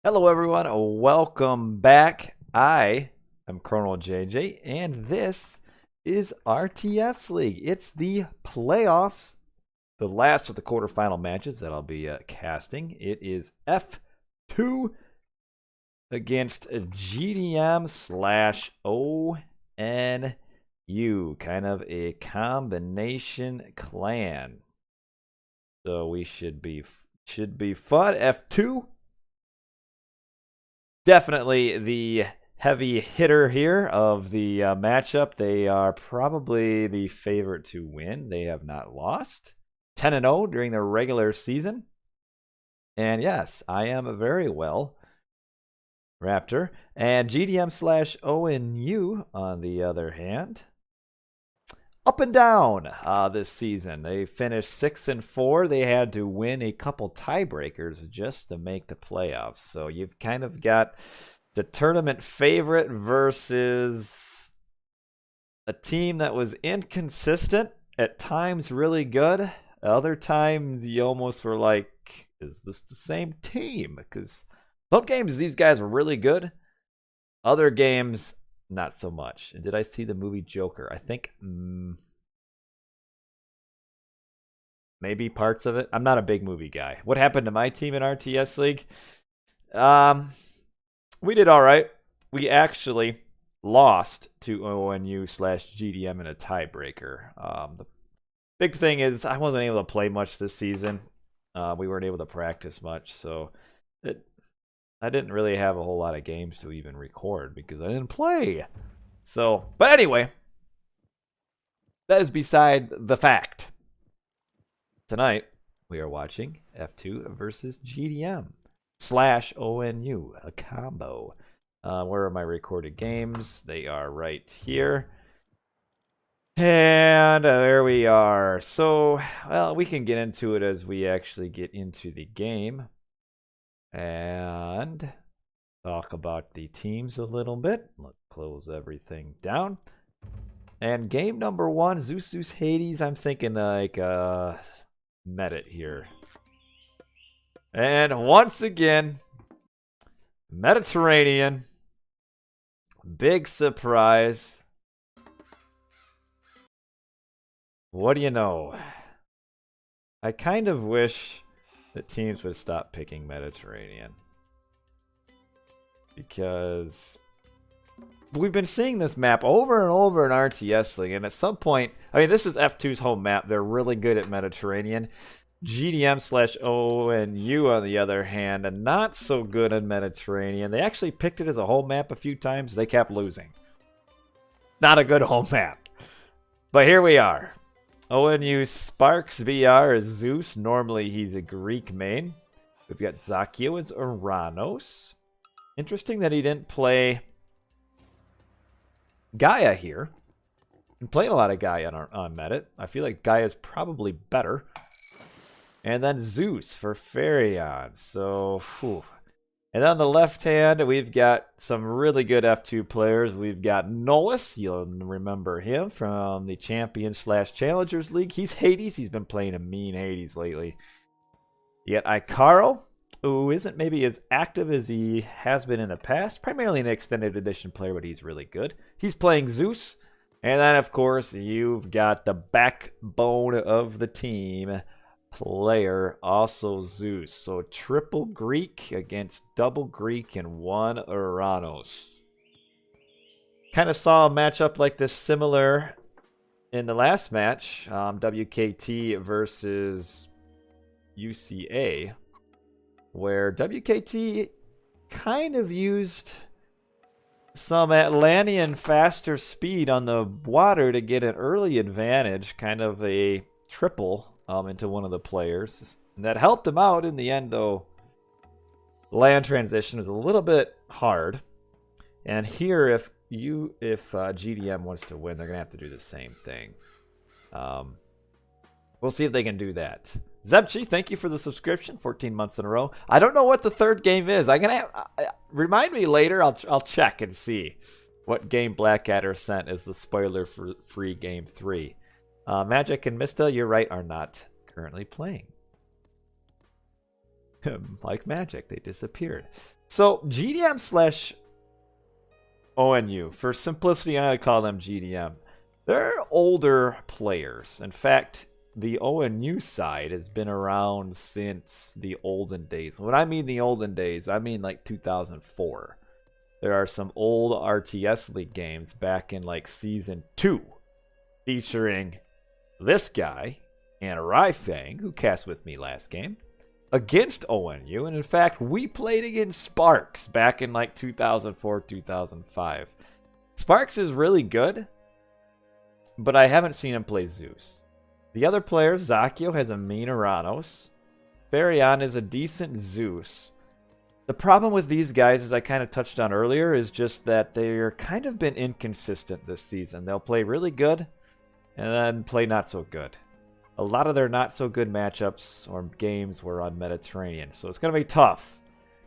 Hello, everyone. Welcome back. I am Colonel JJ, and this is RTS League. It's the playoffs, the last of the quarterfinal matches that I'll be casting. It is F2 against GDM slash ONU, kind of a combination clan. So we should be fun. F2. Definitely the heavy hitter here of the matchup. They are probably the favorite to win. They have not lost. 10-0 during the regular season. And yes, I am very well, Raptor. And GDM slash ONU, on the other hand, up and down this season. They finished 6-4. They had to win a couple tiebreakers just to make the playoffs. So you've kind of got the tournament favorite versus a team that was inconsistent, at times really good. Other times you almost were like, is this the same team? Because some games these guys were really good. Other games, not so much. And did I see the movie Joker? I think maybe parts of it. I'm not a big movie guy. What happened to my team in RTS League? We did all right. We actually lost to ONU slash GDM in a tiebreaker. The big thing is I wasn't able to play much this season. We weren't able to practice much, so I didn't really have a whole lot of games to even record because I didn't play. So, but anyway, that is beside the fact. Tonight, we are watching F2 versus GDM slash ONU, a combo. Where are my recorded games? They are right here. And there we are. So, well, we can get into it as we actually get into the game and talk about the teams a little bit. Let's close everything down. And game number one, Zeus Hades. I'm thinking like Medit here. And once again, Mediterranean. Big surprise. What do you know? I kind of wish that teams would stop picking Mediterranean, because we've been seeing this map over and over in RTS League, and at some point, I mean, this is F2's home map. They're really good at Mediterranean. GDM slash ONU, on the other hand, are not so good in Mediterranean. They actually picked it as a home map a few times. They kept losing. Not a good home map. But here we are. ONU Sparks VR is Zeus. Normally he's a Greek main. We've got Zakio as Uranos. Interesting that he didn't play Gaia here. Been playing a lot of Gaia on Medit. I feel like Gaia's probably better. And then Zeus for Farion. So, whew. And on the left hand, we've got some really good F2 players. We've got Nolus. You'll remember him from the Champion slash Challengers League. He's Hades. He's been playing a mean Hades lately. You got Icaro, who isn't maybe as active as he has been in the past. Primarily an extended edition player, but he's really good. He's playing Zeus. And then, of course, you've got the backbone of the team player, also Zeus. So triple Greek against double Greek and one Uranos. Kind of saw a matchup like this similar in the last match, WKT versus UCA, where WKT kind of used some Atlantean faster speed on the water to get an early advantage, kind of a triple into one of the players. And that helped him out in the end, though. Land transition is a little bit hard. And here, if GDM wants to win, they're going to have to do the same thing. We'll see if they can do that. Zebchi, thank you for the subscription, 14 months in a row. I don't know what the third game is. I'm gonna remind me later. I'll check and see what game Blackadder sent as the spoiler for free game 3. Magic and Mista, you're right, are not currently playing. Like Magic, they disappeared. So GDM slash ONU, for simplicity, I call them GDM. They're older players. In fact, the ONU side has been around since the olden days. When I mean the olden days, I mean like 2004. There are some old RTS League games back in like Season 2 featuring this guy, and Fang, who cast with me last game, against ONU. And in fact, we played against Sparks back in like 2004, 2005. Sparks is really good, but I haven't seen him play Zeus. The other players, Zakio has a mean Uranos. Farion is a decent Zeus. The problem with these guys, as I kind of touched on earlier, is just that they're kind of been inconsistent this season. They'll play really good and then play not so good. A lot of their not so good matchups or games were on Mediterranean. So it's going to be tough.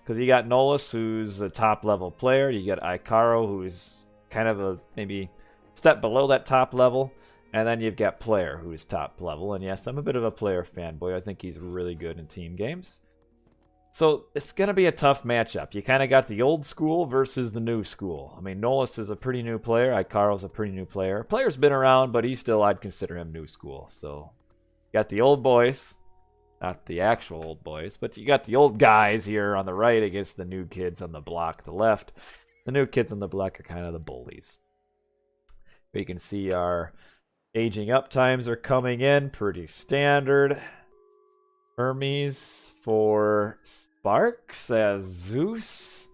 Because you got Nolus, who's a top level player. You got Icaro, who's kind of a maybe step below that top level. And then you've got Player, who's top level. And yes, I'm a bit of a Player fanboy. I think he's really good in team games. So it's going to be a tough matchup. You kind of got the old school versus the new school. I mean, Nolus is a pretty new player. Icaro's a pretty new player. Player's been around, but I'd consider him new school. So you got the old boys. Not the actual old boys, but you got the old guys here on the right against the new kids on the block, the left. The new kids on the block are kind of the bullies. You can see our aging up times are coming in. Pretty standard. Hermes for Sparks as Zeus.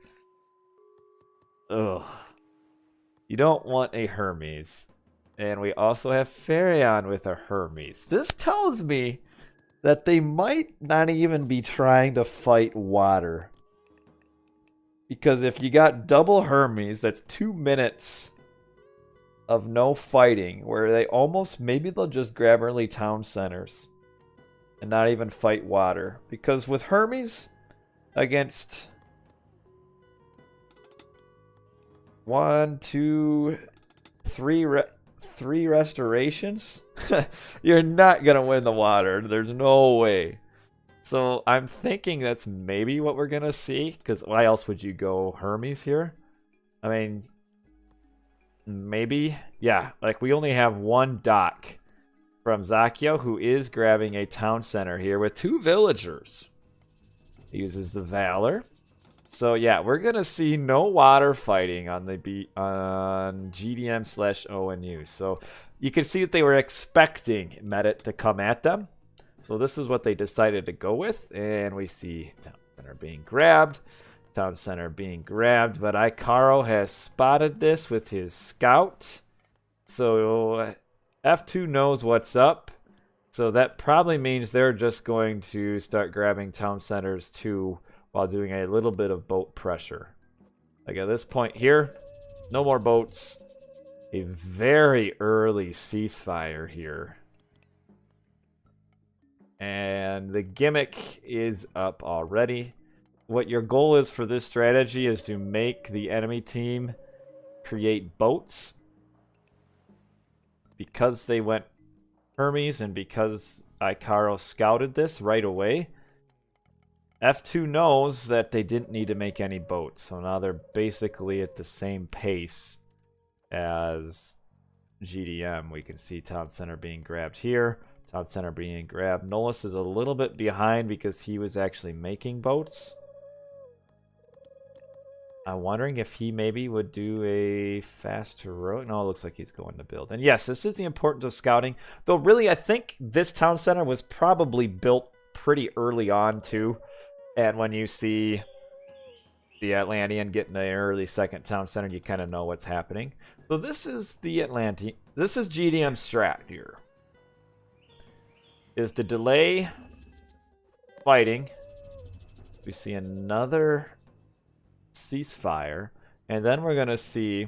Ugh. You don't want a Hermes. And we also have Farion with a Hermes. This tells me that they might not even be trying to fight water. Because if you got double Hermes, that's 2 minutes of no fighting, where they almost, maybe they'll just grab early town centers and not even fight water. Because with Hermes against 1, 2, 3 restorations, you're not going to win the water. There's no way. So I'm thinking that's maybe what we're going to see. Because why else would you go Hermes here? I mean, maybe. Yeah, like we only have one dock from Zakio, who is grabbing a town center here with 2 villagers. He uses the Valor. So yeah, we're gonna see no water fighting on the on GDM slash ONU. So you can see that they were expecting Medit to come at them. So this is what they decided to go with, and we see town center being grabbed. Town center being grabbed, but Icaro has spotted this with his scout. So F2 knows what's up. So that probably means they're just going to start grabbing town centers too, while doing a little bit of boat pressure. Like at this point here, no more boats. A very early ceasefire here. And the gimmick is up already. What your goal is for this strategy is to make the enemy team create boats. Because they went Hermes and because Icaro scouted this right away, F2 knows that they didn't need to make any boats. So now they're basically at the same pace as GDM. We can see town center being grabbed here. Town center being grabbed. Nolus is a little bit behind because he was actually making boats. I'm wondering if he maybe would do a fast heroic. No, it looks like he's going to build. And yes, this is the importance of scouting. Though really, I think this town center was probably built pretty early on too. And when you see the Atlantean getting an early second town center, you kind of know what's happening. So this is the Atlantean. This is GDM strat here. Is to delay fighting. We see another ceasefire, and then we're going to see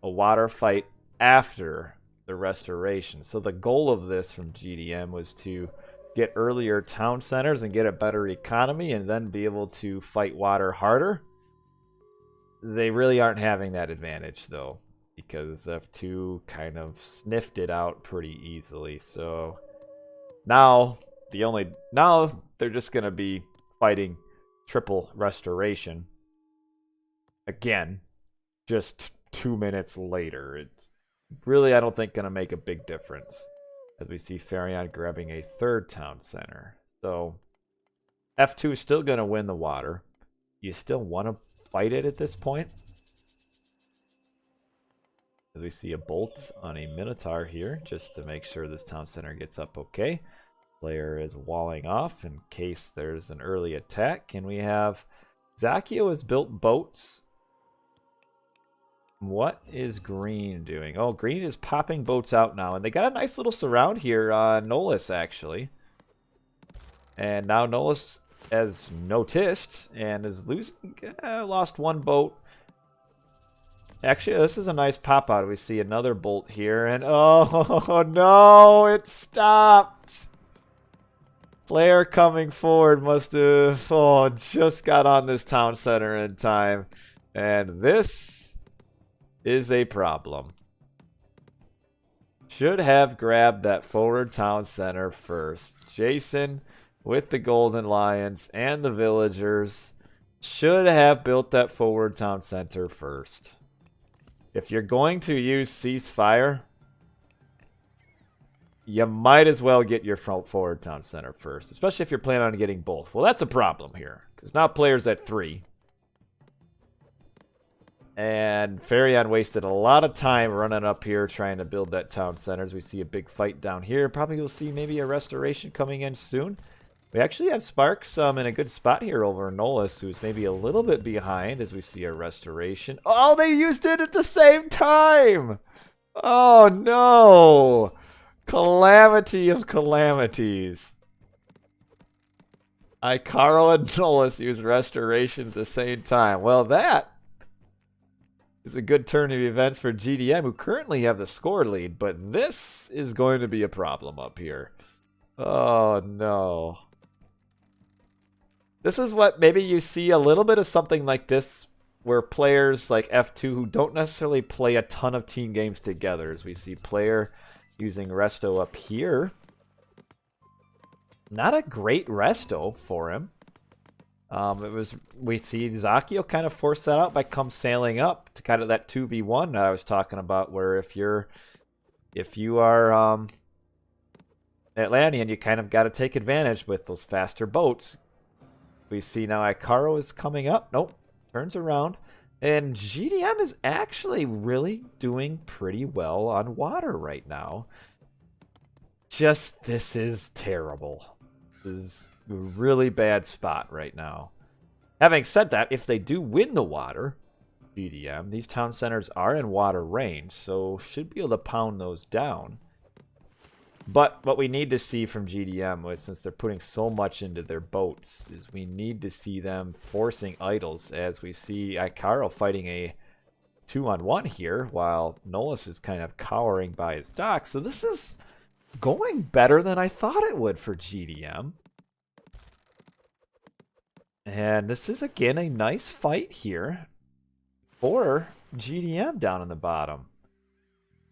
a water fight after the restoration. So the goal of this from GDM was to get earlier town centers and get a better economy and then be able to fight water harder. They really aren't having that advantage though, because F2 kind of sniffed it out pretty easily. So now they're just going to be fighting triple restoration. Again, just 2 minutes later. It's really, I don't think, going to make a big difference. As we see Farion grabbing a third town center. So F2 is still going to win the water. You still want to fight it at this point. As we see a bolt on a Minotaur here, just to make sure this town center gets up okay. Player is walling off in case there's an early attack. And we have Zacchio has built boats. What is green doing? Oh, green is popping boats out now. And they got a nice little surround here on Nolus, actually. And now Nolus has noticed and is losing. Lost one boat. Actually, this is a nice pop out. We see another bolt here. And oh, no, it stopped. Player coming forward must have just got on this town center in time. And this is a problem. Should have grabbed that forward town center first. Jason with the Golden Lions and the villagers should have built that forward town center first. If you're going to use ceasefire, you might as well get your forward town center first, especially if you're planning on getting both. Well, that's a problem here, because now player's at 3. And Farion wasted a lot of time running up here trying to build that town center. As we see a big fight down here. Probably we'll see maybe a restoration coming in soon. We actually have Sparks in a good spot here over Nolus, who's maybe a little bit behind as we see a restoration. Oh, they used it at the same time! Oh, no! Calamity of calamities. Icaro and Nolus use restoration at the same time. Well, that is a good turn of events for GDM, who currently have the score lead, but this is going to be a problem up here. Oh, no. This is what maybe you see a little bit of something like this where players like F2 who don't necessarily play a ton of team games together. As we see player using resto up here. Not a great resto for him. We see Zacchio kind of force that out by come sailing up to kind of that 2v1 that I was talking about, where if you are Atlantean, you kind of got to take advantage with those faster boats. We see now Icaro is coming up. Nope. Turns around. And GDM is actually really doing pretty well on water right now. Just, this is terrible. This is a really bad spot right now. Having said that, if they do win the water, GDM, these town centers are in water range, so should be able to pound those down. But what we need to see from GDM, was, since they're putting so much into their boats, is we need to see them forcing idols, as we see Icaro fighting a 2-on-1 here, while Nolus is kind of cowering by his dock. So this is going better than I thought it would for GDM. And this is, again, a nice fight here for GDM down in the bottom.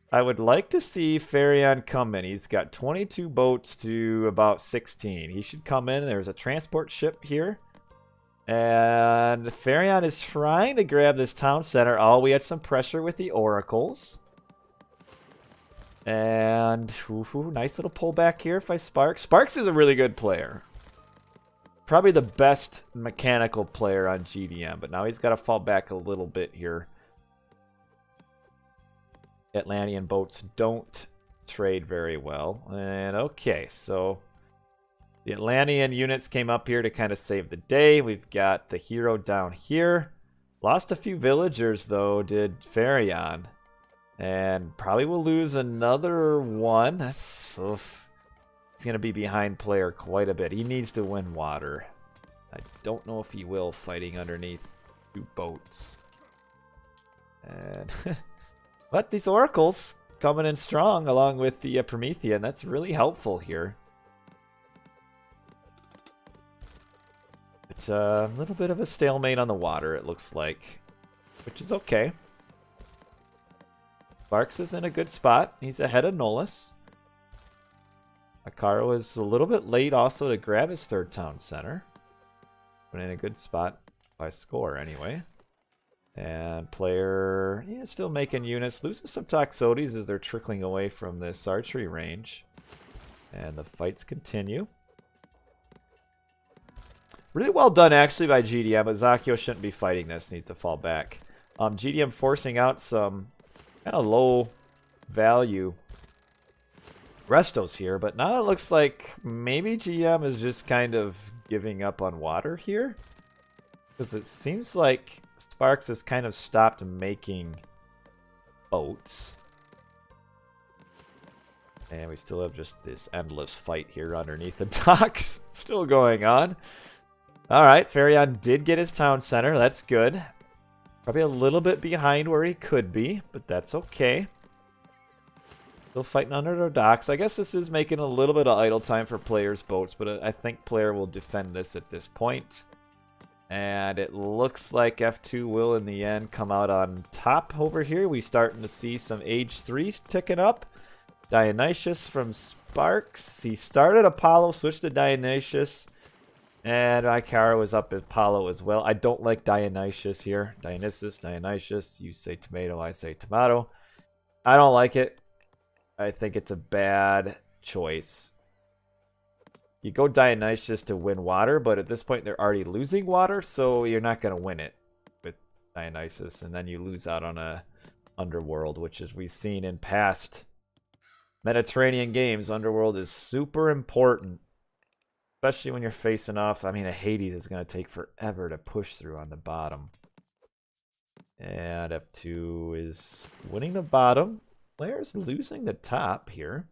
I would like to see Farion come in. He's got 22 boats to about 16. He should come in. There's a transport ship here. And Farion is trying to grab this town center. Oh, we had some pressure with the oracles. And nice little pullback here by Sparks. Sparks is a really good player. Probably the best mechanical player on GDM. But now he's got to fall back a little bit here. Atlantean boats don't trade very well. And okay, so the Atlantean units came up here to kind of save the day. We've got the hero down here. Lost a few villagers, though, did Farion. And probably will lose another one. That's, oof. He's going to be behind player quite a bit. He needs to win water. I don't know if he will, fighting underneath 2 boats. And but these oracles coming in strong along with the Promethean. That's really helpful here. It's a little bit of a stalemate on the water, it looks like, which is okay. Sparks is in a good spot. He's ahead of Nolus. Icaro is a little bit late also to grab his third town center. But in a good spot by score anyway. And player, yeah, still making units. Losing some Toxotes as they're trickling away from this archery range. And the fights continue. Really well done, actually, by GDM, but Zakio shouldn't be fighting this. Needs to fall back. GDM forcing out some kind of low value restos here, but now it looks like maybe GM is just kind of giving up on water here. Because it seems like Sparks has kind of stopped making boats. And we still have just this endless fight here underneath the docks. Still going on. Alright, Farion did get his town center. That's good. Probably a little bit behind where he could be, but that's okay. Still fighting under their docks. I guess this is making a little bit of idle time for players' boats, but I think player will defend this at this point. And it looks like F2 will, in the end, come out on top over here. We starting to see some Age 3s ticking up. Dionysius from Sparks. He started Apollo, switched to Dionysius. And Ikara was up at Apollo as well. I don't like Dionysius here. Dionysius. You say tomato, I say tomato. I don't like it. I think it's a bad choice. You go Dionysius to win water, but at this point they're already losing water, so you're not going to win it with Dionysius. And then you lose out on a Underworld, which as we've seen in past Mediterranean games, Underworld is super important. Especially when you're facing off. I mean, a Hades is going to take forever to push through on the bottom. And F2 is winning the bottom. Player's losing the top here.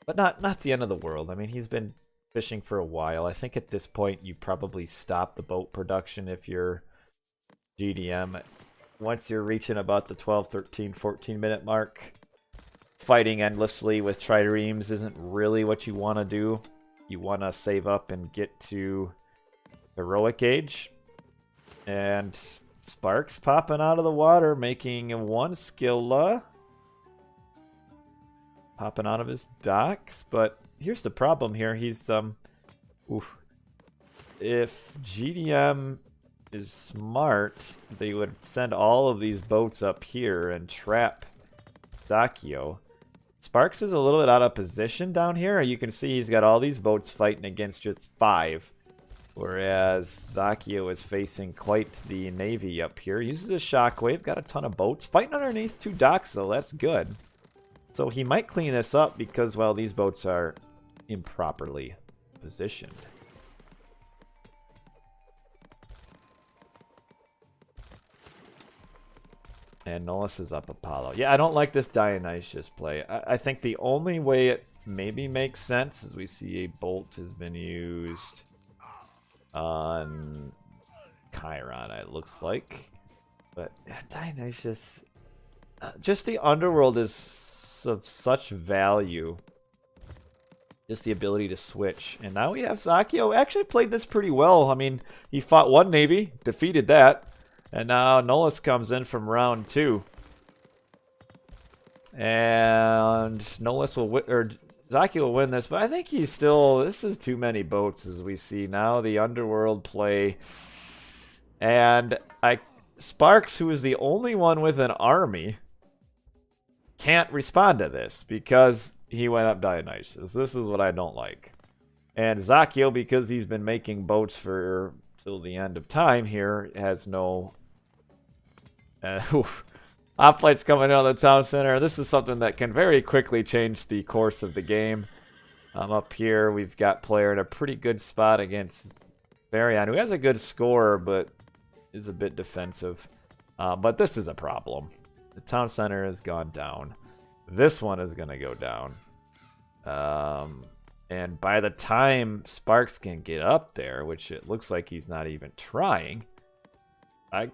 But not the end of the world. I mean, he's been fishing for a while. I think at this point you probably stop the boat production if you're GDM. Once you're reaching about the 12, 13, 14 minute mark, fighting endlessly with triremes isn't really what you want to do. You want to save up and get to heroic age. And Sparks popping out of the water, making one skill popping out of his docks. But here's the problem here. He's if GDM is smart, they would send all of these boats up here and trap Zakio. Sparks is a little bit out of position down here. You can see he's got all these boats fighting against just 5. Whereas Zakio is facing quite the navy up here. Uses a shockwave, got a ton of boats. Fighting underneath 2 docks though, that's good. So he might clean this up because, well, these boats are improperly positioned. And Nolus is up Apollo. Yeah, I don't like this Dionysius play. I think the only way it maybe makes sense is we see a bolt has been used on Chiron, it looks like. But Dionysius... just the Underworld is of such value. Just the ability to switch. And now we have Zakio. Actually played this pretty well. I mean, he fought one navy, defeated that. And now Nolus comes in from round 2. And Nolus will win, or Zakio will win this, but I think he's still, this is too many boats as we see now. The Underworld play. And Sparks, who is the only one with an army, can't respond to this because he went up Dionysius. This is what I don't like. And Zakio, because he's been making boats for till the end of time here, has no hoplites coming out of the town center. This is something that can very quickly change the course of the game. Up here we've got player in a pretty good spot against Varian, who has a good score but is a bit defensive. But this is a problem. The town center has gone down. This one is going to go down. And by the time Sparks can get up there, which it looks like he's not even trying,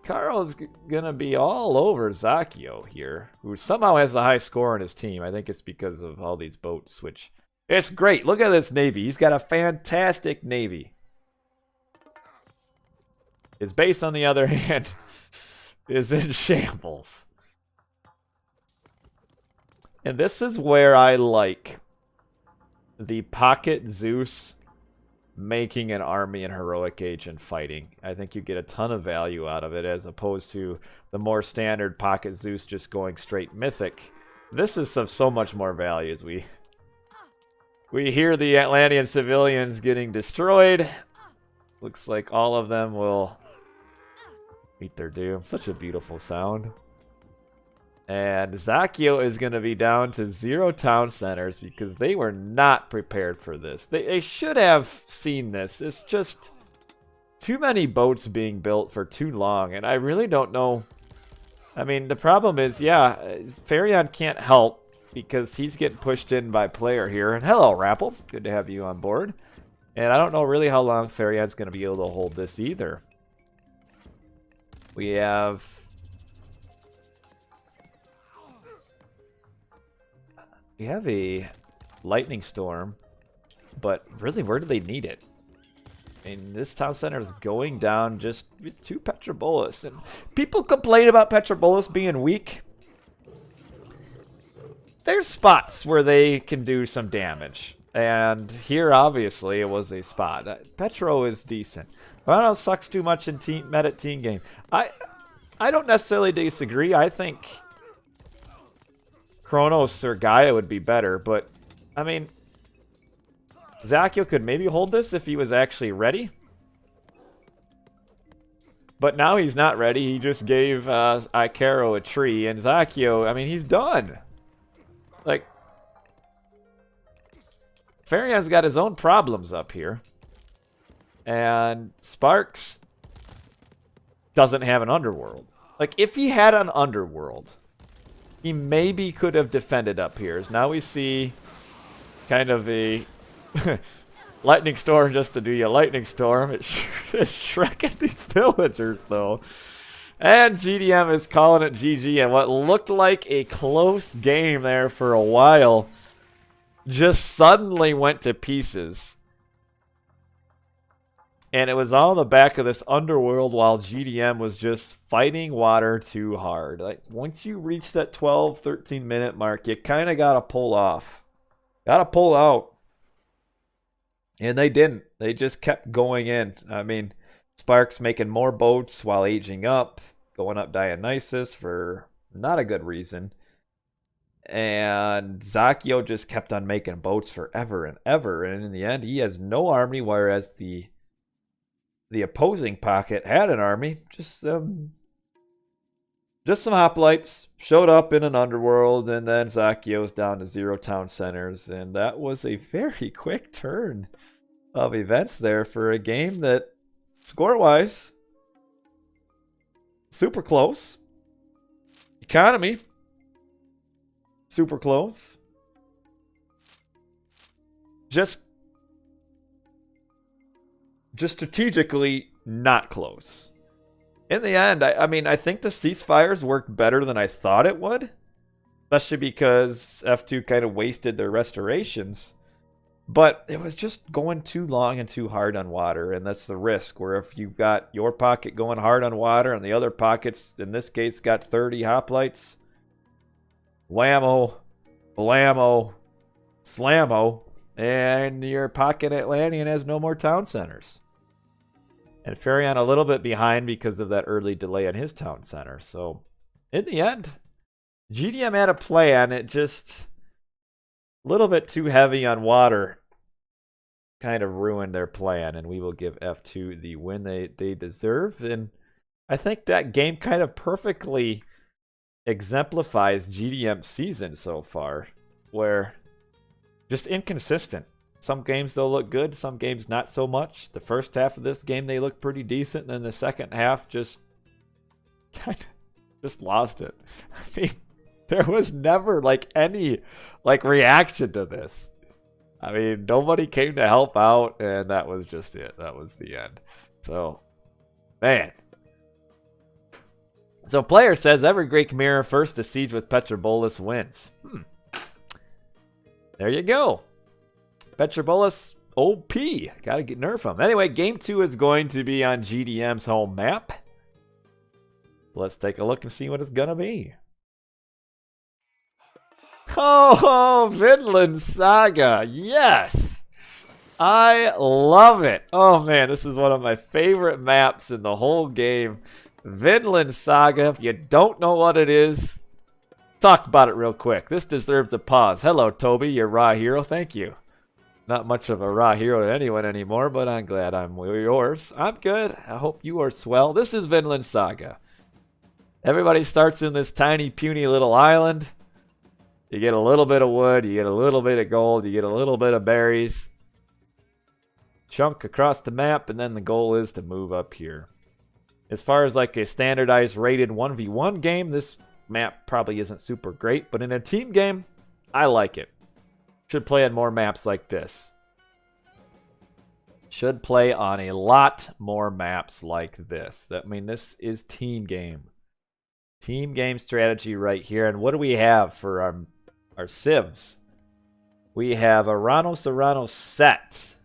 Carl's going to be all over Zakio here, who somehow has the high score on his team. I think it's because of all these boats, which... it's great. Look at this navy. He's got a fantastic navy. His base, on the other hand, is in shambles. And this is where I like the Pocket Zeus making an army in heroic age and fighting. I think you get a ton of value out of it as opposed to the more standard Pocket Zeus just going straight mythic. This is of so much more value as we hear the Atlantean civilians getting destroyed. Looks like all of them will meet their doom. Such a beautiful sound. And Zakio is going to be down to 0 town centers because they were not prepared for this. They should have seen this. It's just too many boats being built for too long. And I really don't know. I mean, the problem is, yeah, Farion can't help because he's getting pushed in by player here. And hello, Rapple. Good to have you on board. And I don't know really how long Farion's going to be able to hold this either. We have... We have a lightning storm, but really, where do they need it? I mean, this town center is going down just with 2 Petrobolus, and people complain about Petrobolus being weak. There's spots where they can do some damage, and here, obviously, it was a spot. Petro is decent. I don't know, sucks too much in meta team game. I don't necessarily disagree. I think Kronos or Gaia would be better, but, I mean, Zakio could maybe hold this if he was actually ready. But now he's not ready. He just gave Icaro a tree, and Zakio, I mean, he's done. Like, Farion's got his own problems up here. And Sparks doesn't have an underworld. Like, if he had an underworld, he maybe could have defended up here. Now we see kind of a lightning storm just to do you a lightning storm. It's shrekking these villagers, though. And GDM is calling it GG. And what looked like a close game there for a while just suddenly went to pieces. And it was all on the back of this underworld while GDM was just fighting water too hard. Like, once you reach that 12, 13 minute mark, you kind of got to pull off. Got to pull out. And they didn't. They just kept going in. I mean, Sparks making more boats while aging up. Going up Dionysus for not a good reason. And Zakio just kept on making boats forever and ever. And in the end, he has no army, whereas the opposing pocket had an army. Just some hoplites showed up in an underworld, and then Zakio's down to 0 town centers. And that was a very quick turn of events there for a game that, score-wise, super close. Economy, super close. Just strategically not close. In the end, I mean, I think the ceasefires worked better than I thought it would. Especially because F2 kind of wasted their restorations. But it was just going too long and too hard on water. And that's the risk, where if you've got your pocket going hard on water and the other pockets, in this case, got 30 hoplites, whammo, blammo, slammo, and your pocket Atlantean has no more town centers. And Farion a little bit behind because of that early delay in his town center. So, in the end, GDM had a plan. It just a little bit too heavy on water kind of ruined their plan. And we will give F2 the win they deserve. And I think that game kind of perfectly exemplifies GDM's season so far. Where just inconsistent. Some games they'll look good, some games not so much. The first half of this game they looked pretty decent, and then the second half just kind of just lost it. I mean, there was never like any like reaction to this. I mean, nobody came to help out, and that was just it. That was the end. So, man. So player says every Great Chimera first to siege with Petrobolus wins. There you go. Petrobolus OP. Gotta get nerf him. Anyway, game 2 is going to be on GDM's home map. Let's take a look and see what it's gonna be. Oh, Vinland Saga. Yes. I love it. Oh man, this is one of my favorite maps in the whole game. Vinland Saga. If you don't know what it is, talk about it real quick. This deserves a pause. Hello, Toby, your raw hero. Thank you. Not much of a raw hero to anyone anymore, but I'm glad I'm yours. I'm good. I hope you are swell. This is Vinland Saga. Everybody starts in this tiny, puny little island. You get a little bit of wood, you get a little bit of gold, you get a little bit of berries. Chunk across the map, and then the goal is to move up here. As far as like a standardized rated 1v1 game, this map probably isn't super great, but in a team game, I like it. Should play on more maps like this. Should play on a lot more maps like this. I mean, this is team game. Team game strategy right here. And what do we have for our civs? We have Aranos set.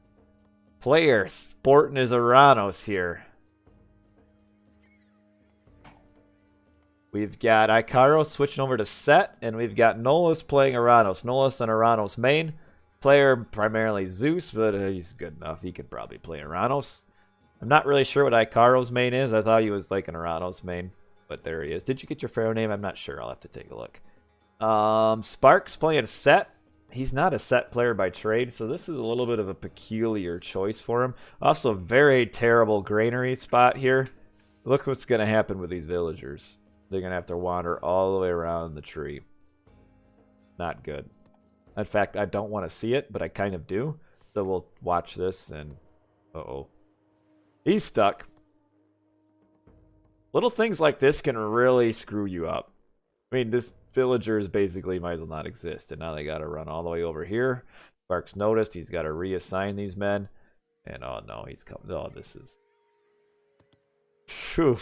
Player sporting his Aranos here. We've got Icaro switching over to set, and we've got Nolas playing Aranos. Nolas and Aranos main. Player primarily Zeus, but he's good enough. He could probably play Aranos. I'm not really sure what Icaro's main is. I thought he was like an Aranos main, but there he is. Did you get your Pharaoh name? I'm not sure. I'll have to take a look. Sparks playing set. He's not a set player by trade, so this is a little bit of a peculiar choice for him. Also, very terrible granary spot here. Look what's going to happen with these villagers. They're going to have to wander all the way around the tree. Not good. In fact, I don't want to see it, but I kind of do. So we'll watch this and... Uh-oh. He's stuck. Little things like this can really screw you up. I mean, this villager is basically might as well not exist. And now they got to run all the way over here. Sparks noticed. He's got to reassign these men. And oh no, he's coming. Oh, this is... Phew.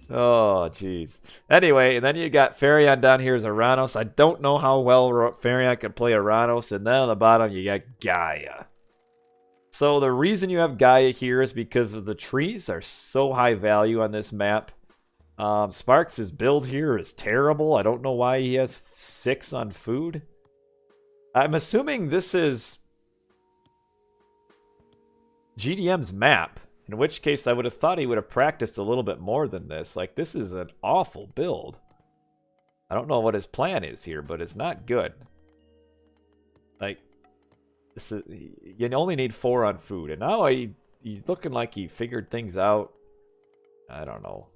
Oh, jeez. Anyway, and then you got Farion down here as Aranos. I don't know how well Farion can play Aranos. And then on the bottom, you got Gaia. So the reason you have Gaia here is because of the trees are so high value on this map. Sparks' build here is terrible. I don't know why he has 6 on food. I'm assuming this is GDM's map. In which case, I would have thought he would have practiced a little bit more than this. Like, this is an awful build. I don't know what his plan is here, but it's not good. Like, this is, you only need 4 on food. And now he's looking like he figured things out. I don't know.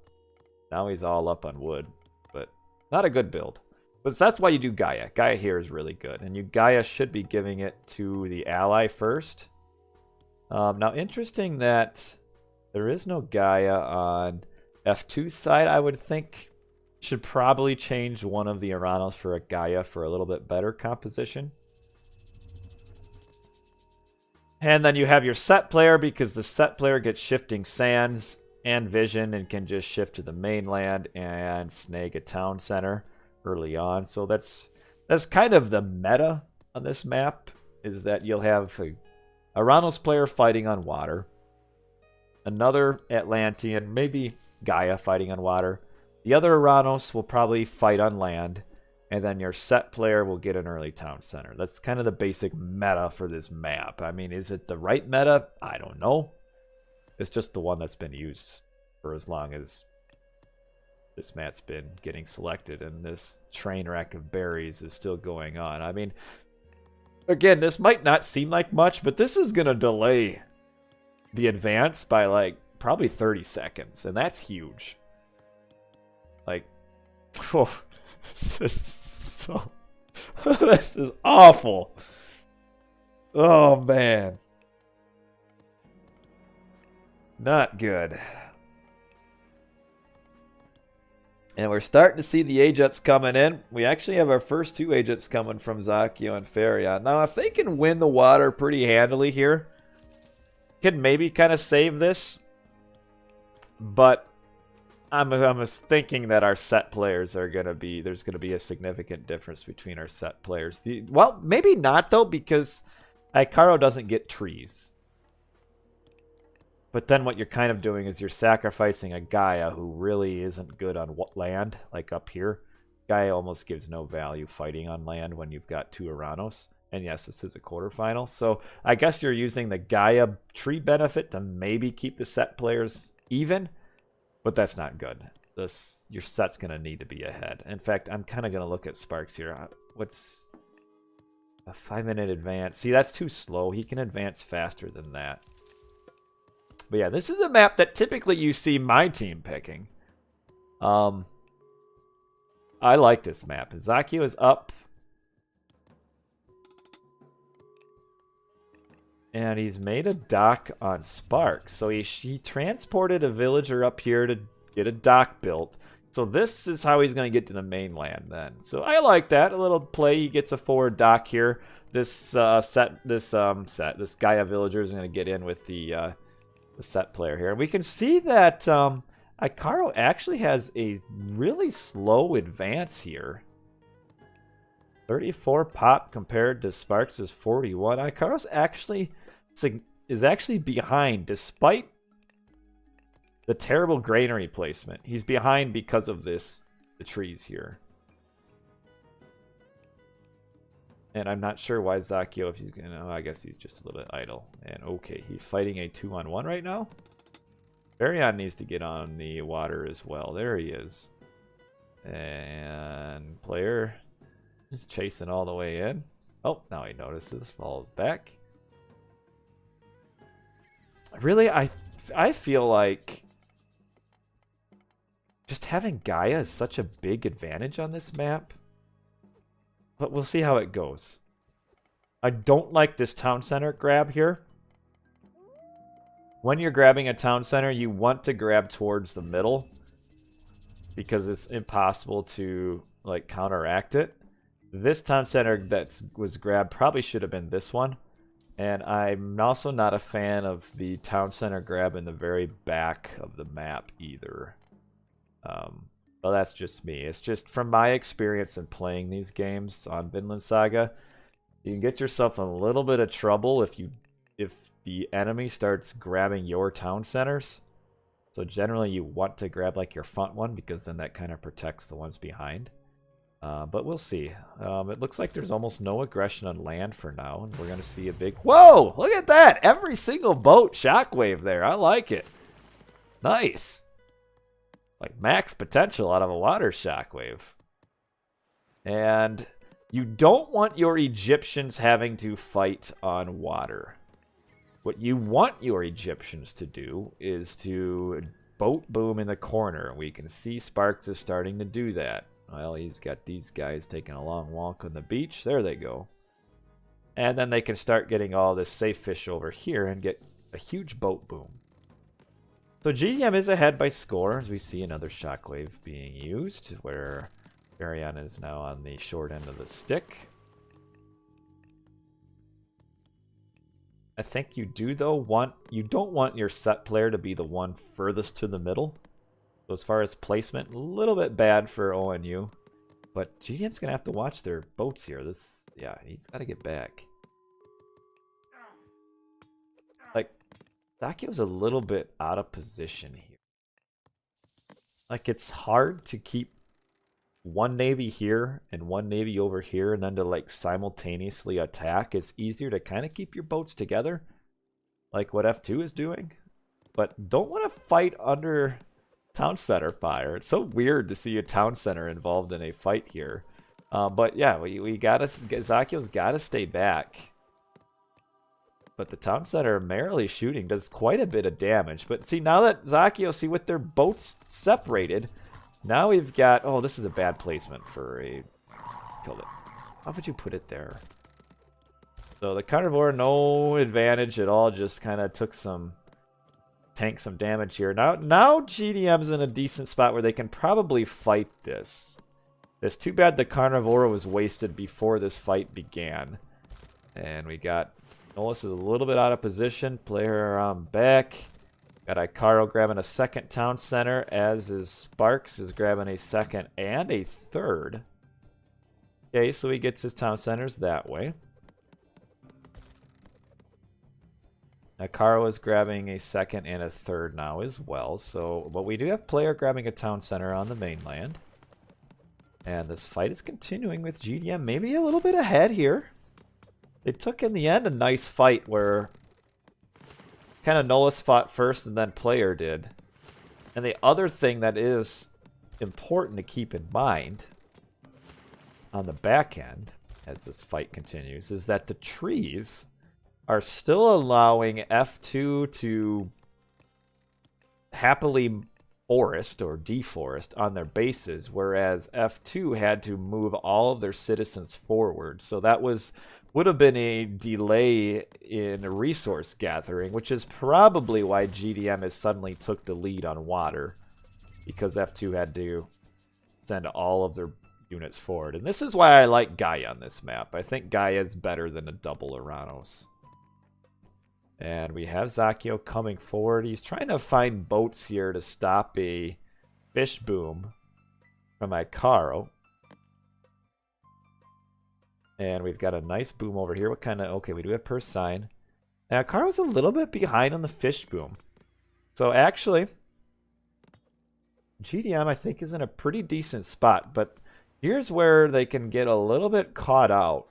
Now he's all up on wood. But not a good build. But that's why you do Gaia. Gaia here is really good. And Gaia should be giving it to the ally first. Now, interesting that there is no Gaia on F2's side. I would think should probably change one of the Aranos for a Gaia for a little bit better composition. And then you have your set player, because the set player gets shifting sands and vision and can just shift to the mainland and snag a town center early on. So that's kind of the meta on this map, is that you'll have a Aranos player fighting on water. Another Atlantean, maybe Gaia fighting on water. The other Aranos will probably fight on land. And then your set player will get an early town center. That's kind of the basic meta for this map. I mean, is it the right meta? I don't know. It's just the one that's been used for as long as this map's been getting selected. And this train wreck of berries is still going on. I mean, again, this might not seem like much, but this is going to delay the advance by like probably 30 seconds. And that's huge. Like, oh, this is awful. Oh, man. Not good. And we're starting to see the Ajuts coming in. We actually have our first 2 Ajuts coming from Zakio and Farion. Now, if they can win the water pretty handily here, can maybe kind of save this. But I'm thinking that our set players are going to be... There's going to be a significant difference between our set players. Well, maybe not, though, because Icaro doesn't get trees. But then what you're kind of doing is you're sacrificing a Gaia who really isn't good on land, like up here. Gaia almost gives no value fighting on land when you've got 2 Aranos. And yes, this is a quarterfinal. So I guess you're using the Gaia tree benefit to maybe keep the set players even. But that's not good. Your set's going to need to be ahead. In fact, I'm kind of going to look at Sparks here. What's a 5-minute advance? See, that's too slow. He can advance faster than that. But yeah, this is a map that typically you see my team picking. I like this map. Zakio is up. And he's made a dock on Sparks. So he transported a villager up here to get a dock built. So this is how he's going to get to the mainland then. So I like that. A little play. He gets a forward dock here. This Gaia villager is going to get in with the set player here. And we can see that Ikaro actually has a really slow advance here. 34 pop compared to Sparks' 41. Ikaro's is actually behind despite the terrible granary placement. He's behind because of the trees here. And I'm not sure why Zakio, if he's gonna, I guess he's just a little bit idle. And okay, he's fighting a 2-on-1 right now. Varian needs to get on the water as well. There he is. And player is chasing all the way in. Oh, now he notices, falls back. Really, I feel like just having Gaia is such a big advantage on this map. But we'll see how it goes. I don't like this town center grab here. When you're grabbing a town center, you want to grab towards the middle because it's impossible to like counteract it. This town center that was grabbed probably should have been this one. And I'm also not a fan of the town center grab in the very back of the map either. Well, that's just me. It's just from my experience in playing these games on Vinland Saga, you can get yourself in a little bit of trouble if the enemy starts grabbing your town centers. So generally you want to grab like your front one because then that kind of protects the ones behind. But we'll see. It looks like there's almost no aggression on land for now, and we're going to see a big... Whoa! Look at that! Every single boat shockwave there. I like it. Nice. Like max potential out of a water shockwave. And you don't want your Egyptians having to fight on water. What you want your Egyptians to do is to boat boom in the corner. We can see Sparks is starting to do that. Well, he's got these guys taking a long walk on the beach. There they go. And then they can start getting all this safe fish over here and get a huge boat boom. So GDM is ahead by score, as we see another shockwave being used, where Varian is now on the short end of the stick. I think you do, though, you don't want your set player to be the one furthest to the middle. So as far as placement, a little bit bad for ONU. But GDM's going to have to watch their boats here. Yeah, he's got to get back. Like, Zakio's a little bit out of position here. Like, it's hard to keep one navy here and one navy over here and then to, like, simultaneously attack. It's easier to kind of keep your boats together, like what F2 is doing. But don't want to fight under town center fire. It's so weird to see a town center involved in a fight here. But yeah, we gotta, Zakio's gotta stay back. But the town center merrily shooting does quite a bit of damage. But see, now that Zakio, see with their boats separated, now we've got, oh, this is a bad placement for a, killed it. How would you put it there? So the carnivore, no advantage at all, just kind of took some, tank some damage here. Now GDM's in a decent spot where they can probably fight this. It's too bad the carnivore was wasted before this fight began. And we got Nolis is a little bit out of position. Player around back. Got Ikaro grabbing a second town center, as is Sparks is grabbing a second and a third. Okay, so he gets his town centers that way. Ikaro is grabbing a second and a third now as well. So, but we do have player grabbing a town center on the mainland. And this fight is continuing with GDM maybe a little bit ahead here. it took in the end a nice fight where kind of Nolus fought first and then Player did. And the other thing that is important to keep in mind on the back end as this fight continues is that the trees are still allowing F2 to happily forest or deforest on their bases, whereas F2 had to move all of their citizens forward. So that would have been a delay in resource gathering, which is probably why GDM has suddenly took the lead on water, because F2 had to send all of their units forward. And this is why I like Gaia on this map. I think Gaia is better than a double Uranos. And we have Zakio coming forward. He's trying to find boats here to stop a fish boom from Icaro. And we've got a nice boom over here. What kind of... Okay, we do have per sign. Now, Icaro's a little bit behind on the fish boom. So, actually, GDM, I think, is in a pretty decent spot. But here's where they can get a little bit caught out.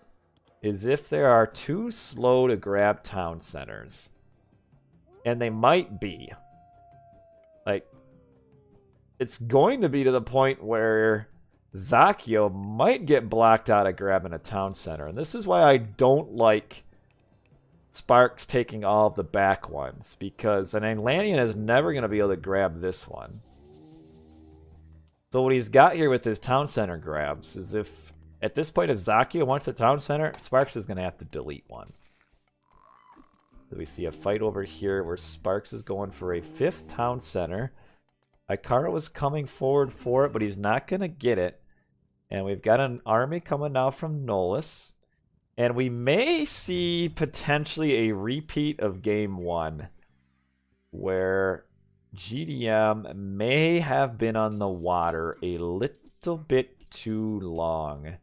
Is if they are too slow to grab town centers. And they might be. Like, it's going to be to the point where Zakio might get blocked out of grabbing a town center. And this is why I don't like Sparks taking all of the back ones. Because an Atlantean is never going to be able to grab this one. So what he's got here with his town center grabs is if... At this point, if Zakio wants a town center, Sparks is going to have to delete one. So we see a fight over here where Sparks is going for a 5th town center. Icaro is coming forward for it, but he's not going to get it. And we've got an army coming now from Nolus. And we may see potentially a repeat of game 1. Where GDM may have been on the water a little bit too long.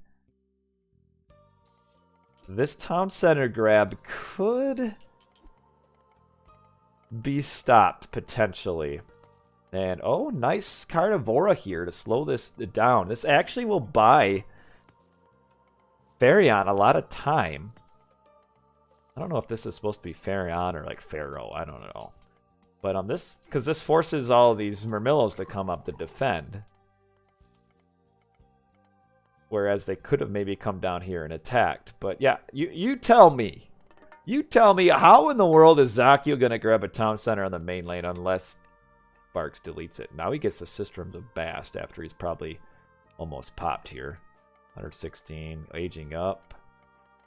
This town center grab could be stopped, potentially. And, oh, nice Carnivora here to slow this down. This actually will buy Farion a lot of time. I don't know if this is supposed to be Farion or, like, Pharaoh. I don't know. But this, because this forces all of these Murmillos to come up to defend. Whereas they could have maybe come down here and attacked. But yeah, you tell me. You tell me, how in the world is Zakio going to grab a town center on the main lane unless Sparks deletes it? Now he gets the Sistrum of Bast after he's probably almost popped here. 116, aging up.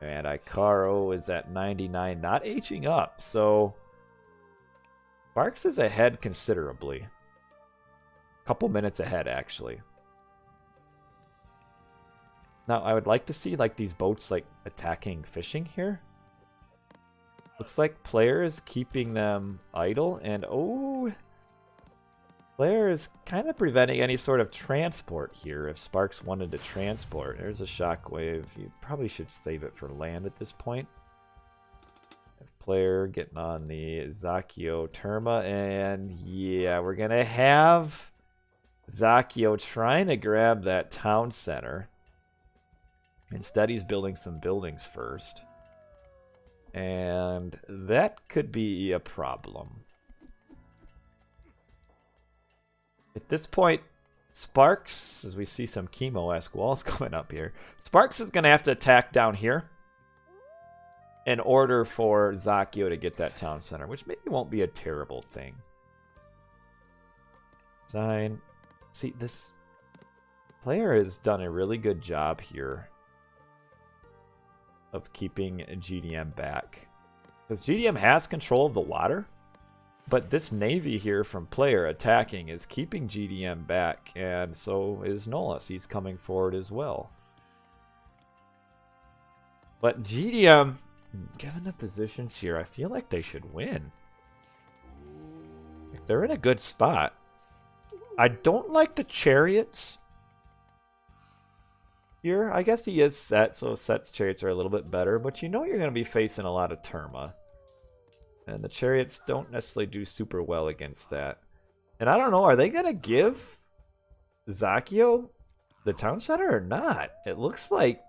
And Icaro is at 99, not aging up. So Sparks is ahead considerably. A couple minutes ahead, actually. Now, I would like to see, like, these boats, like, attacking fishing here. Looks like Player is keeping them idle. And, oh, Player is kind of preventing any sort of transport here if Sparks wanted to transport. There's a shockwave. You probably should save it for land at this point. Player getting on the Zakio Terma. And, yeah, we're going to have Zakio trying to grab that town center. Instead, he's building some buildings first. And that could be a problem. At this point, Sparks, as we see some chemo-esque walls coming up here, Sparks is going to have to attack down here in order for Zakio to get that town center, which maybe won't be a terrible thing. Sign. See, this player has done a really good job here of keeping GDM back. Because GDM has control of the water, but this navy here from Player attacking is keeping GDM back, and so is Nolus. He's coming forward as well. But GDM, given the positions here, I feel like they should win. They're in a good spot. I don't like the chariots here. I guess he is set, so Set's chariots are a little bit better, but you know you're going to be facing a lot of Terma. And the chariots don't necessarily do super well against that. And I don't know, are they going to give Zakio the town center or not? It looks like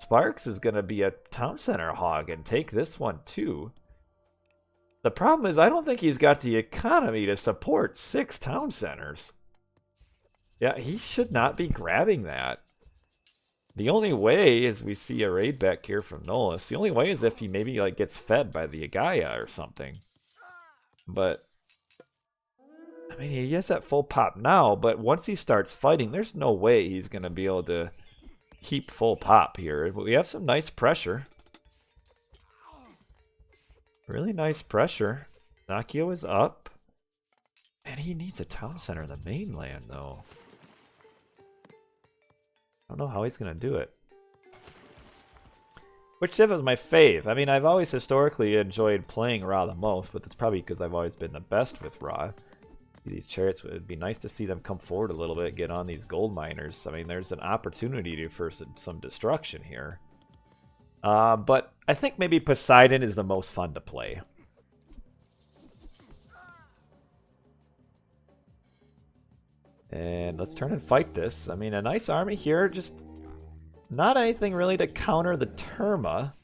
Sparks is going to be a town center hog and take this one too. The problem is I don't think he's got the economy to support 6 town centers. Yeah, he should not be grabbing that. The only way is we see a raid back here from Nolus. The only way is if he maybe like gets fed by the Gaia or something. But I mean, he has that full pop now, but once he starts fighting, there's no way he's going to be able to keep full pop here. But we have some nice pressure. Really nice pressure. Nakio is up. And he needs a town center in the mainland, though. I don't know how he's going to do it. Which div is my fave? I mean, I've always historically enjoyed playing Ra the most, but that's probably because I've always been the best with Ra. These chariots, it would be nice to see them come forward a little bit, get on these gold miners. I mean, there's an opportunity for some destruction here. But I think maybe Poseidon is the most fun to play. And let's turn and fight this. I mean, a nice army here, just not anything really to counter the Terma.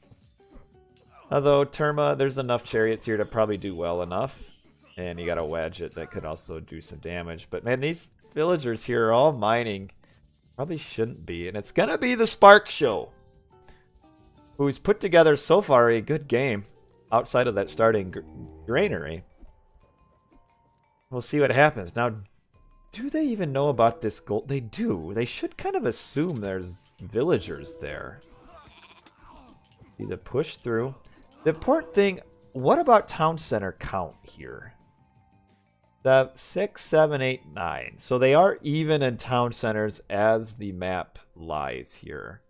Although Terma, there's enough chariots here to probably do well enough. And you got a Wadjet that could also do some damage. But man, these villagers here are all mining. Probably shouldn't be. And it's going to be the Spark Show, who's put together so far a good game outside of that starting granary. We'll see what happens. Now, do they even know about this gold? They do. They should kind of assume there's villagers there. See the push through. The important thing, what about town center count here? The 6, 7, 8, 9. So they are even in town centers as the map lies here.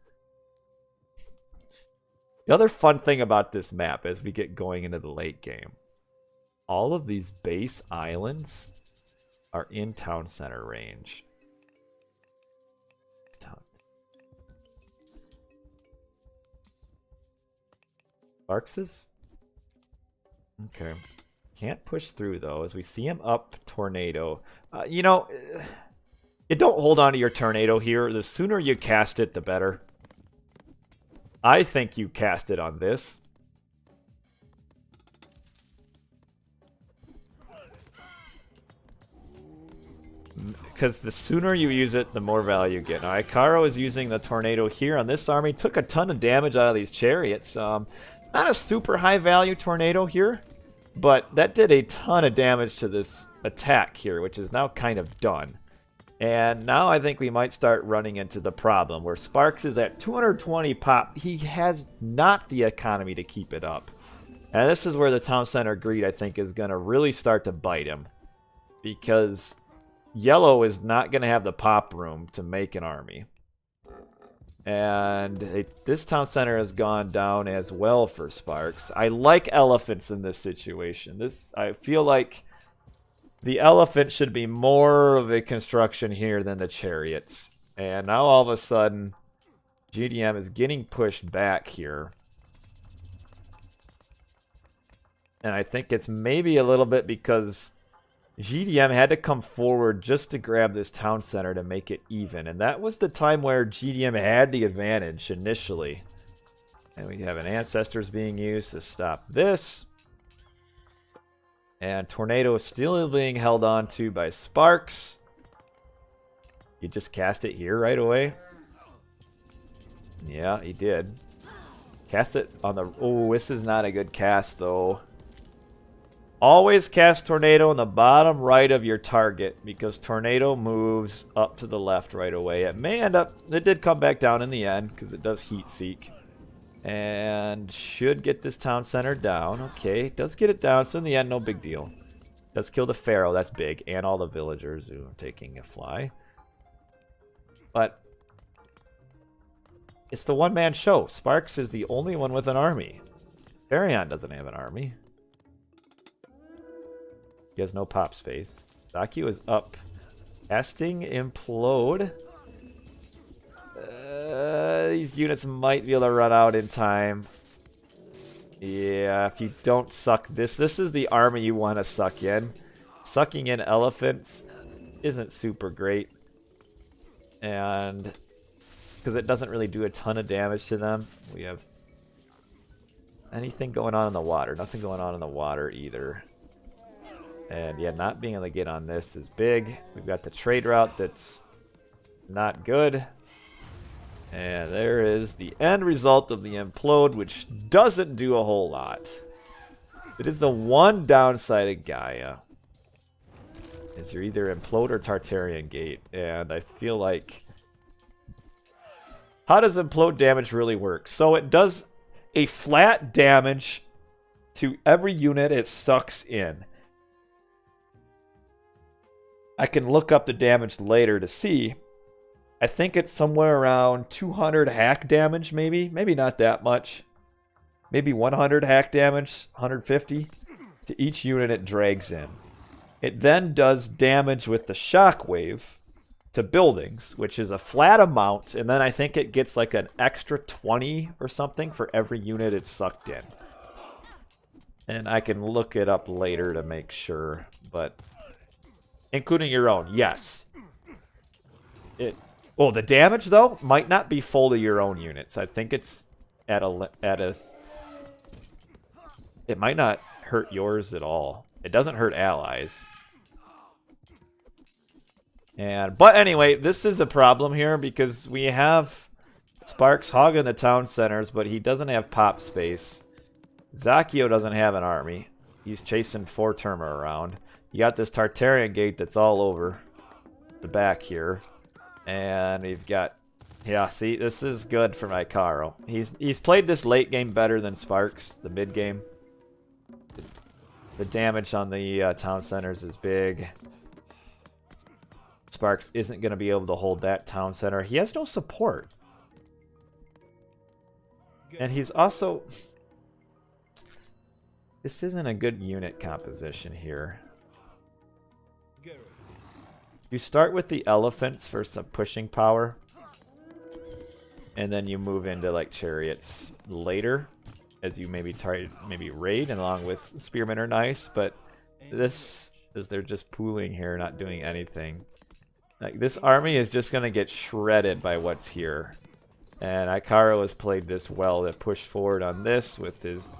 The other fun thing about this map as we get going into the late game, all of these base islands are in town center range. Sparks is okay. Can't push through though, as we see him up tornado. You know, you don't hold on to your tornado here. The sooner you cast it, the better. I think you cast it on this. Because the sooner you use it, the more value you get. Now, Ikaro is using the tornado here on this army. Took a ton of damage out of these chariots. Not a super high value tornado here, but that did a ton of damage to this attack here, which is now kind of done. And now I think we might start running into the problem where Sparks is at 220 pop. He has not the economy to keep it up. And this is where the town center greed, I think, is going to really start to bite him. Because Yellow is not going to have the pop room to make an army. And this town center has gone down as well for Sparks. I like elephants in this situation. I feel like the elephant should be more of a construction here than the chariots. And now all of a sudden, GDM is getting pushed back here. And I think it's maybe a little bit because GDM had to come forward just to grab this town center to make it even. And that was the time where GDM had the advantage initially. And we have an Ancestors being used to stop this. And Tornado is still being held on to by Sparks. You just cast it here right away. Yeah, he did. Cast it on the... Oh, this is not a good cast, though. Always cast Tornado on the bottom right of your target, because Tornado moves up to the left right away. It may end up... It did come back down in the end, because it does Heat Seek. And should get this town center down. Okay, does get it down, so in the end, no big deal. Does kill the Pharaoh, that's big, and all the villagers who are taking a fly. But it's the one-man show. Sparks is the only one with an army. Varian doesn't have an army. He has no pop space. Zaku is up. Casting Implode. These units might be able to run out in time. Yeah, if you don't suck this. This is the army you want to suck in. Sucking in elephants isn't super great. And because it doesn't really do a ton of damage to them. We have anything going on in the water. Nothing going on in the water either. And yeah, not being able to get on this is big. We've got the trade route that's not good. And there is the end result of the implode, which doesn't do a whole lot. It is the one downside of Gaia. Is you're either implode or Tartarian Gate. And I feel like... How does implode damage really work? So it does a flat damage to every unit it sucks in. I can look up the damage later to see. I think it's somewhere around 200 hack damage, maybe. Maybe not that much. Maybe 100 hack damage, 150 to each unit it drags in. It then does damage with the shockwave to buildings, which is a flat amount, and then I think it gets like an extra 20 or something for every unit it's sucked in. And I can look it up later to make sure, but including your own, yes. Well, the damage though might not be full to your own units. I think it's at a it might not hurt yours at all. It doesn't hurt allies. But anyway, this is a problem here because we have Sparks hogging the town centers, but he doesn't have pop space. Zakio doesn't have an army. He's chasing 4-termer around. You got this Tartarian Gate that's all over the back here. And we've got... Yeah, see, this is good for my Caro. He's played this late game better than Sparks, the mid game. The damage on the town centers is big. Sparks isn't going to be able to hold that town center. He has no support. And he's also... This isn't a good unit composition here. You start with the elephants for some pushing power. And then you move into like chariots later. As you maybe try maybe raid, and along with spearmen are nice. But this is they're just pooling here, not doing anything. Like this army is just going to get shredded by what's here. And Icaro has played this well to push forward on this with his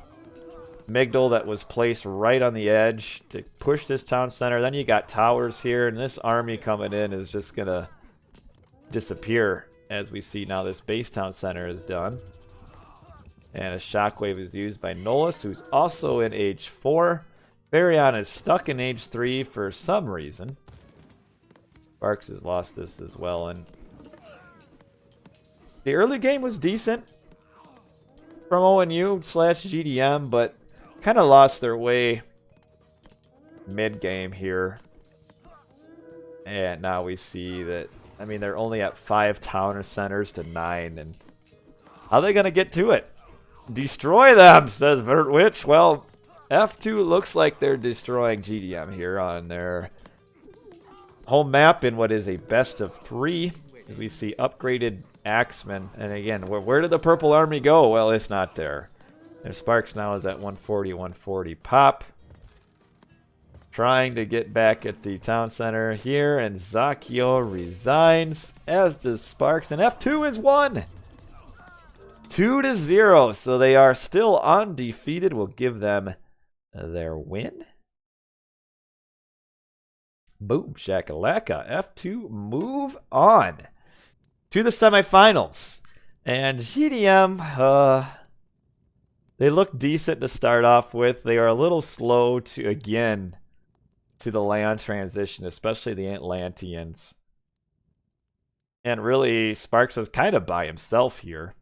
Migdal that was placed right on the edge to push this town center. Then you got towers here, and this army coming in is just going to disappear as we see now this base town center is done. And a shockwave is used by Nolus, who's also in age 4. Varian is stuck in age 3 for some reason. Sparks has lost this as well, and the early game was decent from ONU / GDM, but kind of lost their way mid-game here. And now we see that, I mean, they're only at 5 town centers to 9, and how are they going to get to it? Destroy them, says Vertwitch. Well, F2 looks like they're destroying GDM here on their home map in what is a best of 3. We see upgraded Axemen. And again, where did the purple army go? Well, it's not there. Their Sparks now is at 140, 140 pop. Trying to get back at the town center here, and Zakio resigns, as does Sparks, and F2 is won! 2-0, so they are still undefeated. We'll give them their win. Boom, shakalaka. F2 move on to the semifinals. And GDM, they look decent to start off with. They are a little slow to the land transition, especially the Atlanteans. And really, Sparks was kind of by himself here.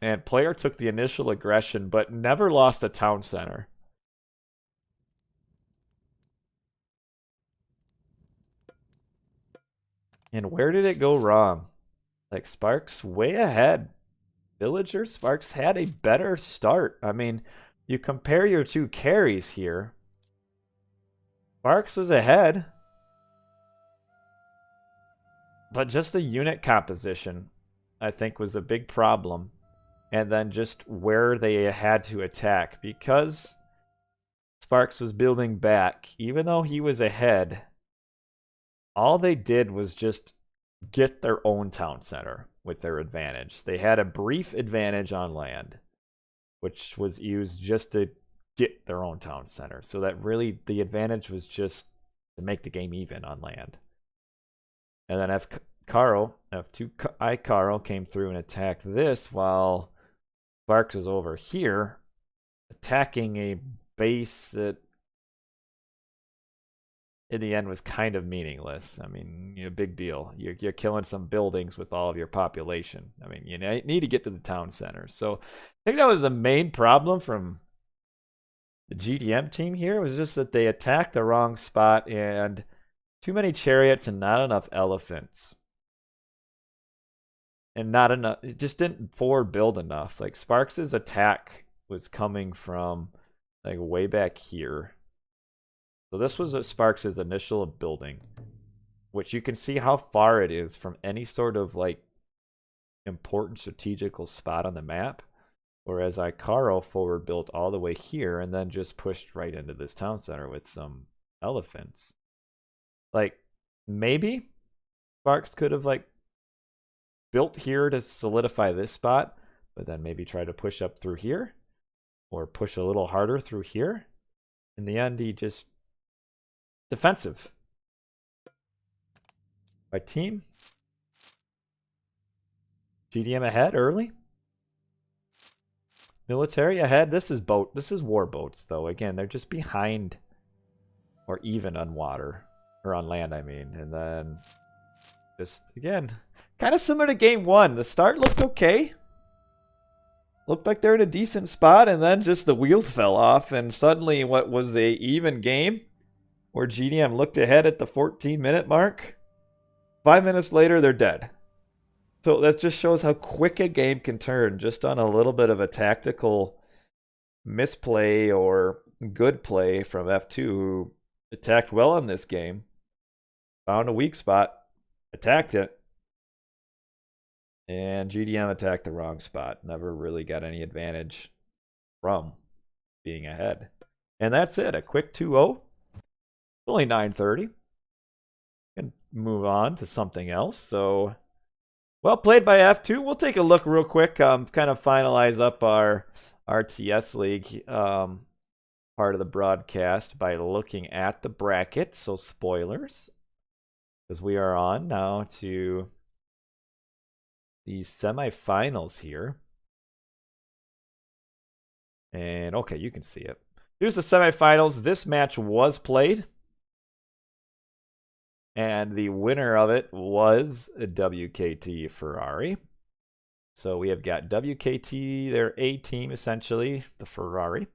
And player took the initial aggression, but never lost a town center. And where did it go wrong? Like, Sparks way ahead. Villager, Sparks had a better start. I mean, you compare your two carries here. Sparks was ahead. But just the unit composition, I think, was a big problem. And then just where they had to attack. Because Sparks was building back, even though he was ahead, all they did was just get their own town center with their advantage. They had a brief advantage on land, which was used just to get their own town center. So that really, the advantage was just to make the game even on land. And then F2 Carl came through and attacked this while Sparks is over here attacking a base that in the end was kind of meaningless. I mean, big deal. You're killing some buildings with all of your population. I mean, you need to get to the town center. So I think that was the main problem from the GDM team here, was just that they attacked the wrong spot and too many chariots and not enough elephants. And not enough, it just didn't forward build enough. Like Sparks's attack was coming from like way back here. So this was Sparks's initial building, which you can see how far it is from any sort of like important strategical spot on the map. Whereas Icaro forward built all the way here and then just pushed right into this town center with some elephants. Like, maybe Sparks could have like built here to solidify this spot, but then maybe try to push up through here or push a little harder through here. In the end, he just defensive. By team. GDM ahead early. Military ahead. This is war boats, though. Again, they're just behind or even on water. Or on land, I mean. And then just, again, kind of similar to game one. The start looked okay. Looked like they're in a decent spot, and then just the wheels fell off, and suddenly what was a even game, where GDM looked ahead at the 14-minute mark, 5 minutes later, they're dead. So that just shows how quick a game can turn just on a little bit of a tactical misplay or good play from F2, who attacked well in this game, found a weak spot, attacked it, and GDM attacked the wrong spot. Never really got any advantage from being ahead. And that's it. A quick 2-0. Only 9:30. And move on to something else. So, well played by F2. We'll take a look real quick. Kind of finalize up our RTS League part of the broadcast by looking at the bracket. So spoilers, because we are on now to the semifinals here. And okay, you can see it. Here's the semifinals. This match was played, and the winner of it was a WKT Ferrari. So we have got WKT, their A team essentially, the Ferrari,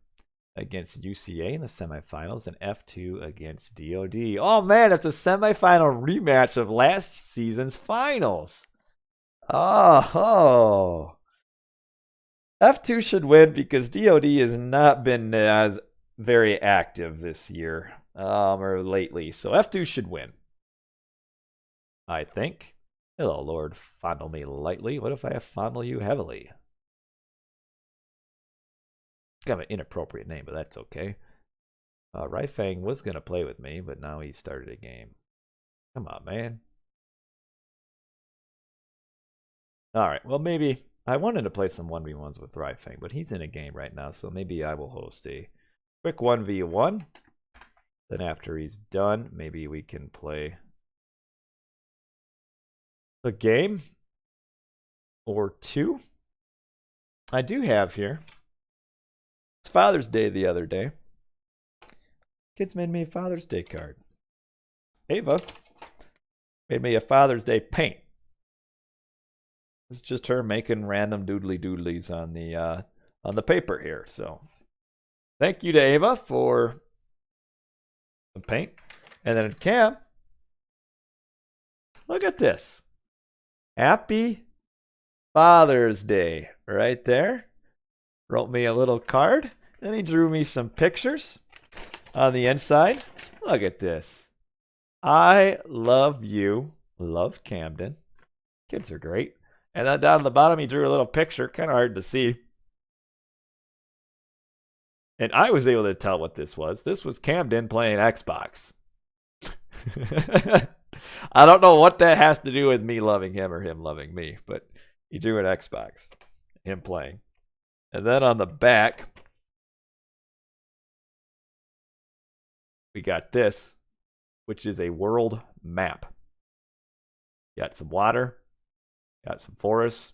against UCA in the semifinals, and F2 against DOD. Oh man, it's a semifinal rematch of last season's finals. Oh. F2 should win because DOD has not been as very active this year, or lately. So F2 should win, I think. Hello, Lord, fondle me lightly. What if I fondle you heavily? It's kind of an inappropriate name, but that's okay. Raifang was going to play with me, but now he started a game. Come on, man. Alright, well, maybe I wanted to play some 1v1s with Raifang, but he's in a game right now, so maybe I will host a quick 1v1. Then after he's done, maybe we can play a game or two. I do have here. It's Father's Day the other day. Kids made me a Father's Day card. Ava made me a Father's Day paint. It's just her making random doodlies on the paper here. So thank you to Ava for the paint. And then Cam, look at this. Happy Father's Day right there. Wrote me a little card. Then he drew me some pictures on the inside. Look at this. I love you. Love Camden. Kids are great. And then down at the bottom, he drew a little picture. Kind of hard to see. And I was able to tell what this was. This was Camden playing Xbox. I don't know what that has to do with me loving him or him loving me, but he drew an Xbox, him playing. And then on the back, we got this, which is a world map. Got some water, got some forests,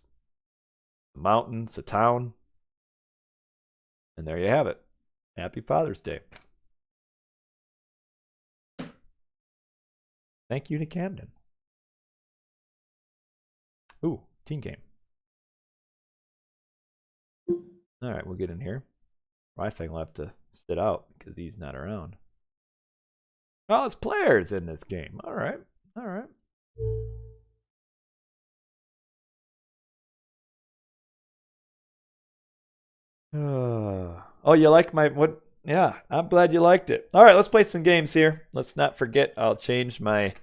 some mountains, a town. And there you have it. Happy Father's Day. Thank you to Camden. Ooh, team game. All right, we'll get in here. Wi-Fi will have to sit out because he's not around. Oh, it's players in this game. All right. All right. Oh, you like my what? Yeah, I'm glad you liked it. All right, let's play some games here. Let's not forget, I'll change my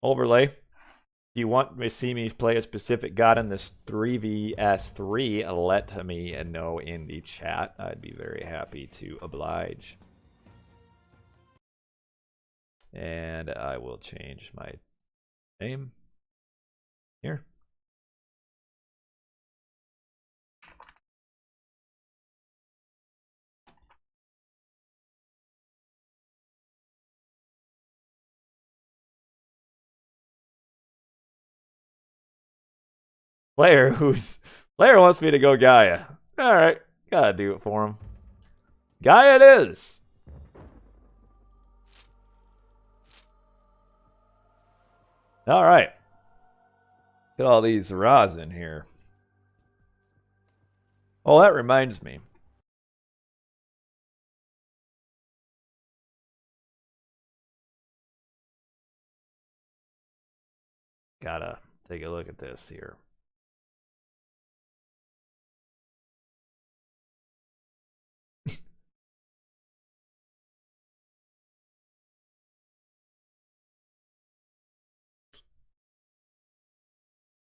overlay. If you want to see me play a specific god in this 3vs3, let me know in the chat. I'd be very happy to oblige. And I will change my name here. Player wants me to go Gaia. All right, gotta do it for him. Gaia it is. All right. Look at all these Ras in here. Oh, that reminds me. Gotta take a look at this here.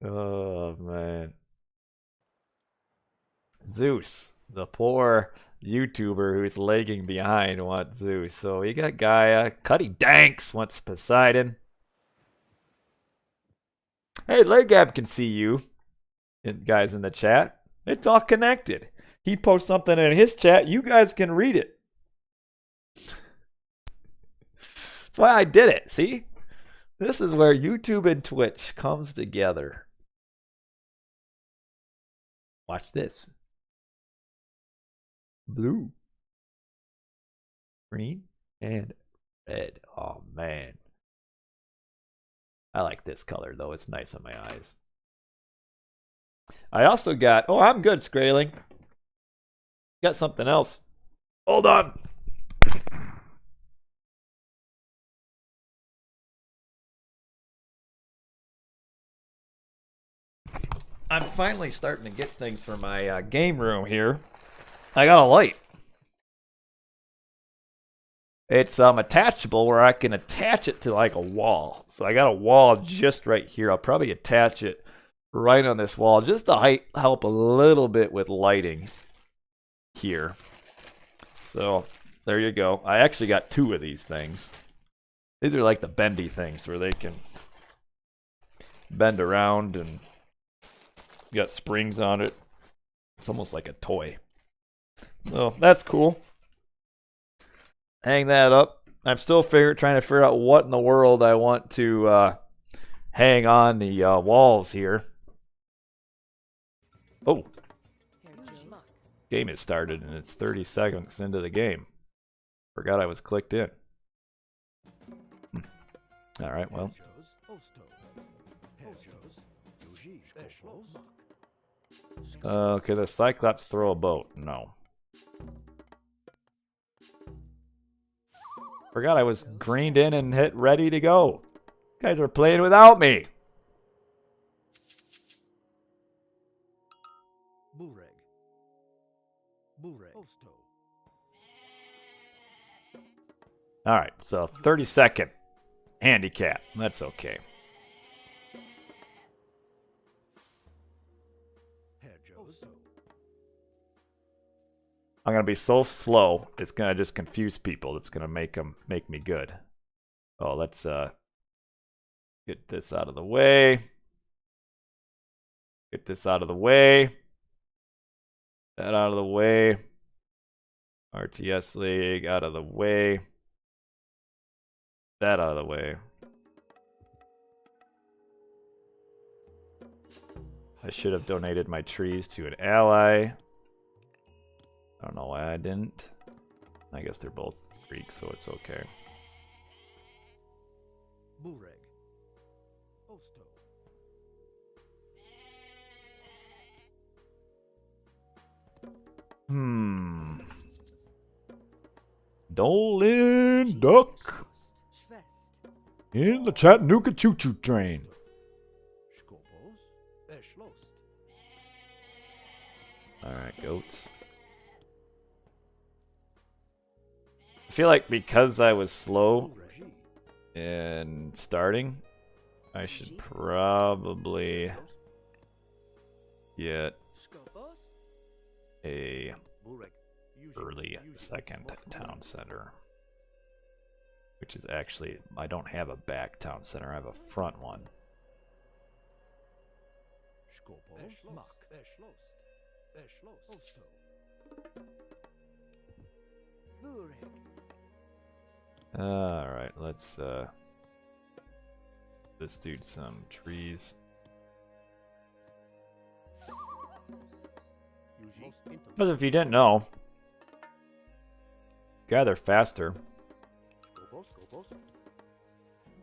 Oh, man. Zeus, the poor YouTuber who's lagging behind, wants Zeus. So we got Gaia. Cuddy Danks wants Poseidon. Hey, Legab can see you, guys in the chat. It's all connected. He posts something in his chat. You guys can read it. That's why I did it. See? This is where YouTube and Twitch comes together. Watch this. Blue, green, and red. Oh, man. I like this color, though. It's nice on my eyes. I also got... Oh, I'm good, Skraling. Got something else. Hold on. I'm finally starting to get things for my game room here. I got a light. It's attachable where I can attach it to like a wall. So I got a wall just right here. I'll probably attach it right on this wall just to help a little bit with lighting here. So there you go. I actually got two of these things. These are like the bendy things where they can bend around and got springs on it. It's almost like a toy. So that's cool. Hang that up. I'm still trying to figure out what in the world I want to hang on the walls here. Oh. Game has started and it's 30 seconds into the game. Forgot I was clicked in. All right, well. Okay, the Cyclops throw a boat. No. Forgot I was greened in and hit ready to go. You guys are playing without me. All right, so 30-second handicap. That's okay. I'm gonna be so slow. It's gonna just confuse people. It's gonna make me good. Oh, let's get this out of the way. Get this out of the way. That out of the way. RTS League out of the way. That out of the way. I should have donated my trees to an ally. I don't know why I didn't. I guess they're both Greek, so it's okay. Dolan Duck in the Chattanooga choo-choo train. Alright, goats. I feel like because I was slow in starting, I should probably get a early second town center, which is actually, I don't have a back town center, I have a front one. Alright, let's do some trees. But if you didn't know, gather faster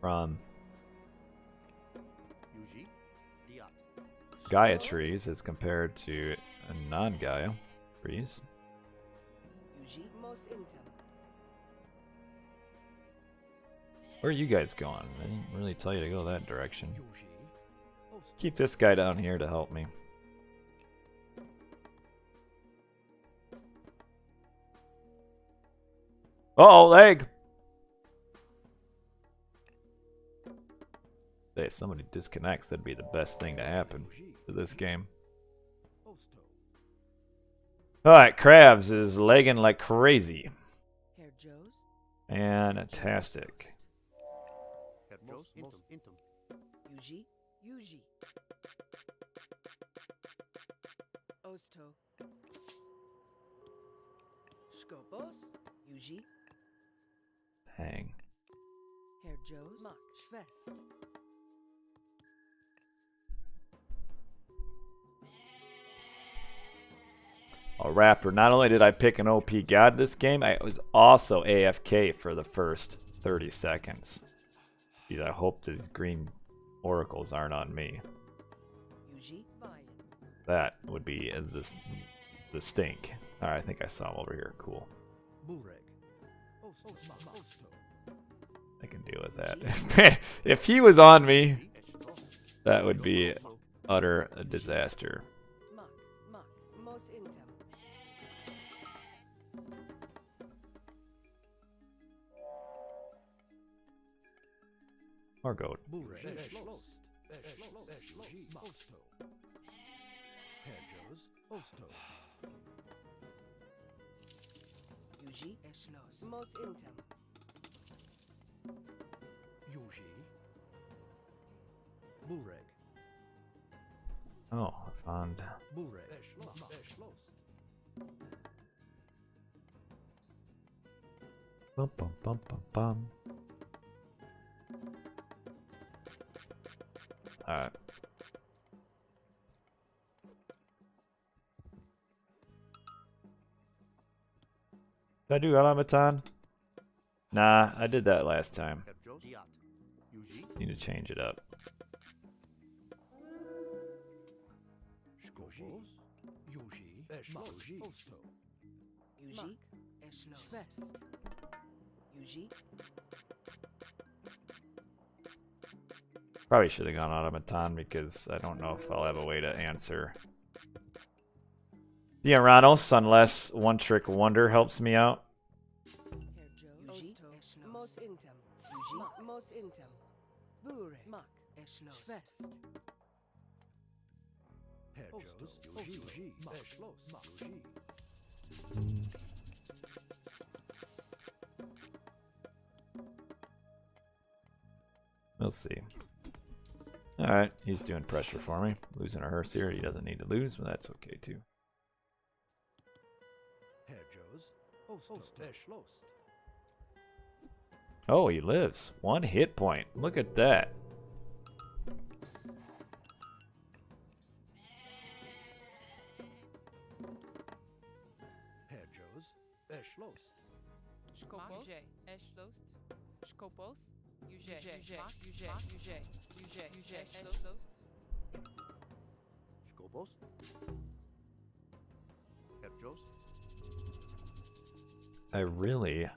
from Gaia trees as compared to non-Gaia trees. Where are you guys going? I didn't really tell you to go that direction. Keep this guy down here to help me. Uh-oh, leg! Hey, if somebody disconnects, that'd be the best thing to happen to this game. Alright, Krabs is legging like crazy. Fantastic. Hang. Oh, Raptor, not only did I pick an OP god this game, I was also AFK for the first 30 seconds. Jeez, I hope these green oracles aren't on me. That would be the stink. Alright, I think I saw him over here. Cool. I can deal with that. If he was on me, that would be utter disaster. Or goat. Oh, I found. Bum, bum, bum, bum, bum. Alright. Did I do automaton? Nah, I did that last time. Need to change it up. Probably should have gone automaton because I don't know if I'll have a way to answer the Aranos unless One Trick Wonder helps me out. We'll see. Alright, he's doing pressure for me. Losing a hearse here. He doesn't need to lose, but that's okay too. Oh, he lives. 1 hit point. Look at that. I really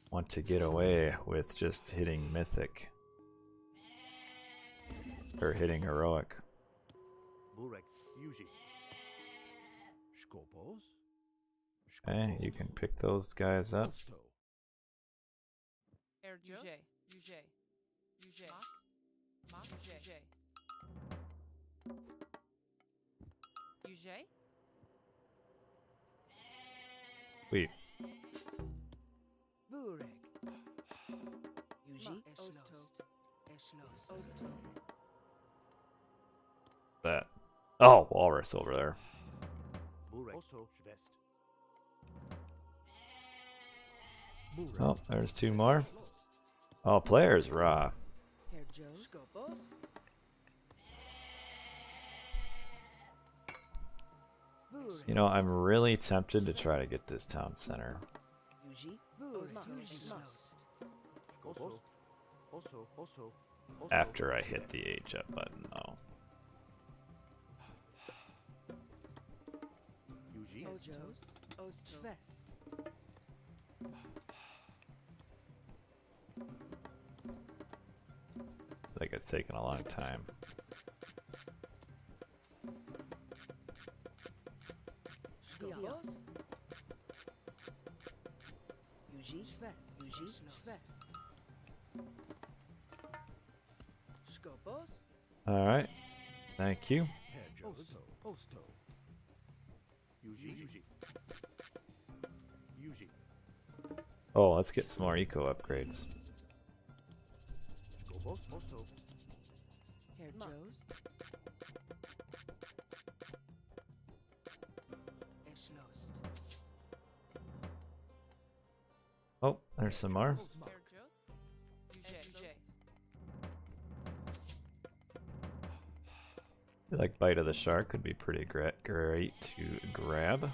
want to get away with just hitting mythic or hitting heroic. Okay, you can pick those guys up. Wait. That. Oh, walrus over there. Oh, there's 2 more. Oh, players, raw. You know, I'm really tempted to try to get this town center. After I hit the H up button, though. I think it's taken a long time. All right, thank you. Oh, let's get some more eco upgrades. Oh, there's some more. I feel like Bite of the Shark would be pretty great to grab.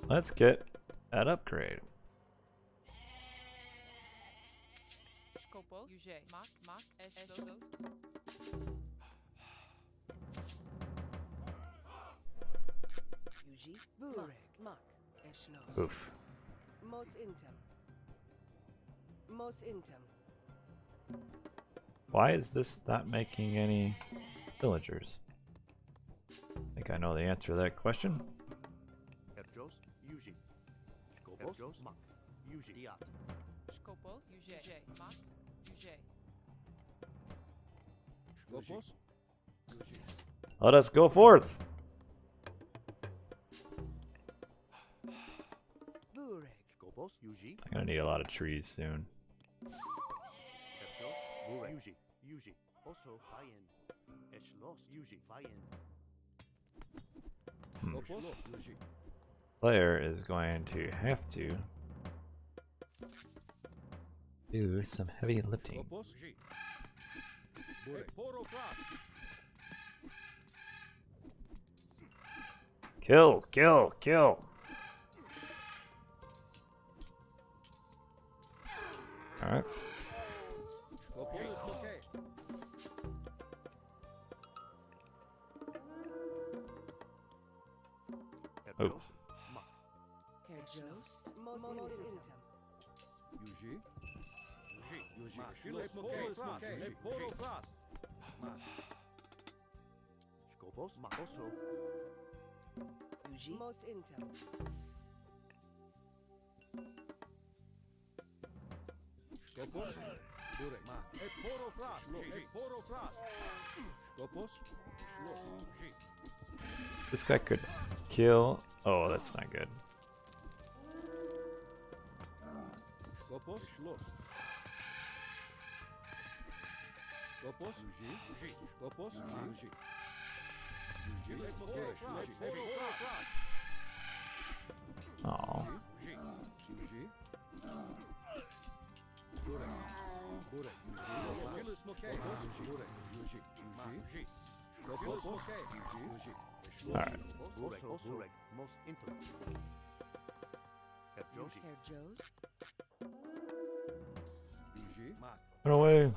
Let's get that upgrade. Oof. Why is this not making any villagers? I think I know the answer to that question. Let us go forth. I'm gonna need a lot of trees soon. Player is going to have to do some heavy lifting. Kill, kill, kill. All right. Oh. This guy could kill. Oh, that's not good. Oh. Alright. Run away.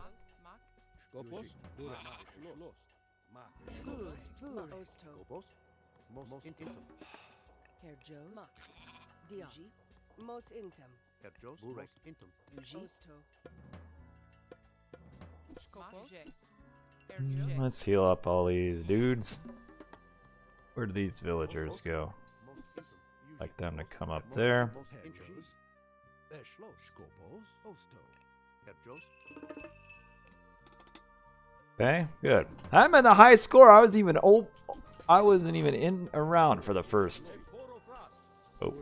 Let's heal up all these dudes. Where do these villagers go? Like them to come up there. Okay, good. I'm at the high score. I wasn't even in around for the first. Oh.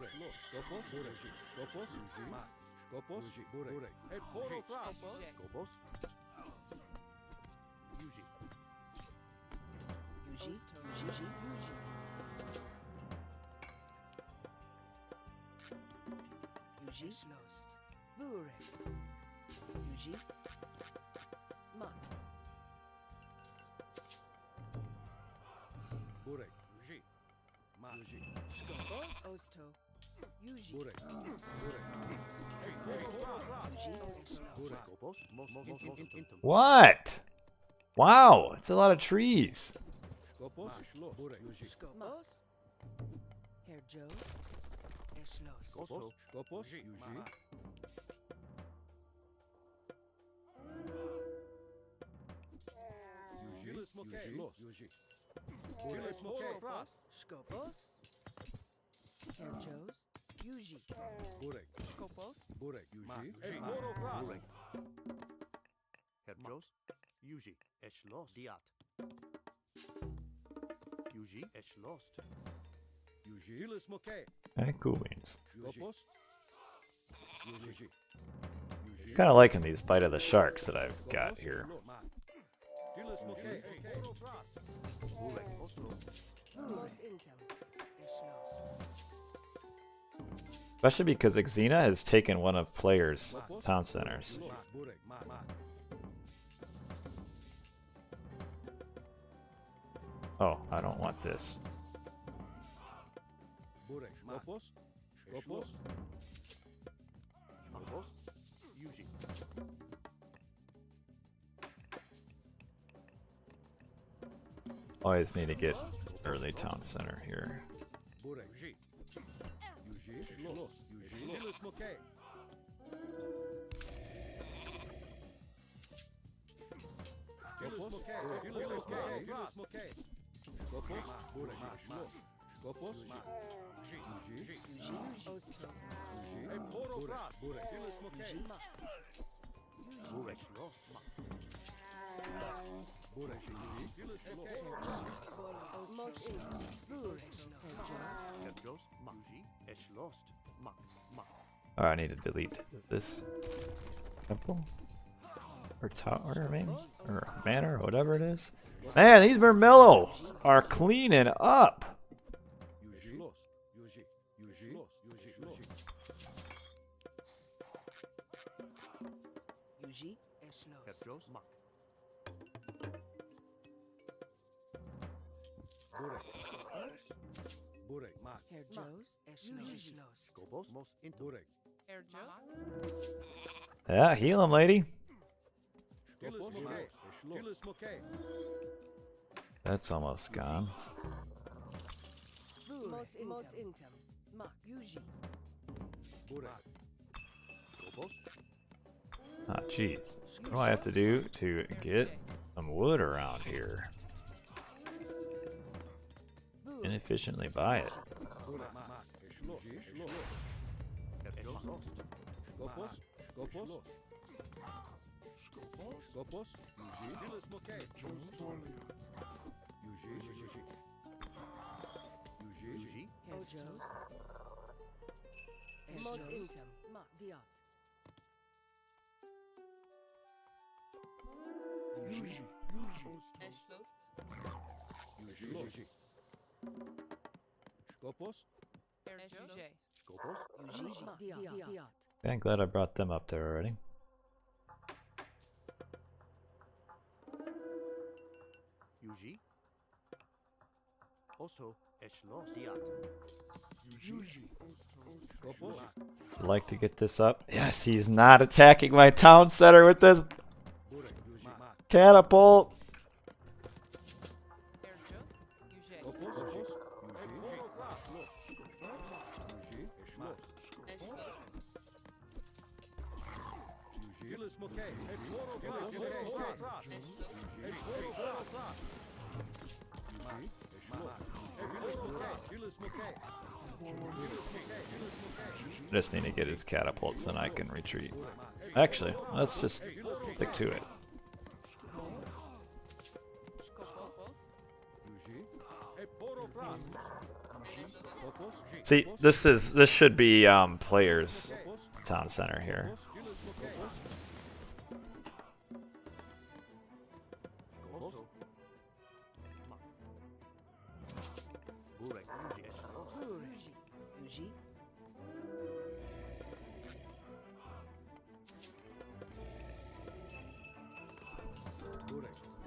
What? Wow, it's a lot of trees. Okay, cool beans. Kind of liking these bite of the sharks that I've got here. Especially because Xena has taken one of players' town centers. Oh, I don't want this. Always need to get early town center here. Oh, I need to delete this temple or tower, maybe, or manor, or whatever it is. Man, these Vermillo are cleaning up. Yeah, heal him, lady. That's almost gone. Ah, jeez. What do I have to do to get some wood around here? Inefficiently buy it. Okay, I'm glad I brought them up there already. Like to get this up. Yes, he's not attacking my town center with this catapult. Just need to get his catapults and I can retreat. Actually, let's just stick to it. See, this should be players' town center here.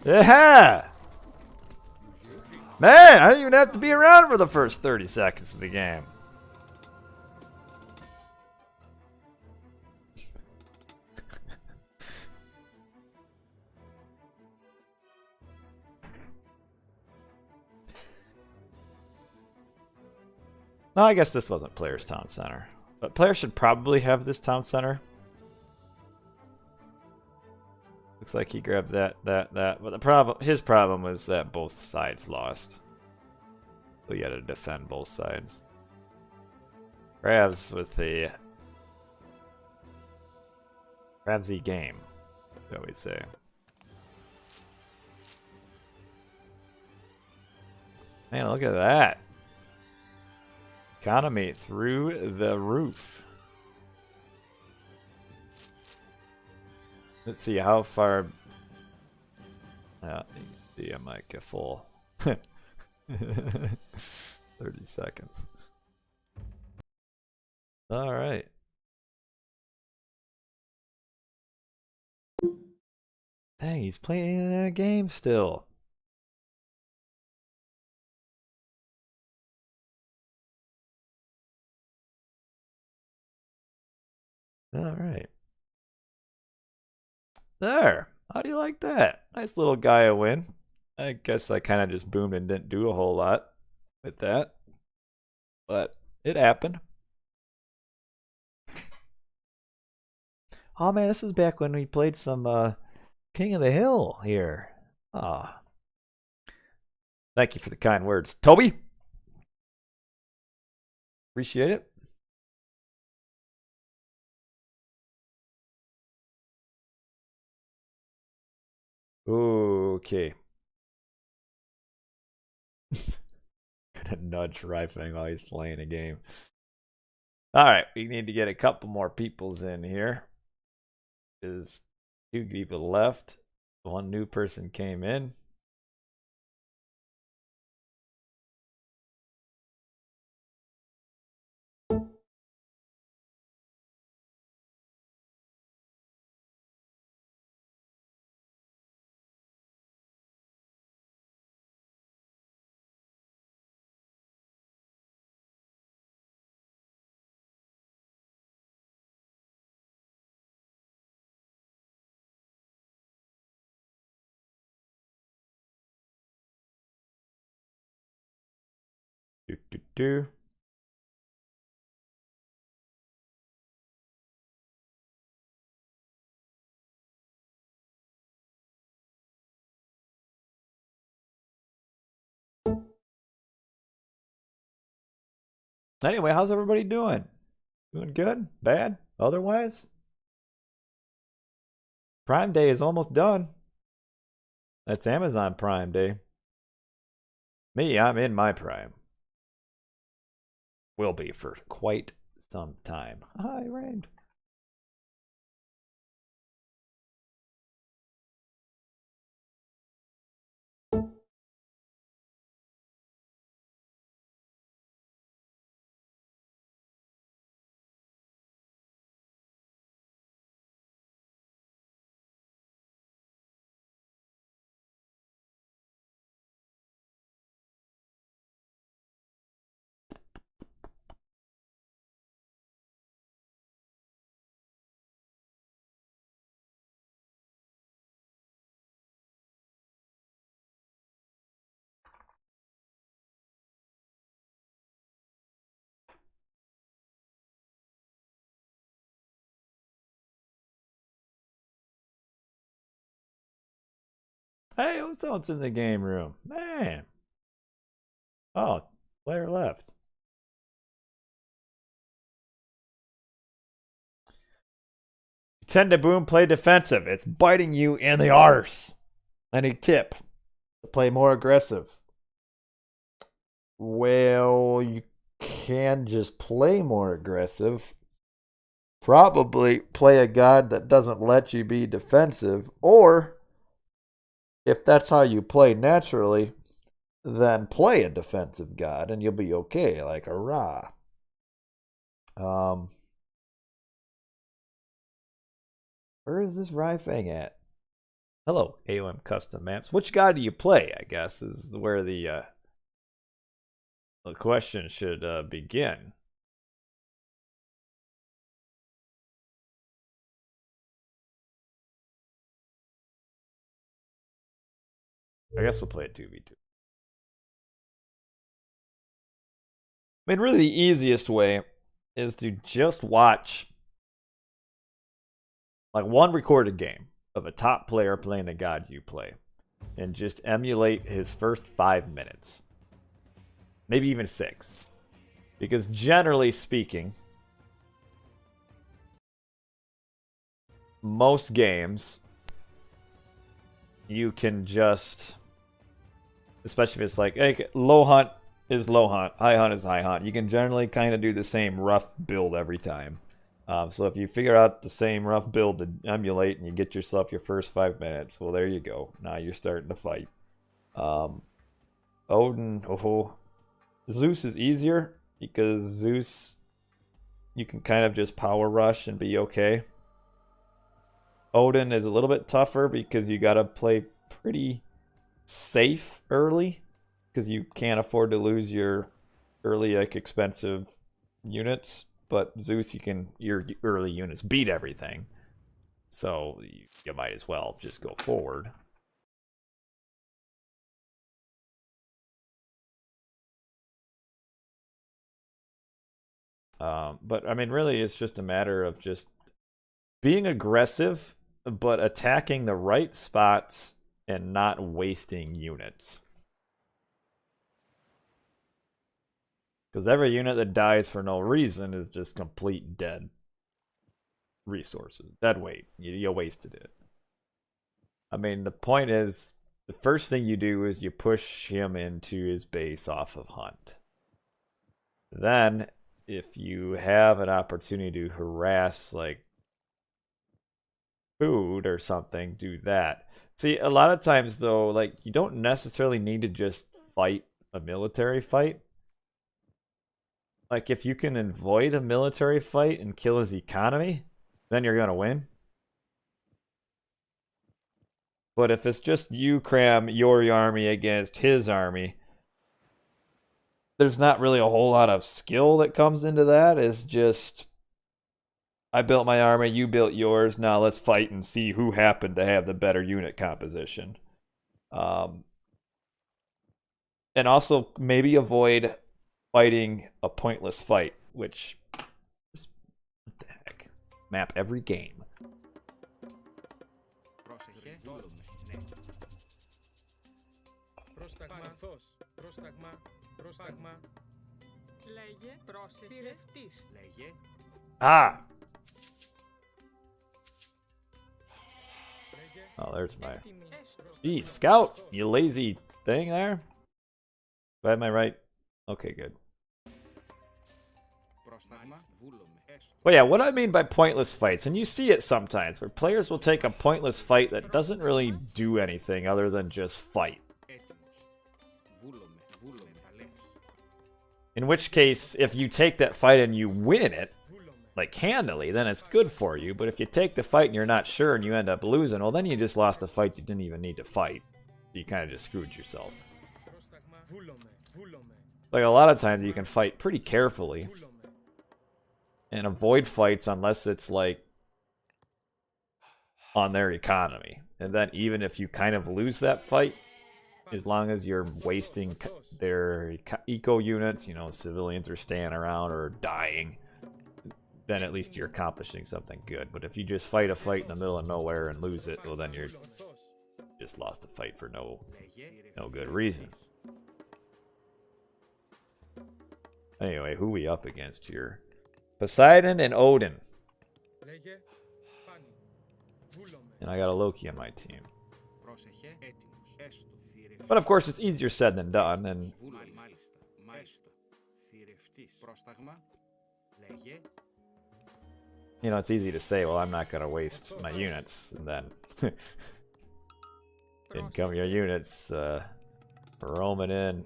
Yeah! Man, I didn't even have to be around for the first 30 seconds of the game. No, I guess this wasn't Player's Town Center. But Player should probably have this Town Center. Looks like he grabbed that. But his problem was that both sides lost. So he had to defend both sides. Grabs with the Grabsy game, shall we say. Man, look at that. Economy through the roof. Let's see how far. Yeah, you can see I might get full. 30 seconds. All right. Dang, he's playing a game still. All right. There. How do you like that? Nice little Gaia win. I guess I kind of just boomed and didn't do a whole lot with that. But it happened. Oh man, this was back when we played some King of the Hill here. Ah. Thank you for the kind words. Toby! Appreciate it. Okay. Gonna nudge Rifang while he's playing a game. Alright, we need to get a couple more peoples in here. There's 2 people left. 1 new person came in. Do, do, do. Anyway, how's everybody doing? Doing good? Bad? Otherwise? Prime Day is almost done. That's Amazon Prime Day. Me, I'm in my prime. Will be for quite some time. Hi, rained. Hey, who's else in the game room? Man. Oh, player left. Tend to boom, play defensive. It's biting you in the arse. Any tip? Play more aggressive. Well, you can just play more aggressive. Probably play a god that doesn't let you be defensive. Or, if that's how you play naturally, then play a defensive god and you'll be okay, like a Ra. Where is this Rifang at? Hello, AOM Custom Maps. Which god do you play, I guess, is where the question should begin. I guess we'll play a 2v2. I mean, really the easiest way is to just watch like one recorded game of a top player playing the god you play and just emulate his first 5 minutes. Maybe even 6. Because generally speaking, most games you can just, especially if it's like, hey, low hunt is low hunt, high hunt is high hunt. You can generally kind of do the same rough build every time. So if you figure out the same rough build to emulate and you get yourself your first 5 minutes, well, there you go. Now you're starting to fight. Odin, Zeus is easier because Zeus, you can kind of just power rush and be okay. Odin is a little bit tougher because you got to play pretty safe early because you can't afford to lose your early, like, expensive units. But Zeus, your early units beat everything. So you might as well just go forward. But I mean, really, it's just a matter of just being aggressive, but attacking the right spots and not wasting units. Because every unit that dies for no reason is just complete dead resources. Dead weight. You wasted it. I mean, the point is, the first thing you do is you push him into his base off of Hunt. Then, if you have an opportunity to harass, like, food or something, do that. See, a lot of times, though, like, you don't necessarily need to just fight a military fight. Like, if you can avoid a military fight and kill his economy, then you're going to win. But if it's just you cram your army against his army, there's not really a whole lot of skill that comes into that. It's just, I built my army, you built yours, now let's fight and see who happened to have the better unit composition. And also maybe avoid fighting a pointless fight, which is, what the heck? Map every game. Ah! Oh, there's my... Gee, scout! You lazy thing there? Am I right? Okay, good. Well, yeah, what I mean by pointless fights, and you see it sometimes, where players will take a pointless fight that doesn't really do anything other than just fight. In which case, if you take that fight and you win it, like handily, then it's good for you. But if you take the fight and you're not sure and you end up losing, well, then you just lost a fight you didn't even need to fight. You kind of just screwed yourself. Like, a lot of times you can fight pretty carefully and avoid fights unless it's, like, on their economy. And then even if you kind of lose that fight, as long as you're wasting their eco units, you know, civilians are staying around or dying, then at least you're accomplishing something good. But if you just fight a fight in the middle of nowhere and lose it, well, then you're just lost the fight for no good reason. Anyway, who we up against here? Poseidon and Odin. And I got a Loki on my team. But of course, it's easier said than done, and you know, it's easy to say, well, I'm not going to waste my units, and then in come your units roaming in.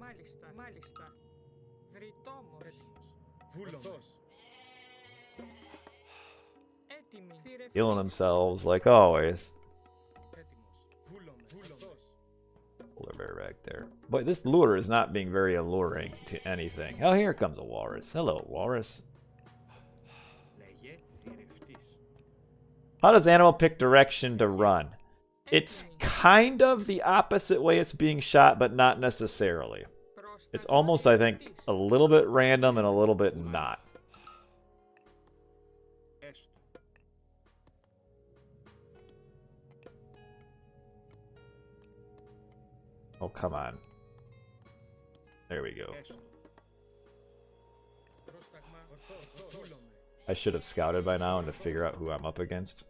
Healing themselves like always. Polar bear back there. But this lure is not being very alluring to anything. Oh, here comes a walrus. Hello, walrus. How does animal pick direction to run? It's kind of the opposite way it's being shot, but not necessarily. It's almost, I think, a little bit random and a little bit not. Oh, come on. There we go. I should have scouted by now and to figure out who I'm up against.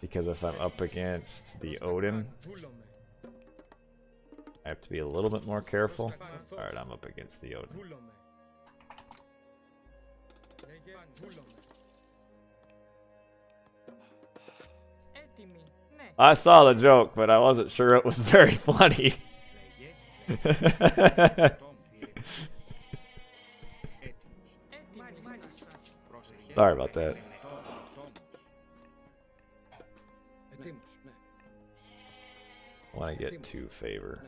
Because if I'm up against the Odin, I have to be a little bit more careful. Alright, I'm up against the Odin. I saw the joke, but I wasn't sure it was very funny. Sorry about that. I want to get 2 favor.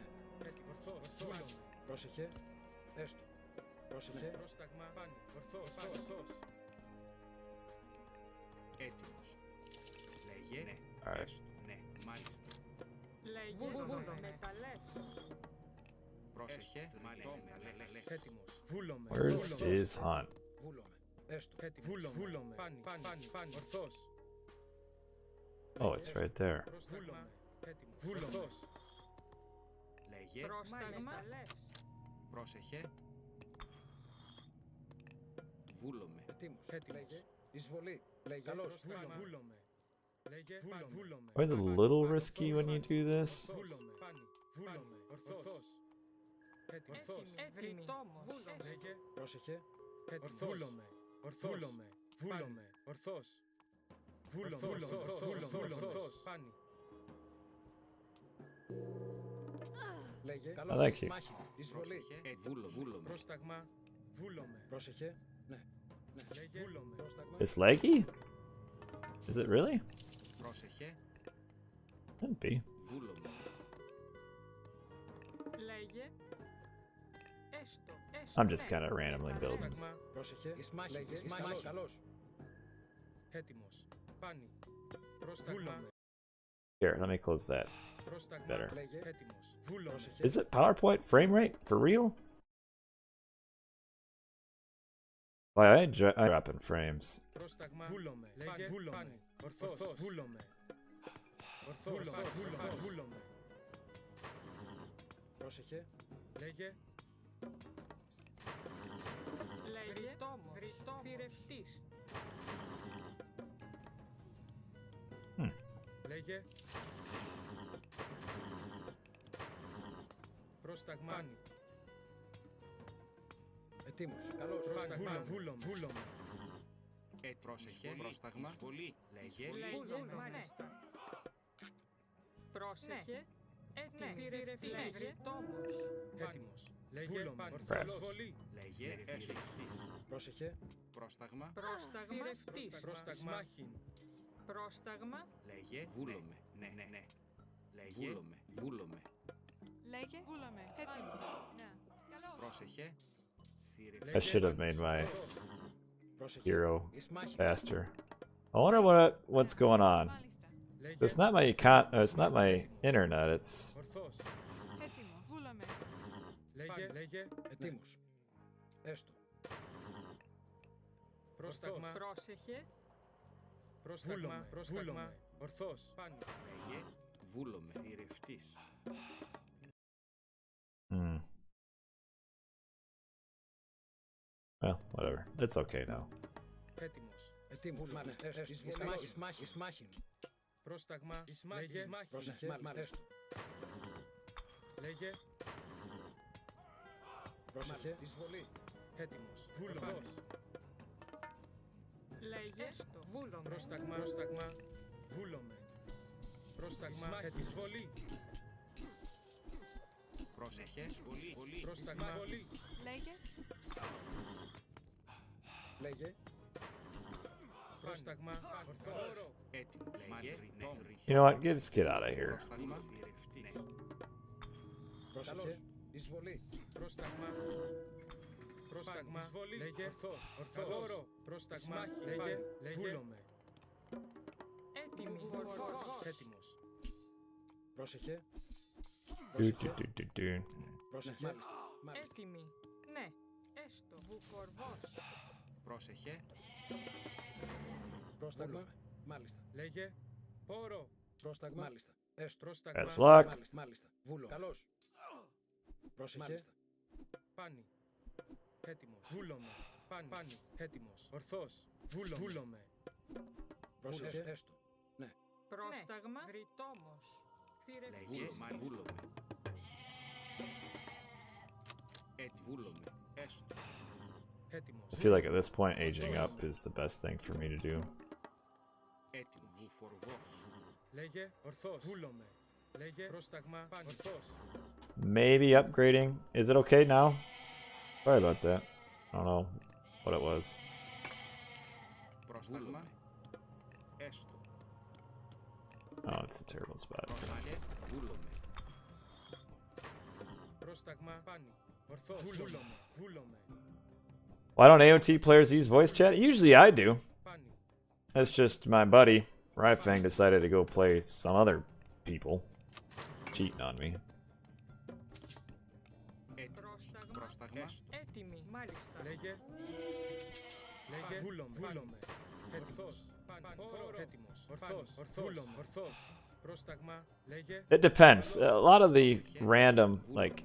Alright. Where's his hunt? Oh, it's right there. Always a little risky when you do this. I like you. It's leggy? Is it really? Couldn't be. I'm just kind of randomly building. Here, let me close that. Better. Is it PowerPoint frame rate? For real? Why, I drop in frames. Βούλομαι. Πρόσεχε. Λέγε. Λέγε τόμος, θηρευτής. Λέγε. Πρόσταγμα. Ετοίμος. Καλώς. Πρόσταγμα. Βούλομαι. Πρόσεχε, πρόσταγμα, εισβολή, λέγε. Λέγε, μάλιστα. Πρόσεχε. Θηρευτής. Λέγε τόμος. Έτοιμος. Λέγε. Εισβολή. Λέγε, έσωστης. Πρόσεχε. Πρόσταγμα, Πρόσταγμα. Θηρευτής. Πρόσταγμα. Πρόσταγμα. λέγε, βούλομαι. Ναι. Λέγε, βούλομαι. Λέγε, βούλαμε. Έτοιμο. Ναι. Καλώς. Πρόσεχε, I should have made my Πρόσεχε. hero Ισμάχη. faster. I wonder what's going on. Μάλιστα. It's not my it's not my internet. It's Ορθώς. Έτοιμο. Βούλαμε. Λέγε. Ετοίμος. Έστω. Πρόσταγμα. Πρόσεχε. Πρόσταγμα. Ορθώς. Πάνι. λέγε, βούλομαι. Θηρευτής. well, whatever. It's okay now. Έτοιμος. Μάλιστα. Ισμάχη. Πρόσταγμα. Λέγε. Πρόσεχε. Μάλιστα. Λέγε. Πρόσεχε. Εισβολή. Έτοιμος. Βούλος. Λέγε στο βούλομαι. Πρόσταγμα. Βούλομαι. Πρόσταγμα. Εισβολή. Πρόσεχε, εισβολή. Πρόσταγμα. Λέγε. Λέγε. Πρόσταγμα. Ορθόρο. Έτοιμο, λέγε, You know what? Let's get out of here. πρόσταγμα, θηρευτής. Πρόσεχε. Εισβολή. Πρόσταγμα. Εισβολή. Λέγε. Ορθόρο. Πρόσταγμα. Λέγε. Βούλομαι. Έτοιμη. Έτοιμος. Πρόσεχε. Do. Πρόσεχε. Μάλιστα. Έτοιμη. Ναι. Έστω. Βουκορβός. Πρόσεχε, Πρόσταγμα. Μάλιστα. Λέγε. Πόρο. Πρόσταγμα. Μάλιστα. Έστω. Best luck. Μάλιστα. Βούλο. Καλώς. Πρόσεχε. Μάλιστα. Πάνι. Έτοιμος. Βούλομαι. Πάνι. Έτοιμος. Ορθώς. Βούλομαι. Πρόσεχε. Έστω. Ναι. Πρόσταγμα. Βρυτόμος. Θηρευτής. λέγε, βούλομαι. Βούλομαι, έστω. Έτοιμος. I feel like at this point, aging up is the best thing for me to do. Έτοιμο, βουφορβός. Λέγε. Ορθώς. Βούλομαι. Λέγε. Πρόσταγμα. Ορθώς. Maybe upgrading. Is it okay now? Sorry about that. I don't know what it was. Πρόσταγμα, έστω. Oh, it's a terrible spot. Πρόσεχε, βούλομαι. Πρόσταγμα. Πάνι. Ορθώς. Βούλομαι. Why don't AOT players use voice chat? Usually I do. Πάνι. That's just my buddy, Ryfang, decided to go play some other people. Cheating on me. Έτοιμος, Πρόσταγμα. πρόσταγμα, έστω. Έτοιμη. Μάλιστα. Λέγε. Βούλομαι. Ορθώς. Πόρο. Έτοιμος. Ορθώς. Ορθώς. Πρόσταγμα. Λέγε. It depends. A lot of the random, like,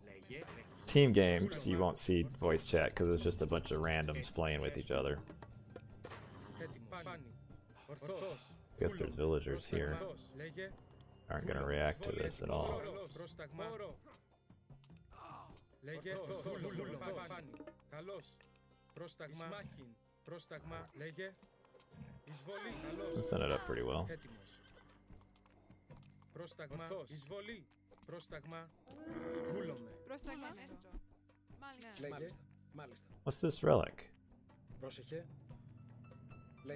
Λέγε, team games, you won't see voice chat because it's just a bunch of randoms playing with each other. Έτοιμος. Πάνι. Ορθώς. I guess there's villagers here. Ορθώς. Λέγε. Aren't going to react to this at all. Πρόσταγμα. Λέγε. Βούλομαι. Πάνι. Καλώς. Πρόσταγμα. Πρόσταγμα. Λέγε. Εισβολή. This Καλώς. ended up pretty well. Έτοιμος. Πρόσταγμα. Εισβολή. Πρόσταγμα. Βούλομαι. Πρόσταγμα. Έστω. Μάλιστα. Λέγε. Μάλιστα. What's this relic? Πρόσεχε.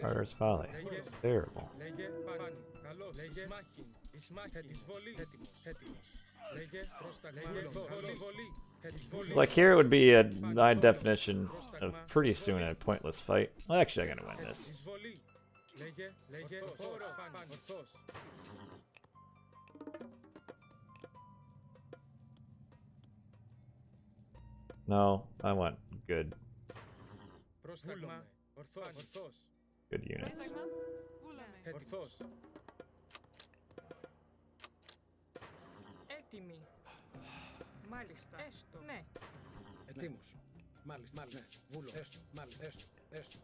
Carter's Folly. Λέγε. Terrible. Λέγε. Πάνι. Καλώς. Λέγε. Ισμάχη. Εισβολή. Έτοιμος. Λέγε. Πρόσταγμα. Εισβολή. Like here, it would be a high definition of pretty soon a pointless fight. Well, actually, I'm gonna win this. Εισβολή. Λέγε. Ορθώς. No, I want good Πρόσταγμα. Ορθώς. units. Πρόσταγμα. Βούλαμε. Ορθώς. Έτοιμοι. Μάλιστα. Έστω. Ναι. Ετοίμος. Μάλιστα. Ναι. Βούλο. Έστω. Μάλιστα. Έστω.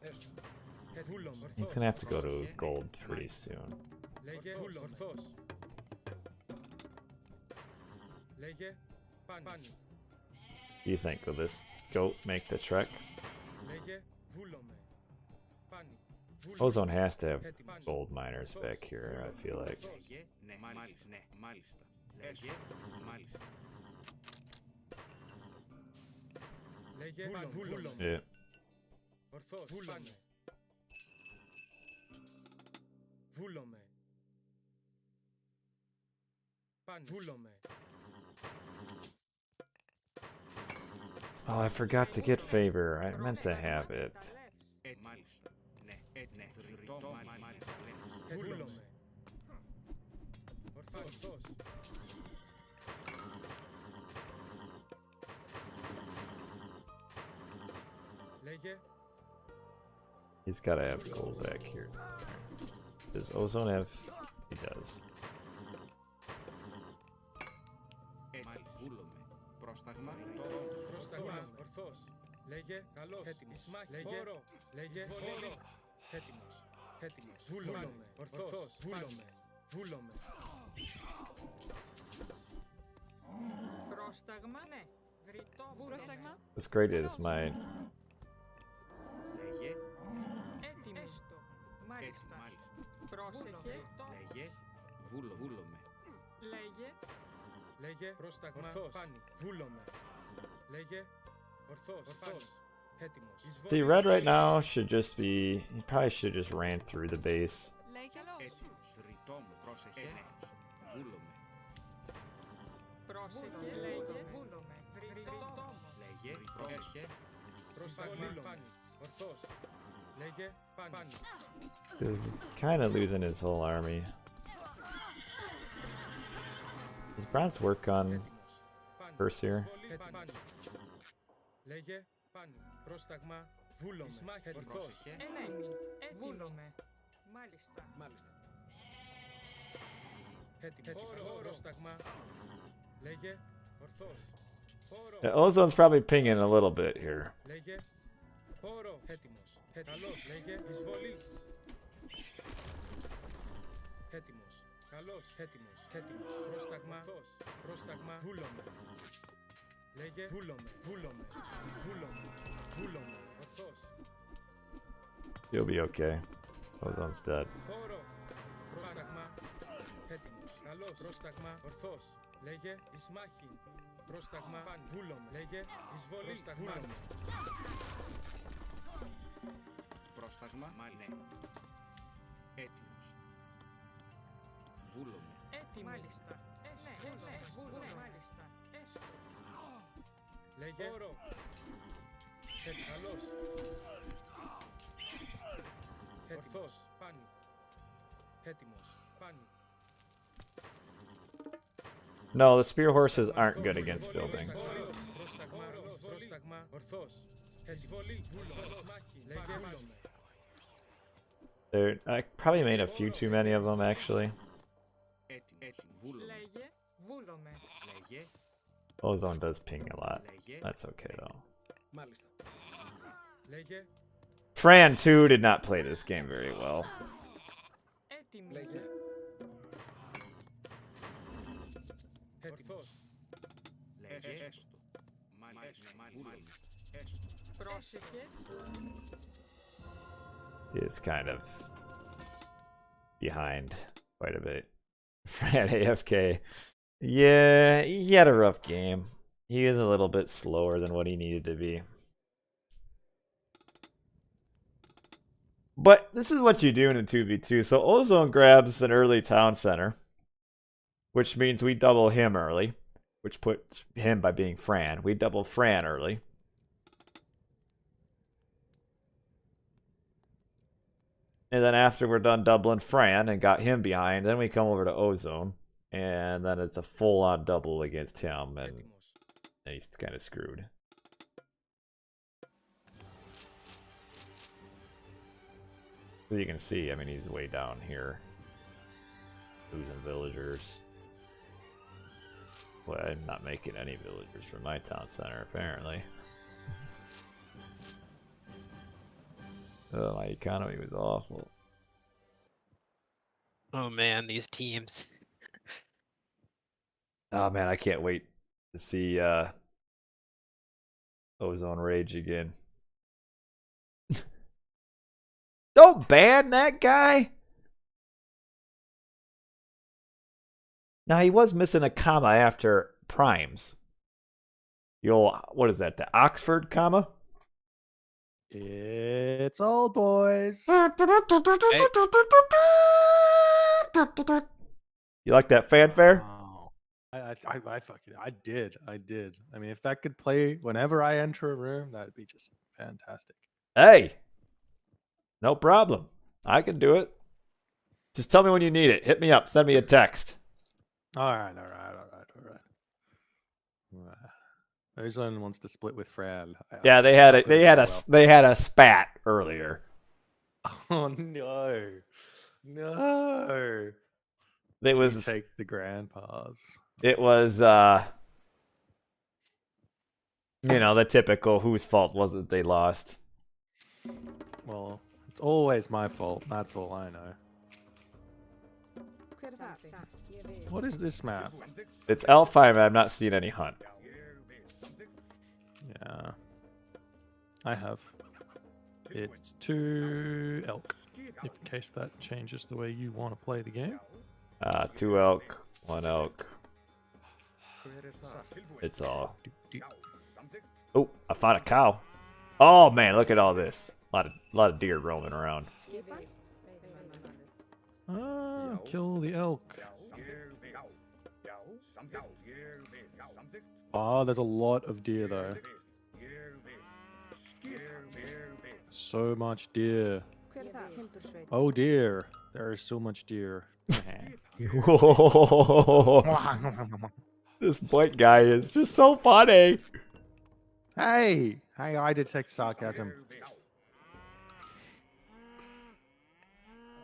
Βούλο. He's gonna have to go to gold pretty soon. Λέγε βούλο. Ορθός. Λέγε πάνι. What do you think? Will this goat make the trek? Λέγε βούλομαι. Πάνι. Ozone has to have gold miners back here, I feel like. Λέγε, ναι, μάλιστα, ναι, μάλιστα. Λέγε, μάλιστα. Λέγε βούλομαι. Yeah. Ορθός. Βούλομαι. Βούλομαι. Πάνι. Βούλομαι. Oh, I forgot to get favor. I meant to have it. Μάλιστα. Ναι, ναι, θρητό, μάλιστα. Βούλομαι. Ορθός. Λέγε He's gotta have gold back here. Does Ozone have? He does. Μάλιστα, βούλομαι. Πρόσταγμα, πρόσταγμα. Ορθός. Λέγε καλός. Έτοιμος. Λέγε όρο. Λέγε βόλο. Έτοιμος. Βούλομαι. Ορθός. Βούλομαι. Πρόσταγμα. Ναι. Βρυτό. Πρόσταγμα. What's great is my λέγε, Έτοιμοι. Έστω. Μάλιστα. μάλιστα. Πρόσεχε. Λέγε, βούλομαι. Λέγε. Λέγε πρόσταγμα. Ορθός. Πάνι. Βούλομαι. Λέγε ορθός. Έτοιμος. see red right now should just be. He probably should just ran through the base. Λέγε καλός. Έτοιμος, θρητό μου, πρόσεχε, βούλομαι. Πρόσεχε. Λέγε. Βούλομαι. Βρυτό. Λέγε, πρόσεχε, Πρόσταγμα. Πάνι. Ορθός. Λέγε πάνι. Because he's kind of losing his whole army. Does Bronze work on first here? Πάνι. Λέγε πάνι. Πρόσταγμα. Βούλομαι. Ορθός. Έτοιμοι. Έτοιμοι. Μάλιστα. Μάλιστα. Έτοιμος. Πρόσταγμα. Λέγε ορθός. Yeah, Ozone's probably pinging a little bit here. Λέγε όρο. Έτοιμος. Καλός. Λέγε εισβολή. Έτοιμος. Καλός. Έτοιμος. Πρόσταγμα. Πρόσταγμα. Βούλομαι. Λέγε βούλομαι. Ορθός. You'll be okay. Ozone's dead. Όρο. Πρόσταγμα. Έτοιμος. Καλός. Πρόσταγμα. Ορθός. Λέγε ισμάχη. Πρόσταγμα. Βούλομαι. Λέγε εισβολή. Πρόσταγμα. πρόσταγμα, μάλιστα. Έτοιμος. Βούλομαι. Έτοιμο. Μάλιστα. Ναι, βούλω. Μάλιστα. Έστω. Λέγε όρο. Καλός. Ορθός. Πάνι. Έτοιμος. Πάνι. No, the spear horses aren't good against buildings. Πρόσταγμα. Ορθός. Εισβολή. Λέγε βούλομαι. I probably made a few too many of them, actually. Έτοιμο. Βούλομαι. Λέγε βούλομαι. Λέγε. Ozone does ping a lot. Λέγε. That's okay, though. Μάλιστα. Λέγε. Fran, too, did not play this game very well. Έτοιμη. Λέγε. Ορθός. Λέγε. Έστω. Μάλιστα. Βούλομαι. Έστω. Πρόσεχε. He is kind of behind quite a bit. Fran AFK. Yeah, he had a rough game. He is a little bit slower than what he needed to be. But this is what you do in a 2v2. So Ozone grabs an early town center, which means we double him early, which puts him by being Fran. We double Fran early. And then after we're done doubling Fran and got him behind, then we come over to Ozone. And then it's a full-on double against him, and he's kind of screwed. As you can see, I mean, he's way down here. Losing villagers. Well, I'm not making any villagers for my town center, apparently. Oh, my economy was awful. Oh man, these teams. Oh man, I can't wait to see Ozone Rage again. Don't ban that guy. Now he was missing a comma after primes. What is that? The Oxford comma? It's old boys. You like that fanfare? Oh, I did. I mean, if that could play whenever I enter a room, that'd be just fantastic. Hey, no problem. I can do it. Just tell me when you need it. Hit me up. Send me a text. All right. Ozone wants to split with Fran. Yeah, they had a spat earlier. Oh no. It You was take the grandpas. It was, the typical whose fault was it they lost. Well, it's always my fault. That's all I know. What is this map? It's L5, I've not seen any hunt. Yeah, I have. It's 2 elk. In case that changes the way you want to play the game. 2 elk, 1 elk. It's all. Oh, I found a cow. Oh man, look at all this. A lot of deer roaming around. Ah, kill the elk. Oh, there's a lot of deer though. So much deer. Oh dear, there is so much deer. This white guy is just so funny. Hey, I detect sarcasm.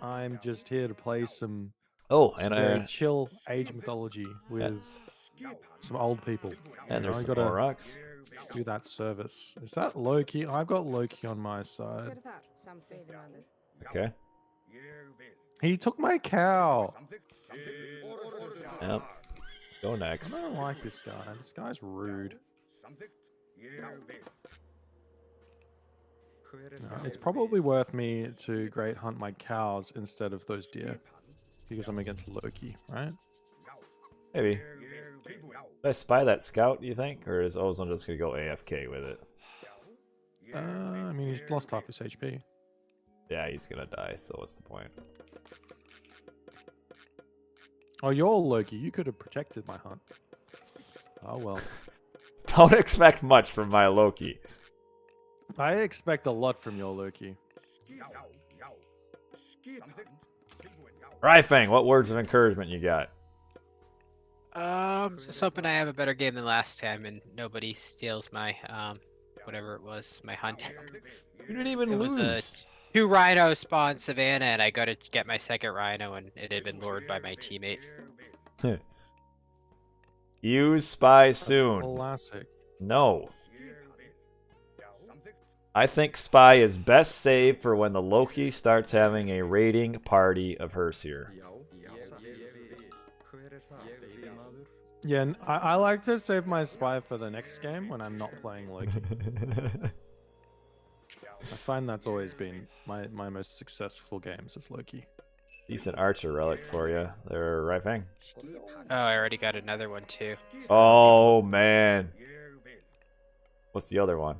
I'm just here to play some very chill Age mythology with some old people. And there's I some gotta more rocks. do that service. Is that Loki? I've got Loki on my side. Okay. He took my cow. Yep. Go next. I don't like this guy. This guy's rude. It's probably worth me to great hunt my cows instead of those deer. Because I'm against Loki, right? Maybe. Did I spy that scout, do you think? Or is Ozone just going to go AFK with it? I mean, he's lost half his HP. Yeah, he's going to die, so what's the point? Oh, you're Loki. You could have protected my hunt. Oh, well. Don't expect much from my Loki. I expect a lot from your Loki. Ryfang, what words of encouragement you got? Just hoping I have a better game than last time and nobody steals my whatever it was, my hunt. You didn't even It lose. was a 2 rhino spawn savannah, and I got to get my 2nd rhino, and it had been lured by my teammate. Use spy soon. Classic. No. I think spy is best saved for when the Loki starts having a raiding party of Herseer. Yeah, and I like to save my spy for the next game when I'm not playing Loki. I find that's always been my most successful games is Loki. Decent archer relic for you there, Ryfang. Oh, I already got another one too. Oh man. What's the other one?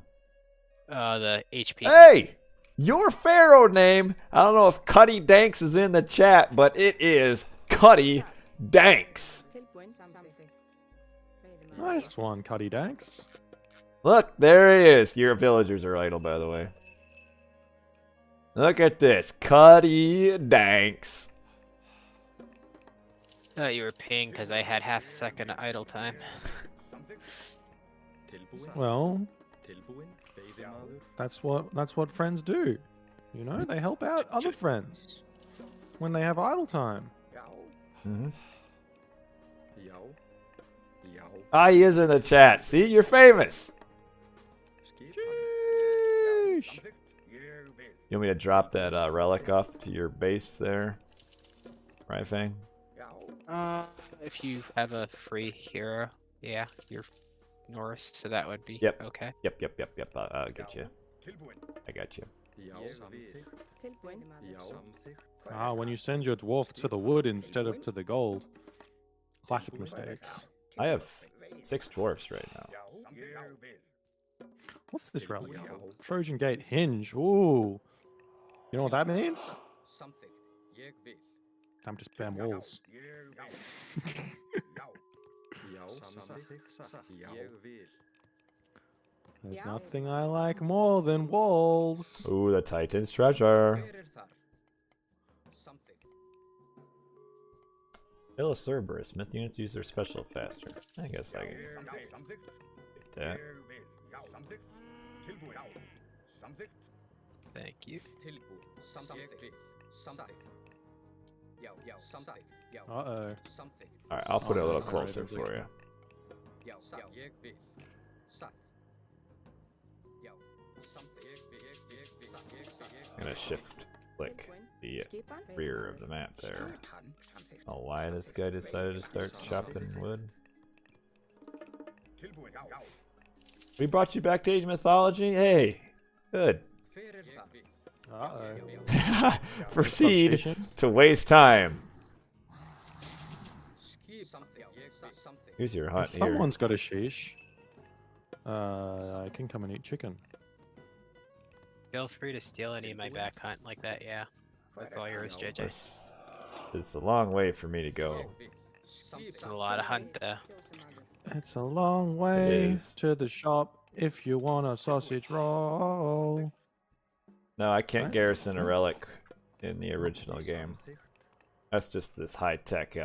The HP. Hey! Your Pharaoh name, I don't know if Cuddy Danks is in the chat, but it is Cuddy Danks. Nice one, Cuddy Danks. Look, there it is. Your villagers are idle, by the way. Look at this. Cuddy Danks. Thought you were paying because I had half a second of idle time. Well, that's what friends do. You know, they help out other friends when they have idle time. Mm-hmm. Ah, he is in the chat. See, you're famous. You want me to drop that relic off to your base there? Right, Fang? If you have a free hero, yeah, you're Norse, so that would be Yep. okay. Yep. I'll get you. I got you. Ah, when you send your dwarf to the wood instead of to the gold. Classic mistakes. I have 6 dwarfs right now. What's this relic? Trojan Gate Hinge. Ooh. You know what that means? Time to spam walls. There's nothing I like more than walls. Ooh, the Titan's treasure. Kill a Cerberus. Myth units use their special faster. I guess I can get that. Thank you. Uh-oh. Alright, I'll put it a little Sorry, closer there's for you. I'm gonna shift click the rear of the map there. Oh, why this guy decided to start chopping wood? We brought you back to Age Mythology? Hey, good. Uh-oh. Proceed Substation? to waste time. Here's your hut here. Someone's got a sheesh. I can come and eat chicken. Feel free to steal any of my back hunt like that, yeah. That's all yours, JJ. This is a long way for me to go. It's a lot of hunt, though. It's a long way is. to the shop if you want a sausage roll. No, I can't Right? garrison a relic in the original game. That's just this high-tech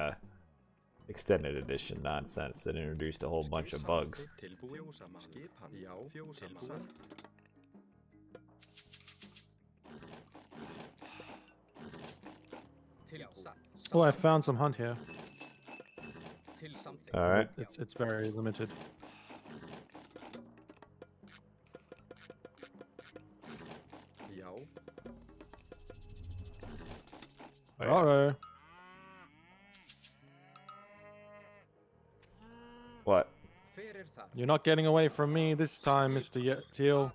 extended edition nonsense that introduced a whole bunch of bugs. Oh, I found some hunt here. Alright. It's very limited. Uh-oh. What? You're not getting away from me this time, Mr. Teal.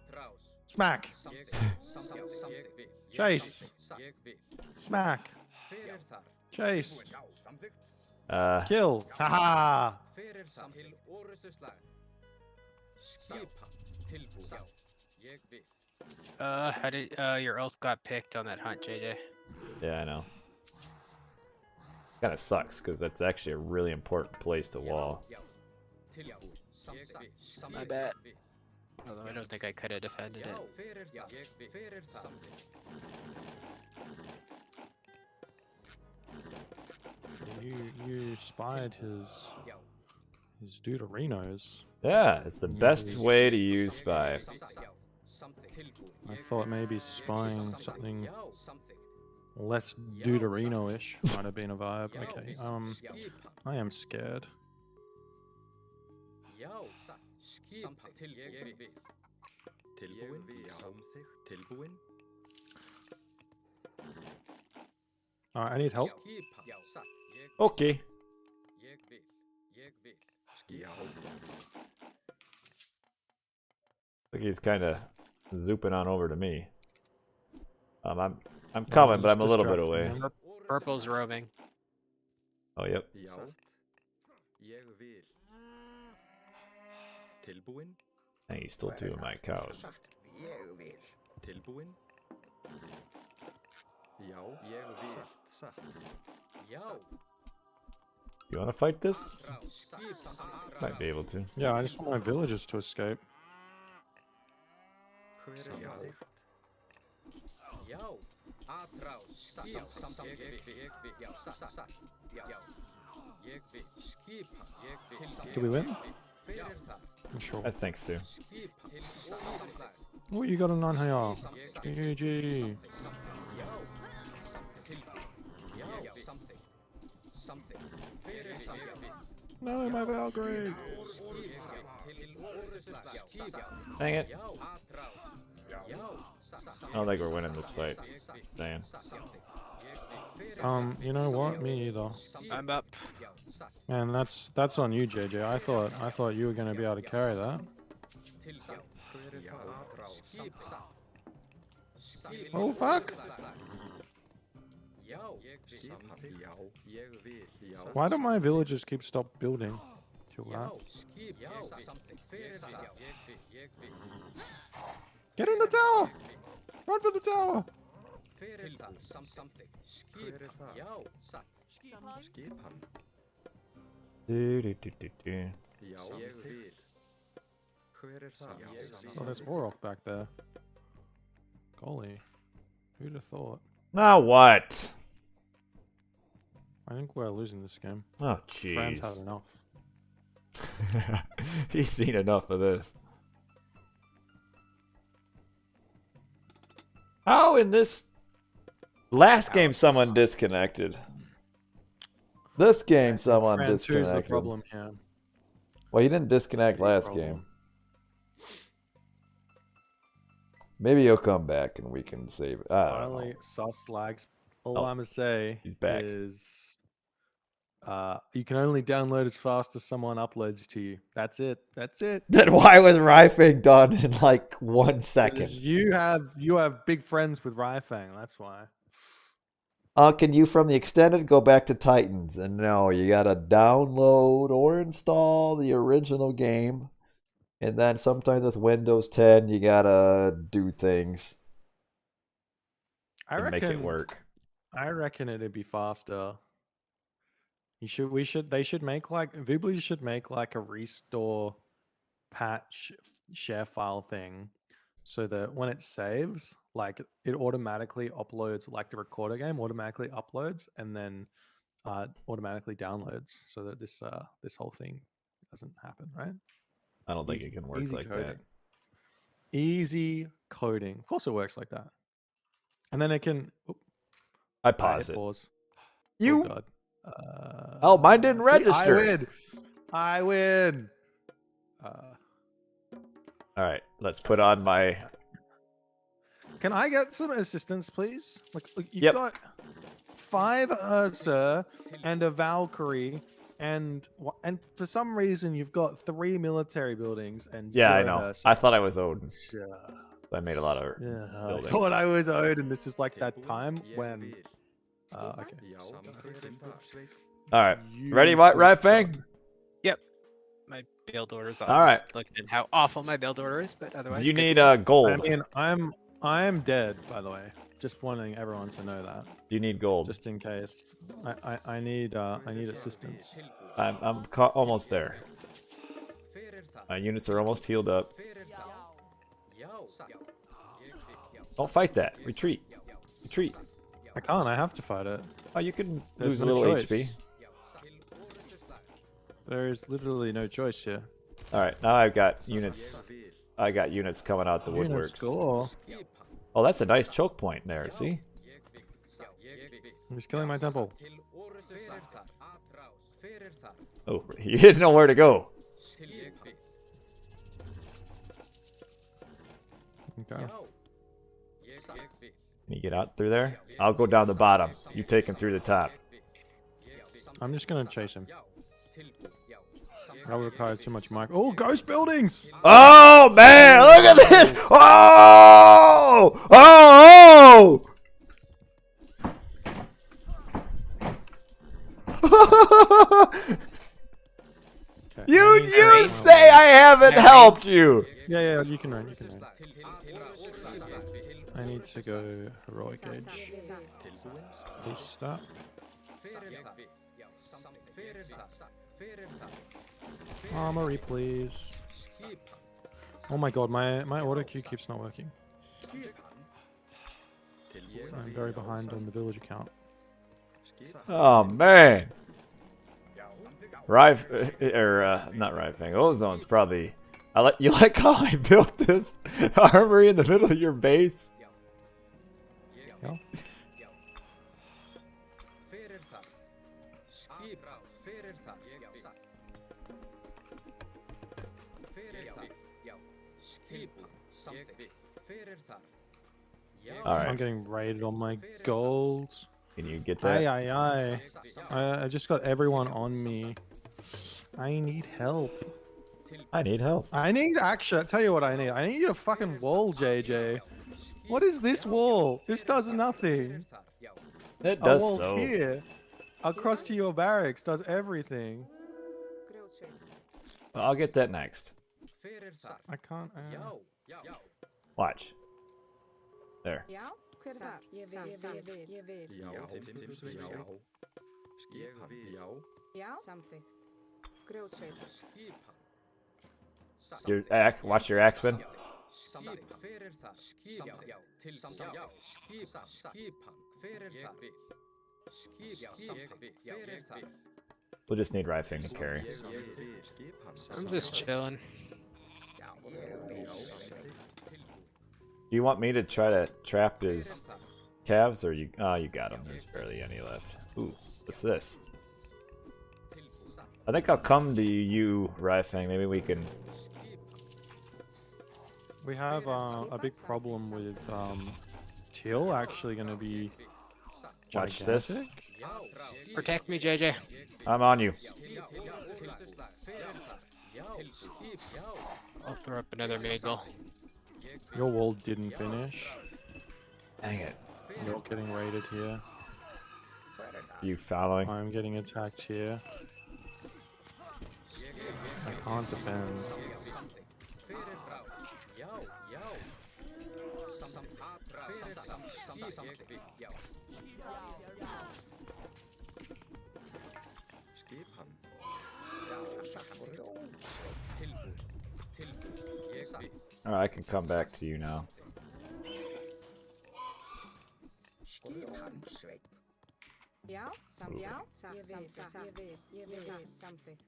Smack! Chase! Smack! Chase! Kill! Haha! How did your oath got picked on that hunt, JJ? Yeah, I know. Kinda sucks, because that's actually a really important place to wall. I bet. Although I don't think I could have defended it. You spied his Deuterinos. Yeah, it's the best way to use spy. I thought maybe spying something less Deuterino-ish might have been a vibe. Okay, I am scared. Alright, I need help. Okay. Look, he's kind of zooping on over to me. I'm coming, but I'm a little bit away. Purple's roaming. Oh, yep. Dang, he stole 2 of my cows. You want to fight this? Might be able to. Yeah, I just want my villagers to escape. Do we win? I'm sure. I think so. Oh, you got a 9 HR. GG. No, my Valkyrie. Dang it. I don't think we're winning this fight. Dang. You know what? Me either. I'm up. Man, that's on you, JJ. I thought you were gonna be able to carry that. Oh fuck! Why do my villagers keep stop building? Kill that. Get in the tower! Run for the tower! Oh, there's Orok back there. Golly. Who'd have thought? Now what? I think we're losing this game. Oh, France had jeez. enough. He's seen enough of this. How in this last game someone disconnected? This game someone France, who's the disconnected. problem here? Well, you didn't disconnect last Problem. game. Maybe he'll come back and we can save it. I don't know. Finally, sus lags. All Oh, I'm gonna say he's back. is, you can only download as fast as someone uploads to you. That's it. That's it. Then why was Rifing done in like 1 'Cause second? You have big friends with Rifang. That's why. Can you from the extended go back to Titans? And no, you gotta download or install the original game. And then sometimes with Windows 10, you gotta do things I and reckon. make it work. I reckon it'd be faster. They should make like Vibly should make like a restore patch share file thing, so that when it saves, like it automatically uploads, like the recorder game automatically uploads and then automatically downloads, so that this whole thing doesn't happen, right? I don't think Easy- it can work easy like coding. that. Easy coding. Of course, it works like that. And then it can. I I pause hit it. pause. You? Oh, God. Oh, mine didn't See, register. I win. All right, let's put on my. Can I get some assistance, please? Like you've Yep. got 5 Ursa and a Valkyrie, and for some reason you've got 3 military buildings and Yeah, I 0 know. Ursa. I thought I was Odin. Yeah. I made a lot of Yeah, I buildings. thought I was owed, and this is like that time when. Okay. All right, You ready, put right, Fang? My build orders. All right. Looking at how awful my build order is, but otherwise. Do you good. need gold? I mean, I'm dead, by the way. Just wanting everyone to know that, Do you need gold? just in case. I need assistance. I'm almost there. My units are almost healed up. Don't fight that. Retreat. Retreat. I can't. I have to fight it. Oh, you can There's lose a no little choice. HP. There is literally no choice here. All right, now I've got units. I got units coming out the Units woodworks. galore. Oh, that's a nice choke point there. See? I'm just killing my temple. Oh, he didn't know where to go. Okay. Can you get out through there? I'll go down the bottom. You take him through the top. I'm just gonna chase him. That requires too much mic. Oh, ghost buildings! Oh man, look at this! Oh! Oh! Oh! Okay, I You need to- say I haven't helped you. Yeah, you can run. You can run. I need to go heroic age. Please stop. Armory, please. Oh my god, my auto queue keeps not working. I'm very behind on the village account. Oh man. Not Rifang. Ozone's probably. You like how I built this armory in the middle of your base? Yeah. All I'm right. getting raided on my gold. Can you get Aye, that? aye, aye. I just got everyone on me. I need help. I need help. I need actually. I tell you what I need. I need a fucking wall, JJ. What is this wall? This does nothing. It A does wall so. here, across to your barracks, does everything. Well, I'll get that next. I can't. Watch. There. Já, hver er þar? Ég vil. Já, samþykkt. Grjótsveit. Your axe. Watch your axeman. We'll just need Rifing to carry. I'm just chilling. Do you want me to try to trap his calves, or you? Oh, you got him. There's barely any left. Ooh, what's this? I think I'll come to you, Rifing. Maybe we can. We have a big problem with Teal actually going to be. Watch this. gigantic. Protect me, JJ. I'm on you. I'll throw up another Meagle. Your wall didn't finish. Dang it. You're getting raided here. You following? I'm getting attacked here. I can't defend. Alright, I can come back to you now. Já, ég vil. Samþykkt.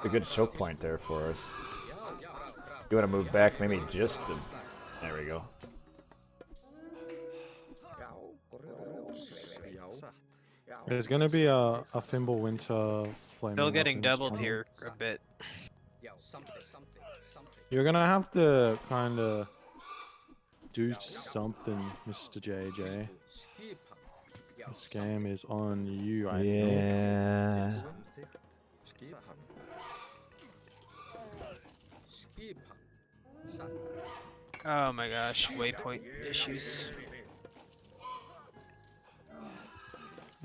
A good choke point there for us. You want to move back, maybe just to... There we go. There's gonna be a Thimble Winter flame. Still getting doubled here a bit. You're gonna have to kind of do something, Mr. JJ. This game is on you, I think. Yeah. Oh my gosh, waypoint issues.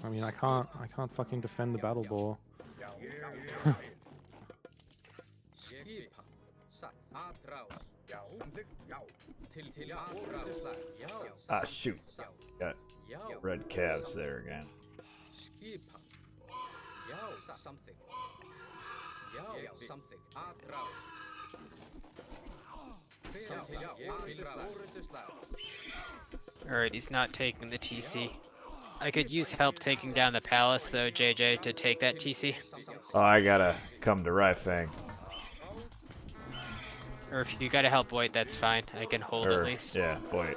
I mean, I can't fucking defend the battle ball. Ah, shoot. Got red calves there again. Alright, he's not taking the TC. I could use help taking down the palace though, JJ, to take that TC. Oh, I gotta come to Rifang. Or if you gotta help Void, that's fine. I can hold at least. Yeah, boy.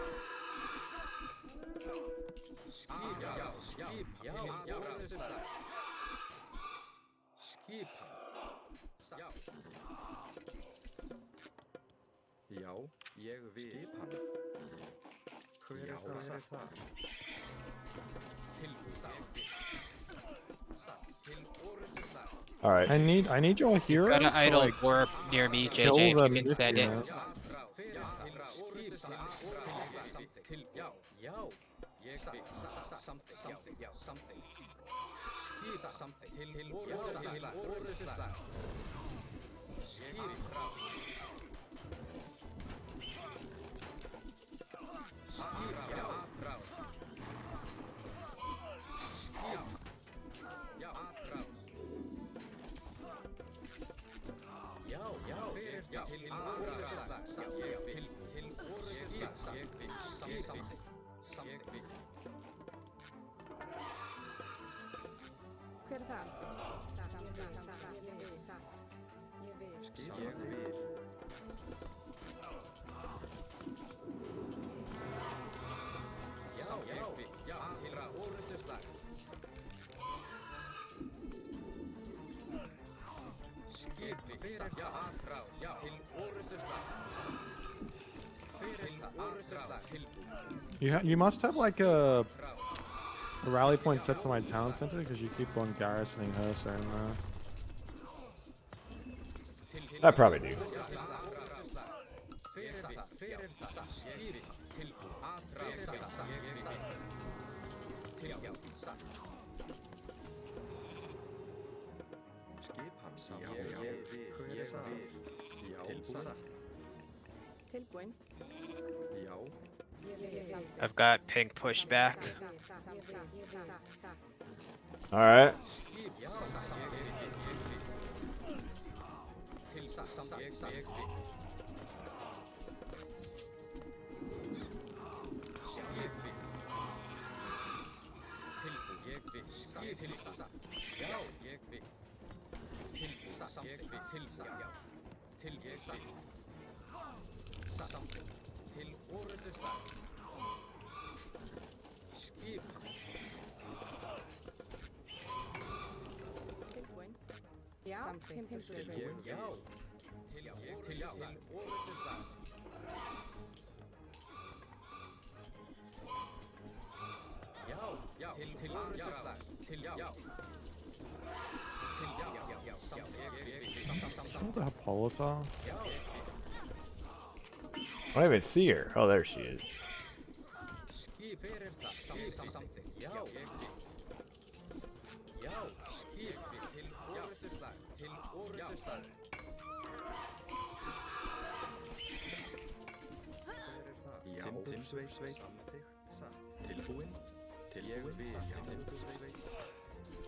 All right. I need your heroes Got an to idle like warp near me, kill JJ, if them you can with send it. units. You must have like a rally point set to my town center because you keep on garrisoning her so in there. I probably do. Tilbúin. I've got pink pushed back. All right. Tilbúin. Já, tilbúin. What the Hippolyta? I don't even see her. Oh, there she is.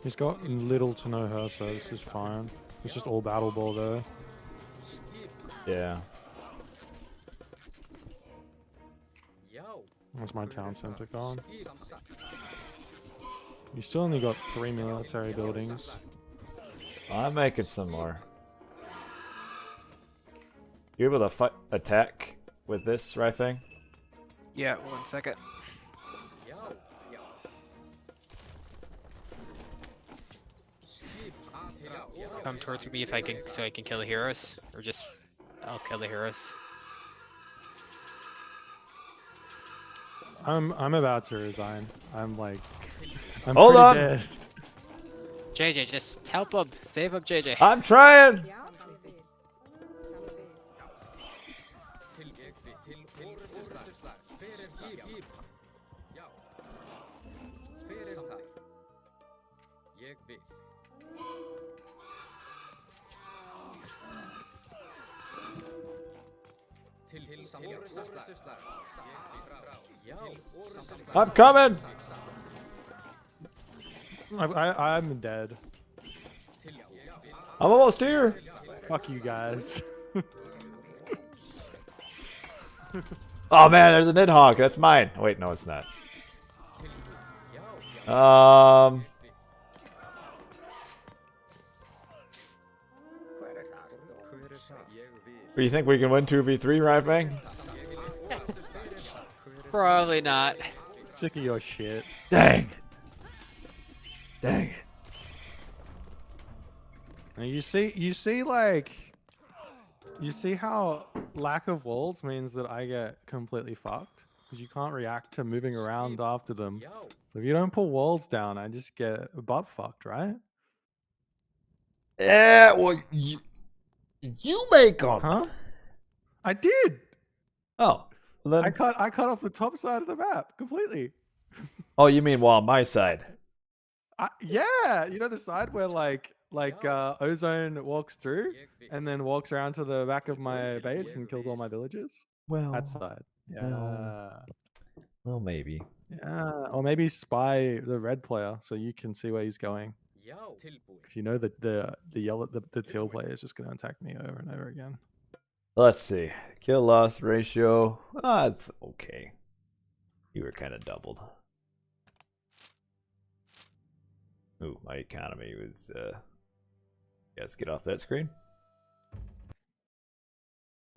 He's got little to no her, so this is fine. It's just all battle ball though. Yeah. That's my town center gone. You still only got 3 military buildings. I'm making some more. You able to attack with this right thing? Yeah, 1 second. Come towards me if I can, so I can kill the heroes, or just I'll kill the heroes. I'm about to resign. I'm like, I'm Hold pretty on. dead. JJ, just help him, save him, JJ. I'm trying. Já, samþykkt. I'm coming. I'm dead. I'm almost here. Fuck you guys. Oh man, there's a Nidhogg. That's mine. Wait, no, it's not. Um. Do you think we can win 2v3, Rifang? Probably not. Sick of your shit. Dang. Dang it. And you see how lack of walls means that I get completely fucked because you can't react to moving around after them. So if you don't put walls down, I just get butt fucked, right? Yeah, well, you make them. Huh? I did. Oh, well then. I cut off the top side of the map completely. Oh, you mean well on my side? Yeah, you know the side where Ozone walks through and then walks around to the back of my base and kills all my villagers. Well, That side. Yeah. no. Well, maybe. Yeah. Or maybe spy the red player so you can see where he's going. Because you know that the teal player is just going to attack me over and over again. Let's see. Kill loss ratio. It's okay. You were kind of doubled. Ooh, my economy was. Let's get off that screen.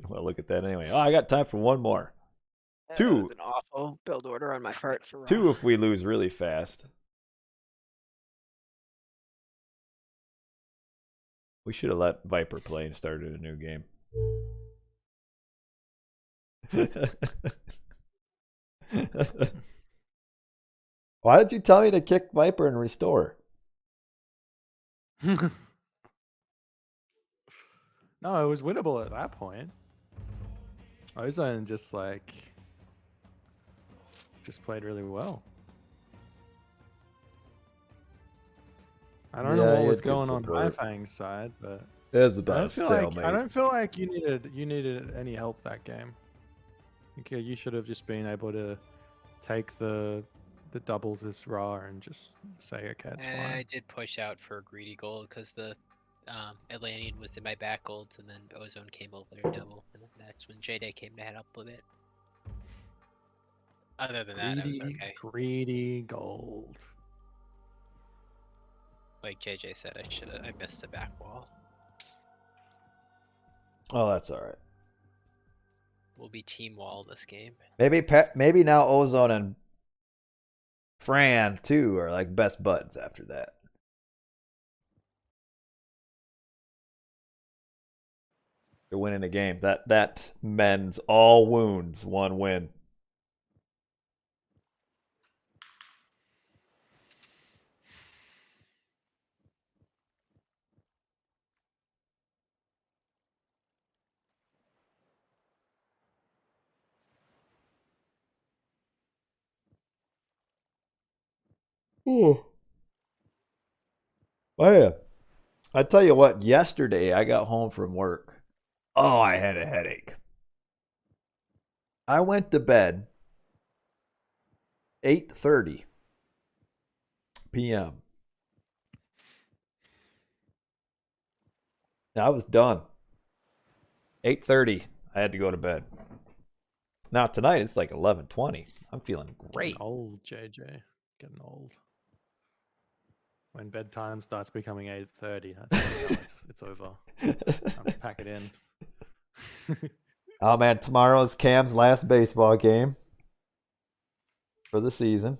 Well, look at that anyway. Oh, I got time for one more. That Two. was an awful build order on my part for Raw. 2 if we lose really fast. We should have let Viper play and started a new game. Why did you tell me to kick Viper and restore? No, it was winnable at that point. Ozone just played really well. I don't know Yeah, what he was had good going on support. Haifang's side, but It was I about a don't feel like stalemate. you needed any help that game. I think you should have just been able to take the doubles as raw and just say, okay, it's I fine. did push out for greedy gold because the Atlantean was in my back golds, and then Ozone came over to double, and then that's when J-Day came to head up with it. Other than that, I was okay. Greedy gold. Like JJ said, I missed the back wall. Oh, that's all right. We'll be team wall this game. Maybe now Ozone and Fran too are like best buds after that. They're winning a game. That mends all wounds. One win. Ooh. Oh yeah. I tell you what, yesterday I got home from work. Oh, I had a headache. I went to bed 8:30 p.m. I was done. 8:30 I had to go to bed. Now tonight it's like 11:20. I'm feeling great. Getting old, JJ. Getting old. When bedtime starts becoming 8:30, that's when you know it's over. Time to pack it in. Oh man, tomorrow's Cam's last baseball game for the season.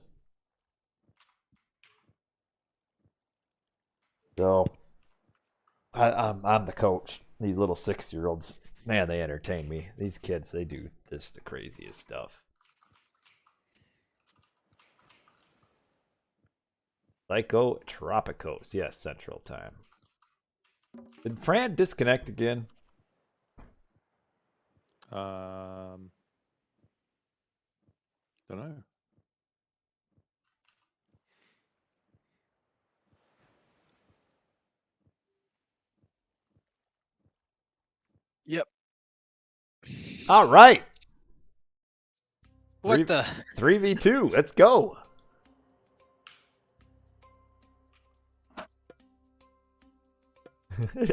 So I'm the coach. These little 6-year-olds, man, they entertain me. These kids, they do this the craziest stuff. Psycho Tropicos, yes, Central Time. Did Fran disconnect again? Don't know. Yep. All right. What the? 3v2. Let's go.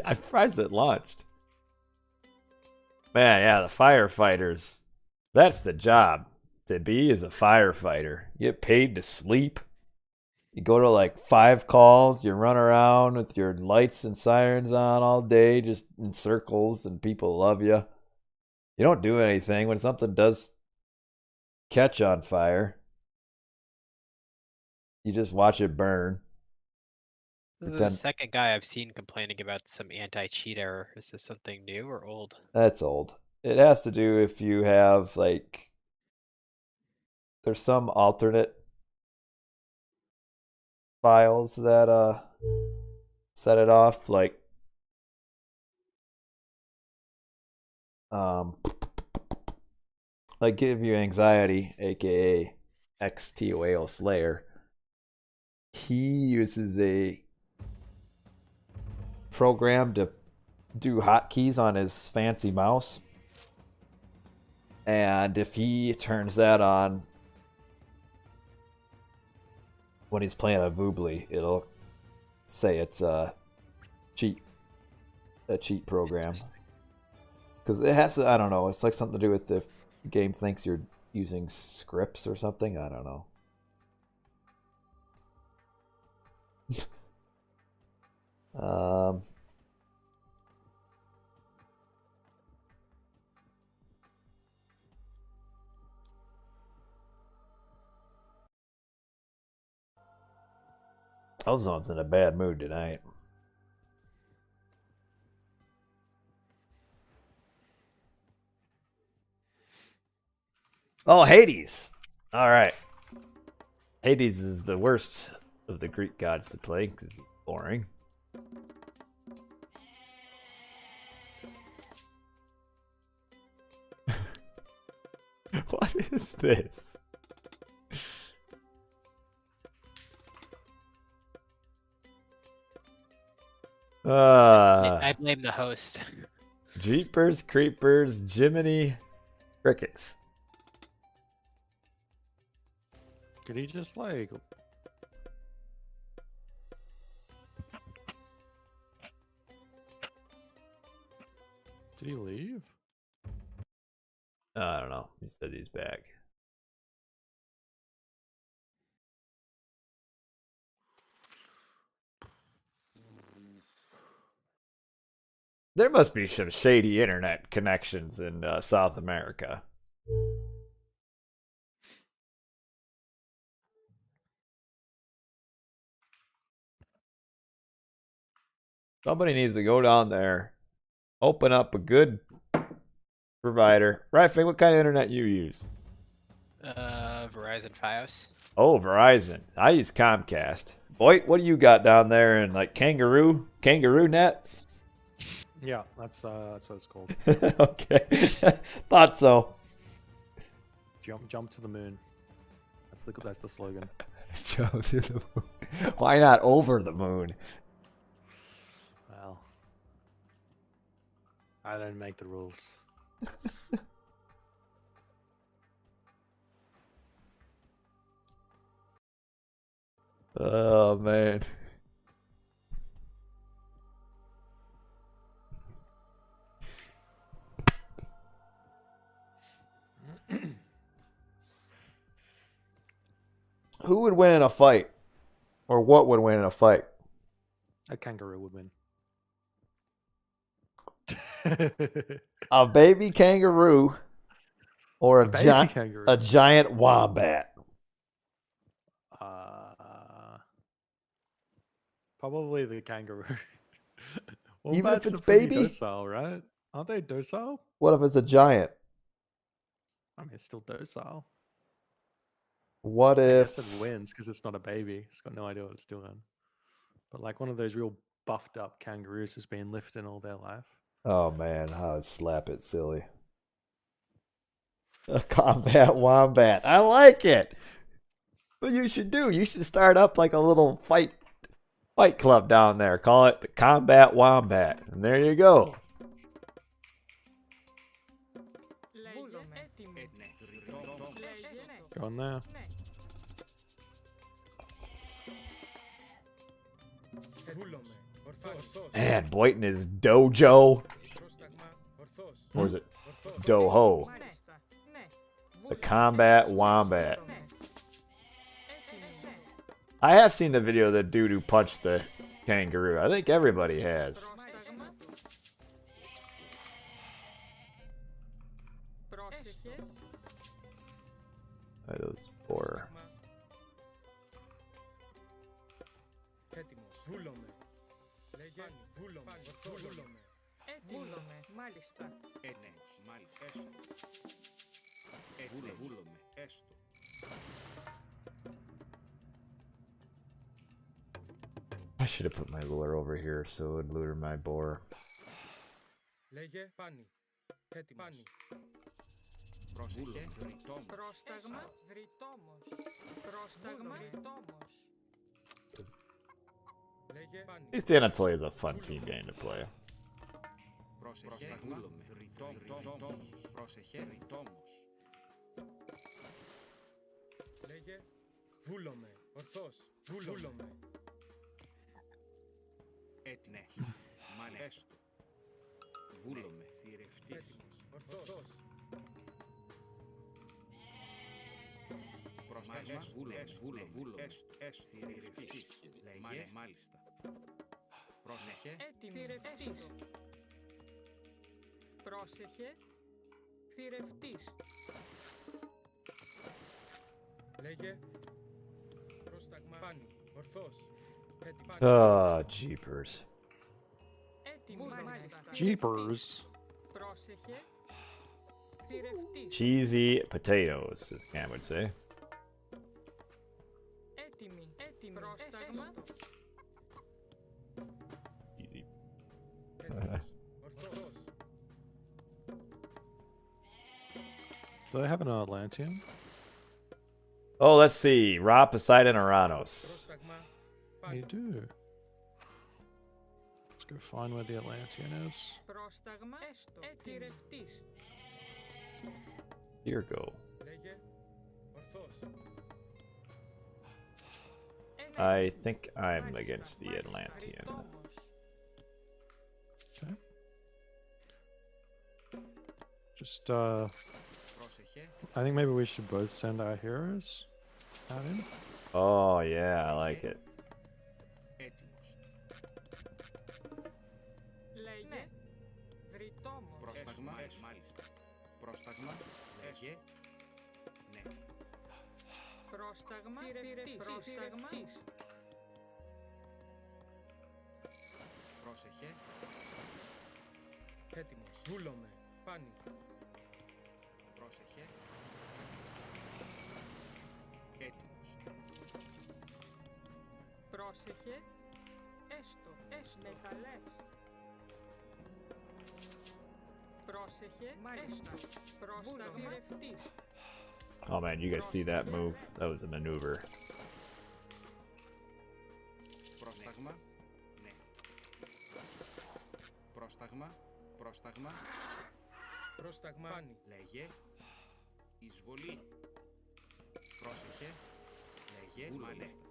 I'm surprised it launched. Man, yeah, the firefighters. That's the job. To be as a firefighter. You get paid to sleep. You go to like 5 calls. You run around with your lights and sirens on all day, just in circles, and people love you. You don't do anything when something does catch on fire. You just watch it burn. This is the Pretend second guy I've seen complaining about some anti-cheat error. Is this something new or old? that's old. It has to do if you have like there's some alternate files that set it off, um like give you anxiety, aka XTOAL Slayer. He uses a program to do hotkeys on his fancy mouse. And if he turns that on when he's playing a Voobly, it'll say it's a cheat program. Because it has to, I don't know, it's like something to do with if the game thinks you're using scripts or something. I don't know. Ozone's in a bad mood tonight. Oh, Hades. All right. Hades is the worst of the Greek gods to play because he's boring. What is this? I blame the host. Jeepers, creepers, Jiminy, crickets. Did he just like? Did he leave? I don't know. He said he's back. There must be some shady internet connections in South America. Somebody needs to go down there, open up a good provider. Right, what kind of internet you use? Verizon Fios. Oh, Verizon. I use Comcast. Boyd, what do you got down there in like Kangaroo Net? Yeah, that's what it's called. Okay, thought so. Jump to the moon. That's the slogan. Jump to the moon. Why not over the moon? Well, I don't make the rules. Oh man. Who would win in a fight? Or what would win in a fight? A kangaroo would win. A baby kangaroo or a, Baby kangaroo. a giant wombat? Probably the kangaroo. Even if Wombats it's are pretty baby? docile, right? Aren't they docile? What if it's a giant? I mean, it's still docile. What I if guess it wins because it's not a baby. It's got no idea what it's doing. But like one of those real buffed up kangaroos who's been lifting all their life. Oh man, I'd slap it silly. A combat wombat. I like it. What you should do, you should start up like a little fight club down there. Call it the Combat Wombat. And there you go. Λέγε έτοιμο. Λέγε ναι. Go on there. Βούλομαι. Ορθός. Man, Boyton is Dojo. Πρόσταγμα. Ορθός. Or is it Ορθός. Doho? Μάλιστα. Ναι. The Combat Wombat. Ναι. Έτοιμο. Ναι. I have seen the video of the dude who punched the kangaroo. I think everybody has. Πρόσταγμα. Πρόσεχε. Those poor. Έτοιμος. Βούλομαι. Λέγε. Βούλομαι. Ορθός. Βούλομαι. Έτοιμο. Μάλιστα. Ναι, μάλιστα. Έστω. Βούλομαι. Έστω. I should have put my lure over here so it would lure my boar. Λέγε. Πάνι. Έτοιμος. Πάνι. Πρόσεχε. Ρητόμος. Πρόσταγμα. Δρυτόμος. Πρόσταγμα. Δρυτόμος. Λέγε. Πάνι. East Anatolia is a fun team game to play. Πρόσεχε. Βούλομαι. Ρητόμος. Πρόσεχε. Ρητόμος. Λέγε. Βούλομαι. Ορθός. Βούλομαι. Ναι. Μάλιστα. Έστω. Βούλομαι. Θηρευτής. Ορθός. Πρόσταγμα. Βούλομαι. Έστω. Θηρευτής. Λέγε. Μάλιστα. Πρόσεχε. Έτοιμο. Θηρευτής. Πρόσεχε. Θηρευτής. Λέγε. Πρόσταγμα. Πάνι. Ορθός. Έτοιμοι. Oh, jeepers. Έτοιμη. Μάλιστα. Jeepers. Πρόσεχε. Θηρευτής. Cheesy potatoes, as Cam would say. Έτοιμη. Έτοιμη. Πρόσταγμα. Easy. Έτοιμος. Ορθός. Do they have an Atlantean? Oh, let's see. Ra, Poseidon, Uranus. Πρόσταγμα. You Πάνω. do. Let's go find where the Atlantean is. Πρόσταγμα. Έστω. Θηρευτής. Here go. Λέγε. Ορθός. I think I'm against the Atlantean. Okay. Just, Πρόσεχε. I think maybe we should both send our heroes out in. Oh, yeah, I like it. Έτοιμος. Λέγε. Βρυτόμος. Πρόσταγμα. Μάλιστα. Πρόσταγμα. Λέγε. Ναι. Πρόσταγμα. Θηρευτής. Πρόσταγμα. Πρόσεχε. Έτοιμος. Βούλομαι. Πάνι. Πρόσεχε. Έτοιμος. Πρόσεχε. Έστω. Έστω. Μεταλλεύς. Πρόσεχε. Μάλιστα. Πρόσταγμα. Θηρευτής. Oh, man, you guys see that move? That was a maneuver. Πρόσταγμα. Ναι. Πρόσταγμα. Πρόσταγμα. Πρόσταγμα. Πάνι. Λέγε. Εισβολή. Πρόσεχε. Λέγε. Μάλιστα.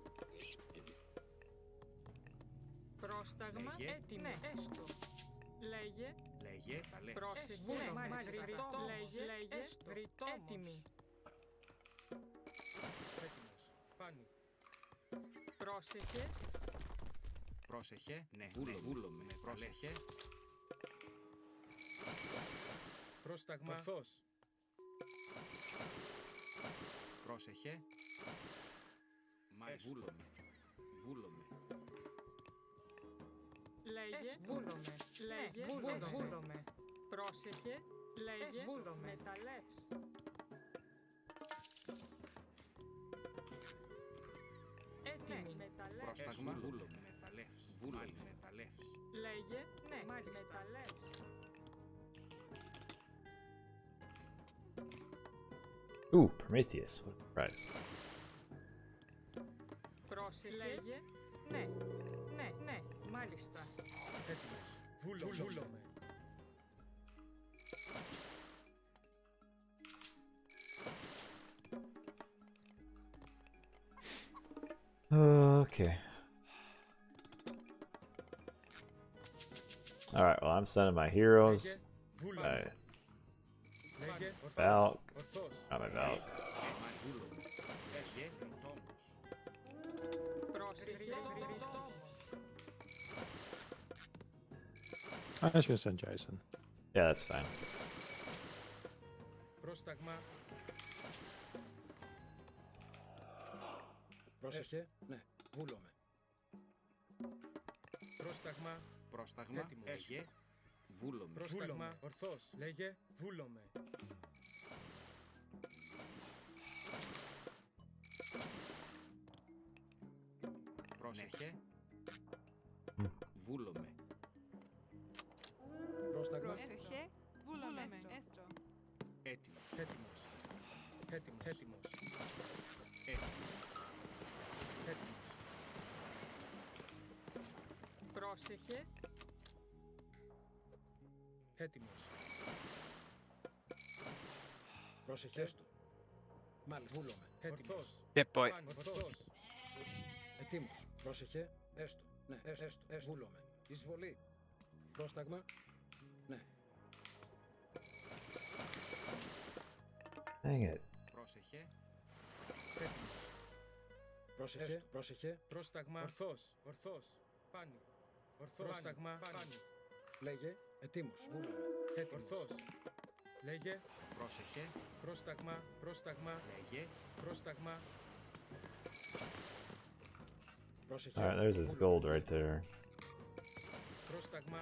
Πρόσταγμα. Λέγε. Έτοιμο. Ναι. Έστω. Λέγε. Λέγε. Τα λέει. Πρόσεχε. Μάλιστα. Λέγε. Έστω. Έτοιμη. Έτοιμος. Πάνι. Πρόσεχε. Πρόσεχε. Ναι. Βούλομαι. Πρόσεχε. Πρόσταγμα. Ορθός. Πρόσεχε. Μάλιστα. Βούλομαι. Λέγε. Βούλομαι. Λέγε. Βούλομαι. Πρόσεχε. Λέγε. Βούλομαι. Μεταλλεύς. Έτοιμη. Μεταλλεύς. Πρόσταγμα. Βούλομαι. Μεταλλεύς. Μεταλλεύς. Λέγε. Ναι. Μάλιστα. Μεταλλεύς. Ooh, Prometheus. What a surprise. Πρόσεχε. Λέγε. Ναι. Ναι. Ναι. Μάλιστα. Έτοιμος. Βούλομαι. Okay. Alright, well, I'm sending my heroes. Βούλομαι. My Λέγε. Valk. Ορθός. Not my Valk. Βούλομαι. Λέγε. Τόμος. Πρόσεχε. Βρυτόμος. I'm just gonna send Jason. Yeah, that's fine. Πρόσταγμα. Πρόσεχε. Ναι. Βούλομαι. Πρόσταγμα. Πρόσταγμα. Έτοιμος. Λέγε. Βούλομαι. Πρόσταγμα. Ορθός. Λέγε. Βούλομαι. Πρόσεχε. Μμ. Βούλομαι. Πρόσταγμα. Πρόσεχε. Βούλαμε. Έστω. Έτοιμος. Έτοιμος. Έτοιμος. Έτοιμος. Έτοιμος. Έτοιμος. Πρόσεχε. Έτοιμος. Πρόσεχε. Έστω. Μάλιστα. Βούλομαι. Έτοιμος. Yep, boy. Πάνι. Ορθός. Ετοίμος. Πρόσεχε. Έστω. Ναι. Έστω. Έστω. Βούλομαι. Εισβολή. Πρόσταγμα. Ναι. Dang it. Πρόσεχε. Έτοιμος. Πρόσεχε. Πρόσεχε. Πρόσταγμα. Ορθός. Ορθός. Πάνι. Ορθός. Πρόσταγμα. Πάνι. Λέγε. Ετοίμος. Βούλομαι. Έτοιμος. Ορθός. Λέγε. Πρόσεχε. Πρόσταγμα. Πρόσταγμα. Λέγε. Πρόσταγμα. Πρόσεχε. Alright, there's his gold right there. Πρόσταγμα.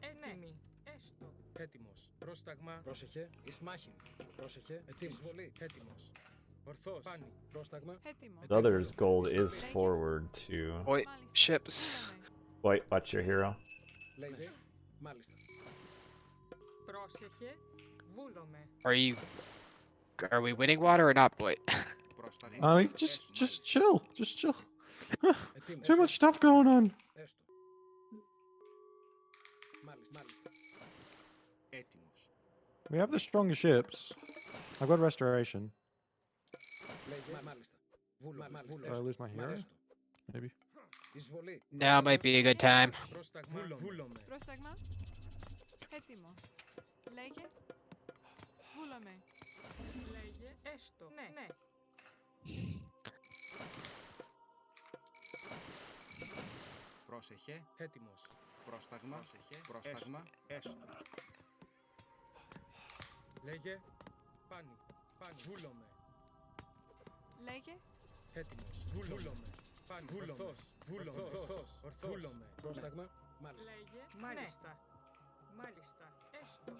Έτοιμη. Έστω. Έτοιμος. Πρόσταγμα. Πρόσεχε. Εις μάχη. Πρόσεχε. Έτοιμος. Εισβολή. Έτοιμος. Ορθός. Πάνι. Πρόσταγμα. Έτοιμο. The other's gold is forward too. Wait, Μάλιστα. ships. Βούλαμε. Wait, watch your hero. Λέγε. Μάλιστα. Πρόσεχε. Βούλομαι. Are we winning water or not, boy? I just chill. Just chill. Έτοιμος. Too much stuff going on. Έστω. Μάλιστα. Μάλιστα. Έτοιμος. We have the stronger ships. I've got restoration. Λέγε. Μάλιστα. Βούλομαι. Do I lose my hero? Έστω. Maybe. Εισβολή. Now might be a good time. Πρόσταγμα. Βούλομαι. Πρόσταγμα. Έτοιμο. Λέγε. Βούλαμε. Λέγε. Έστω. Ναι. Ναι. Πρόσεχε. Έτοιμος. Πρόσταγμα. Πρόσεχε. Πρόσταγμα. Έστω. Λέγε. Πάνι. Πάνι. Βούλομαι. Λέγε. Έτοιμος. Βούλομαι. Πάνι. Βούλομαι. Βούλομαι. Ορθός. Βούλομαι. Πρόσταγμα. Μάλιστα. Λέγε. Μάλιστα. Μάλιστα. Έστω.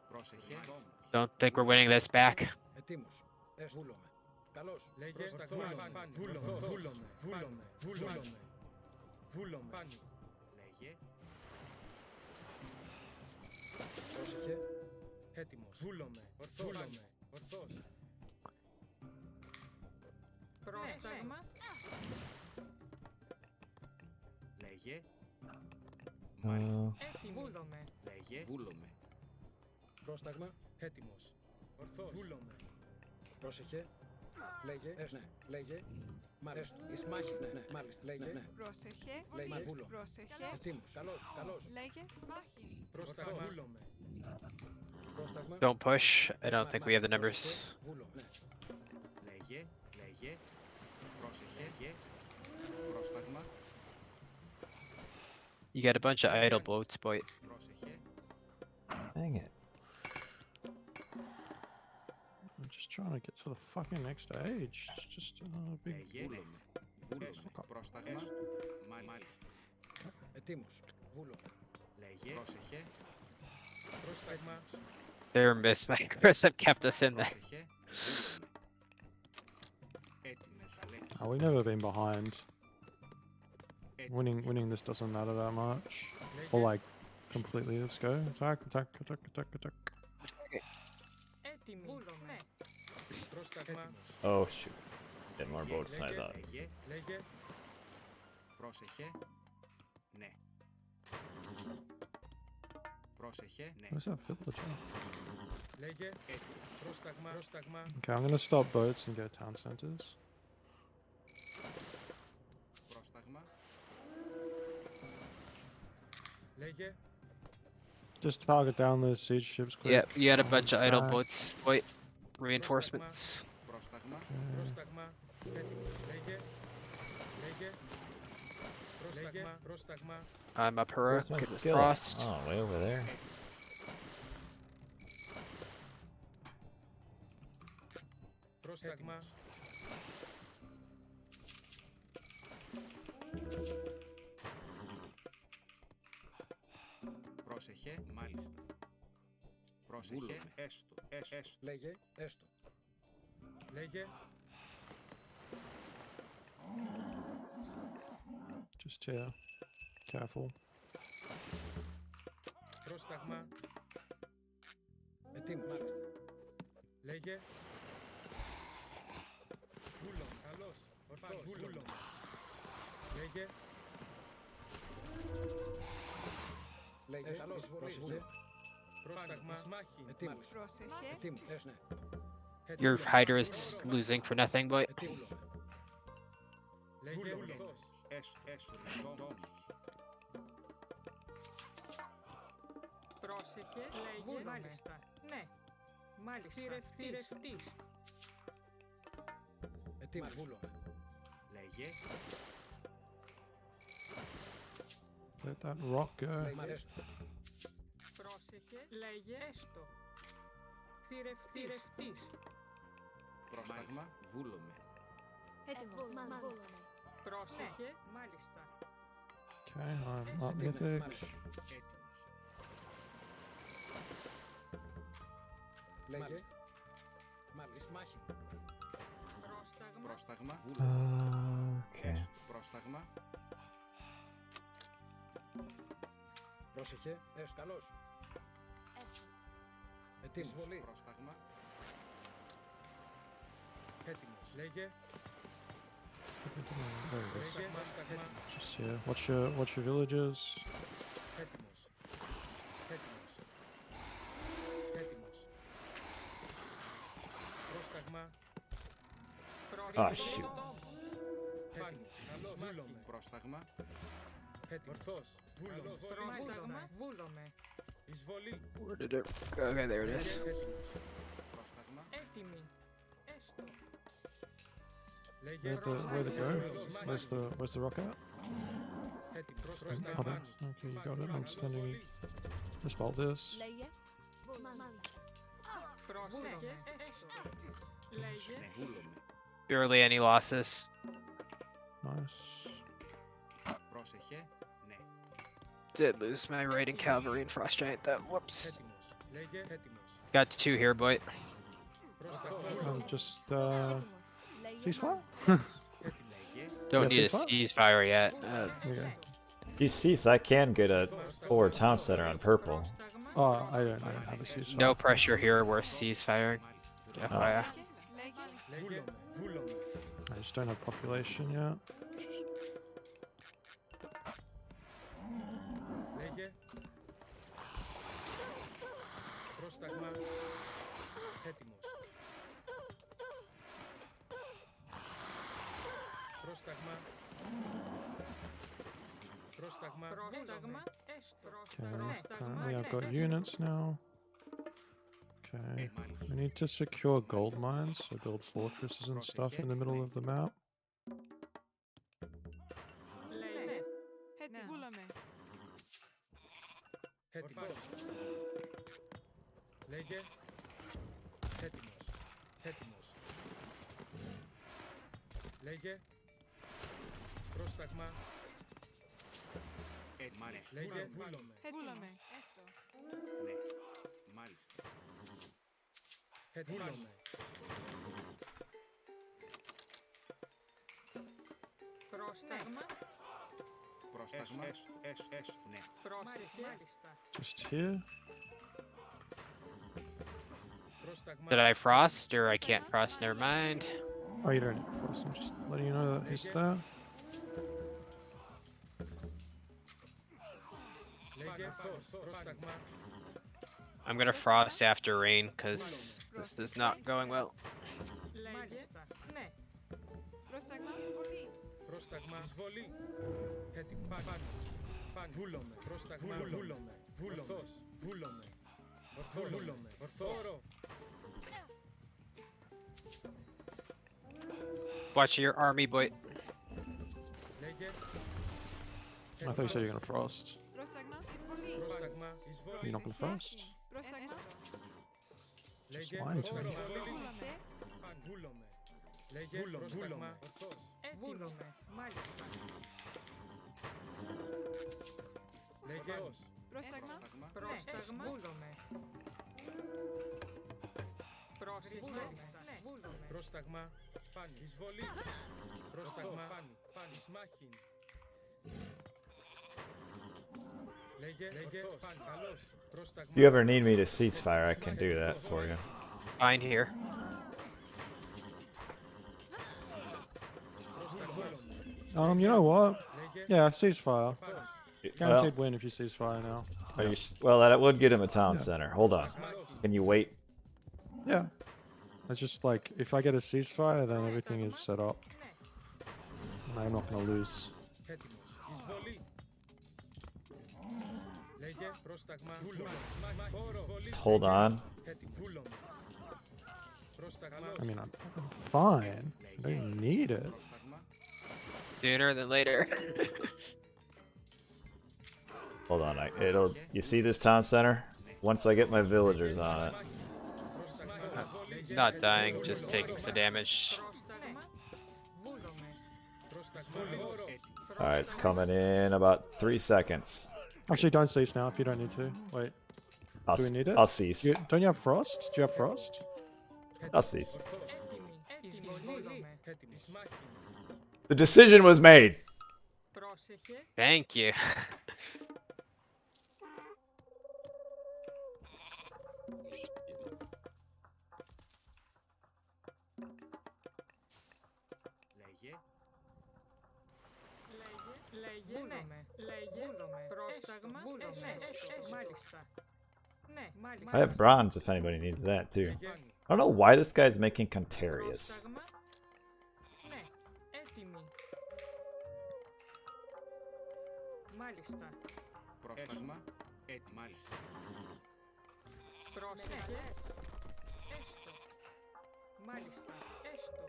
Πρόσεχε. Don't think we're winning this back. Ετοίμος. Έστω. Βούλομαι. Καλώς. Λέγε. Πρόσταγμα. Πάνι. Βούλομαι. Βούλομαι. Βούλομαι. Βούλομαι. Βούλομαι. Πάνι. Λέγε. Πρόσεχε. Έτοιμος. Βούλομαι. Ορθός. Βούλομαι. Ορθός. Πρόσταγμα. Λέγε. Uh, Μάλιστα. Έτοιμη. Βούλομαι. Λέγε. Βούλομαι. Πρόσταγμα. Έτοιμος. Ορθός. Βούλομαι. Πρόσεχε. Λέγε. Ναι. Λέγε. Μάλιστα. Εις μάχη. Ναι. Μάλιστα. Λέγε. Ναι. Πρόσεχε. Λέγε. Βούλο. Πρόσεχε. Έτοιμος. Καλώς. Καλώς. Λέγε. Μάχη. Πρόσταγμα. Βούλομαι. Πρόσταγμα. Don't push. I don't think we have the numbers. Βούλομαι. Ναι. Λέγε. Λέγε. Πρόσεχε. Λέγε. Πρόσταγμα. You got a bunch of idle boats, boy. Πρόσεχε. dang it. I'm just trying to get to the fucking next stage. It's just a big. Λέγε. Βούλομαι. Βούλομαι. Πρόσταγμα. Μάλιστα. Ετοίμος. Βούλομαι. Λέγε. Πρόσεχε. Πρόσταγμα. They're missed. My Chris have kept us in there. Πρόσεχε. Βούλομαι. Έτοιμος. Λέγε. Oh, we've never been behind. Έτοιμος. Winning this doesn't matter that much. Or like completely. Let's go. Attack, attack, attack, attack, attack. Έτοιμη. Βούλομαι. Ναι. Πρόσταγμα. Oh shoot. Get more boats than I thought. Λέγε. Λέγε. Πρόσεχε. Ναι. Πρόσεχε. Ναι. Where's that villager? Λέγε. Έτοιμος. Πρόσταγμα. Πρόσταγμα. Okay, I'm gonna stop boats and go town centers. Πρόσταγμα. Λέγε. Just target down those siege ships quick. Yeah, you had a bunch of idle Attack. boats, boy. Reinforcements. Πρόσταγμα. Πρόσταγμα. Έτοιμος. Λέγε. Λέγε. Πρόσταγμα. Πρόσταγμα. I'm up her. Where's my Good with skill? frost. Oh, way over there. Πρόσταγμα. Πρόσεχε. Μάλιστα. Πρόσεχε. Έστω. Έστω. Λέγε. Έστω. Λέγε. Just here. Careful. Πρόσταγμα. Ετοίμος. Λέγε. Βούλον. Καλώς. Ορθός. Βούλον. Λέγε. Λέγε. Καλώς. Πρόσεχε. Πρόσταγμα. Ετοίμος. Πρόσεχε. Ετοίμος. Ναι. Your Hydra is losing for nothing, boy. Ετοίμος. Λέγε. Ορθός. Έστω. Έστω. Τόμος. Πρόσεχε. Λέγε. Μάλιστα. Ναι. Μάλιστα. Θηρευτής. Ετοίμος. Βούλον. Λέγε. Let that rock go. Λέγε. Έστω. Πρόσεχε. Λέγε. Έστω. Θηρευτής. Πρόσταγμα, βούλομαι. Έτοιμος. Πρόσεχε. Μάλιστα. Okay, I'm up Έτοιμος, mythic. μάλιστα. Έτοιμος. Λέγε. Μάλιστα. Μάχη. Πρόσταγμα. Πρόσταγμα, βούλομαι. Okay. Έστω. Πρόσταγμα, Πρόσεχε. Καλώς. Εισβολή. πρόσταγμα, Έτοιμος. Λέγε. There it is. Λέγε. Πρόσταγμα. Just here. Watch your villages. Έτοιμος. Έτοιμος. Έτοιμος. Πρόσταγμα. Ah, shoot. Έτοιμος. Καλώς. Βούλομαι. πρόσταγμα, Έτοιμος. Ορθός. Βούλομαι. Πρόσταγμα. Βούλομαι. Εισβολή. Where did it? Okay, there it is. Έτοιμος. πρόσταγμα, Έτοιμη. Έστω. Λέγε. Where'd it go? Where's the rocket? Έτοιμος. Hold Πρόσταγμα. on. Okay, you got it. I'm sending. Just hold this. Λέγε. Πρόσεχε. Έστω. Λέγε. ναι, βούλομαι. Barely any losses. Nice. Πρόσεχε, ναι. Did lose my raiding cavalry and frost giant though. Whoops. Έτοιμος. Λέγε. Έτοιμος. Got 2 here, boy. Πρόσταγμα. Just Λέγε. ceasefire. Λέγε, Don't Yeah, need a ceasefire? ceasefire yet. Okay. You cease, I can get a forward town center on purple. Πρόσταγμα. Oh, I don't have a ceasefire. No pressure here worth ceasefiring. FYI. Λέγε. Λέγε. Βούλομαι. I just don't have population yet. Λέγε. Πρόσταγμα. Έτοιμος. Πρόσταγμα. Πρόσταγμα. Πρόσταγμα. Έστω. Okay. Πρόσταγμα. Apparently I've got units now. Okay. μάλιστα. We need to secure gold mines, so build fortresses and stuff in the middle of the map. Λέγε. Έτι. Βούλαμε. Έτοιμος. Λέγε. Έτοιμος. Έτοιμος. Λέγε. Πρόσταγμα. Μάλιστα. Λέγε. Βούλομαι. Βούλαμε. Έστω. Ναι, μάλιστα. Έτοιμος. Πρόσταγμα. Πρόσταγμα, έστω, ναι. Πρόσεχε. Μάλιστα. Just here. Πρόσταγμα. Did I frost or I can't frost? Never mind. Oh, you don't need frost. I'm just letting you know that he's there. Λέγε. Πρόσταγμα. I'm gonna frost after rain because this is not going well. Μάλιστα. Ναι. Πρόσταγμα. Εισβολή. Πρόσταγμα. Εισβολή. Έτοιμο. Πάνω. Πάνω. Βούλομαι. Πρόσταγμα. Βούλομαι. Ορθός. Βούλομαι. Ορθός. Βούλομαι. Ορθόρο. Watch your army, boy. Λέγε. I thought you said you're gonna frost. Πρόσταγμα. Εισβολή. Πρόσταγμα. Εισβολή. You're not gonna frost? Πρόσταγμα. Λέγε. lying to me. Βούλαμε. Πάνω. Βούλομαι. Λέγε. Πρόσταγμα. Ορθός. Έτοιμη. Μάλιστα. Λέγε. Πρόσταγμα. Πρόσταγμα. Βούλομαι. Πρόσεχε. Ναι. Βούλομαι. Πρόσταγμα. Πάνω. Εισβολή. Πρόσταγμα. Πάνω. Πάνω. Σμάχιν. Λέγε. Λέγε. Πάνω. Καλώς. Πρόσταγμα. If you ever need me to ceasefire, I can do that for you. Fine here. You know what? Λέγε. Yeah, ceasefire. Ορθός. Guaranteed win if you ceasefire now. Are you well, that would get him a town Yeah. center. Hold on. Can you wait? Yeah. It's just like, if I get a ceasefire, then everything is set up. And I'm not gonna lose. Έτοιμος. Εισβολή. Λέγε. Πρόσταγμα. Βούλομαι. Χώρο. Just hold on. Έτοιμο. Βούλομαι. Πρόσταγμα. I mean, I'm fine. I don't need it. Πρόσταγμα, Sooner than later. Hold on. It'll. You see this town center? Once I get my villagers on it. Πρόσταγμα. Εισβολή. Not dying, just taking some damage. Πρόσταγμα. Βούλομαι. Πρόσταγμα. Alright, it's coming in about 3 seconds. Actually, don't cease now if you don't need to. Wait, I'll, do we need it? I'll cease. Don't you have frost? Do you have frost? I'll cease. Έτοιμη. Εισβολή. Έτοιμος. Μάχη. The decision was made. Πρόσεχε. Thank you. Λέγε. Λέγε. Βούλομαι. Λέγε. Βούλομαι. Πρόσταγμα. Βούλομαι. Μάλιστα. Ναι, μάλιστα. I have bronze if anybody needs that too. I don't know why this guy's making Contarius. Πρόσταγμα. Ναι, έτοιμη. Μάλιστα. Πρόσταγμα. Μάλιστα. Πρόσεχε. Έστω. Μάλιστα. Έστω.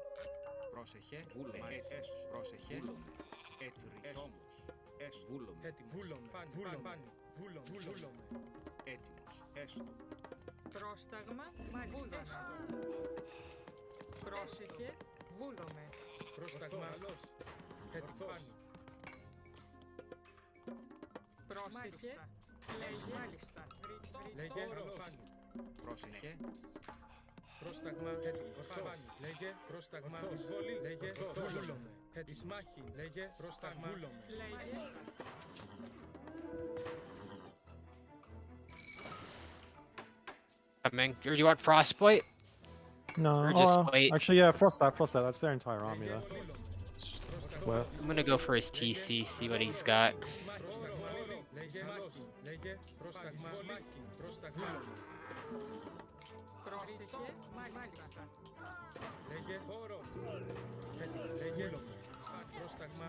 Πρόσεχε. Βούλομαι. Έστω. Πρόσεχε. Έτσι. Όμως. Έστω. Βούλομαι. Έτοιμος. Βούλομαι. Πάνω. Βούλομαι. Έτοιμος. Έστω. Πρόσταγμα. Μάλιστα. Πρόσεχε. Βούλομαι. Πρόσταγμα. Έτοιμος. Πρόσεχε. Λέγε. Μάλιστα. Λέγε. Πρόσεχε. Πρόσταγμα. Έτοιμος. Λέγε. Πρόσταγμα. Εισβολή. Λέγε. Βούλομαι. Εις μάχη. Λέγε. Πρόσταγμα. Βούλομαι. Λέγε. Coming. Or do you want Frostbite? No. Or just oh, wait. Actually, yeah, frost that. That's their entire army there. It's worth. I'm gonna go for his TC, see what he's got. Λέγε. Μάχη. Λέγε. Πρόσταγμα. Μάχη. Πρόσταγμα. Πρόσεχε. Μάλιστα. Λέγε. Χώρο. Λέγε. Πρόσταγμα.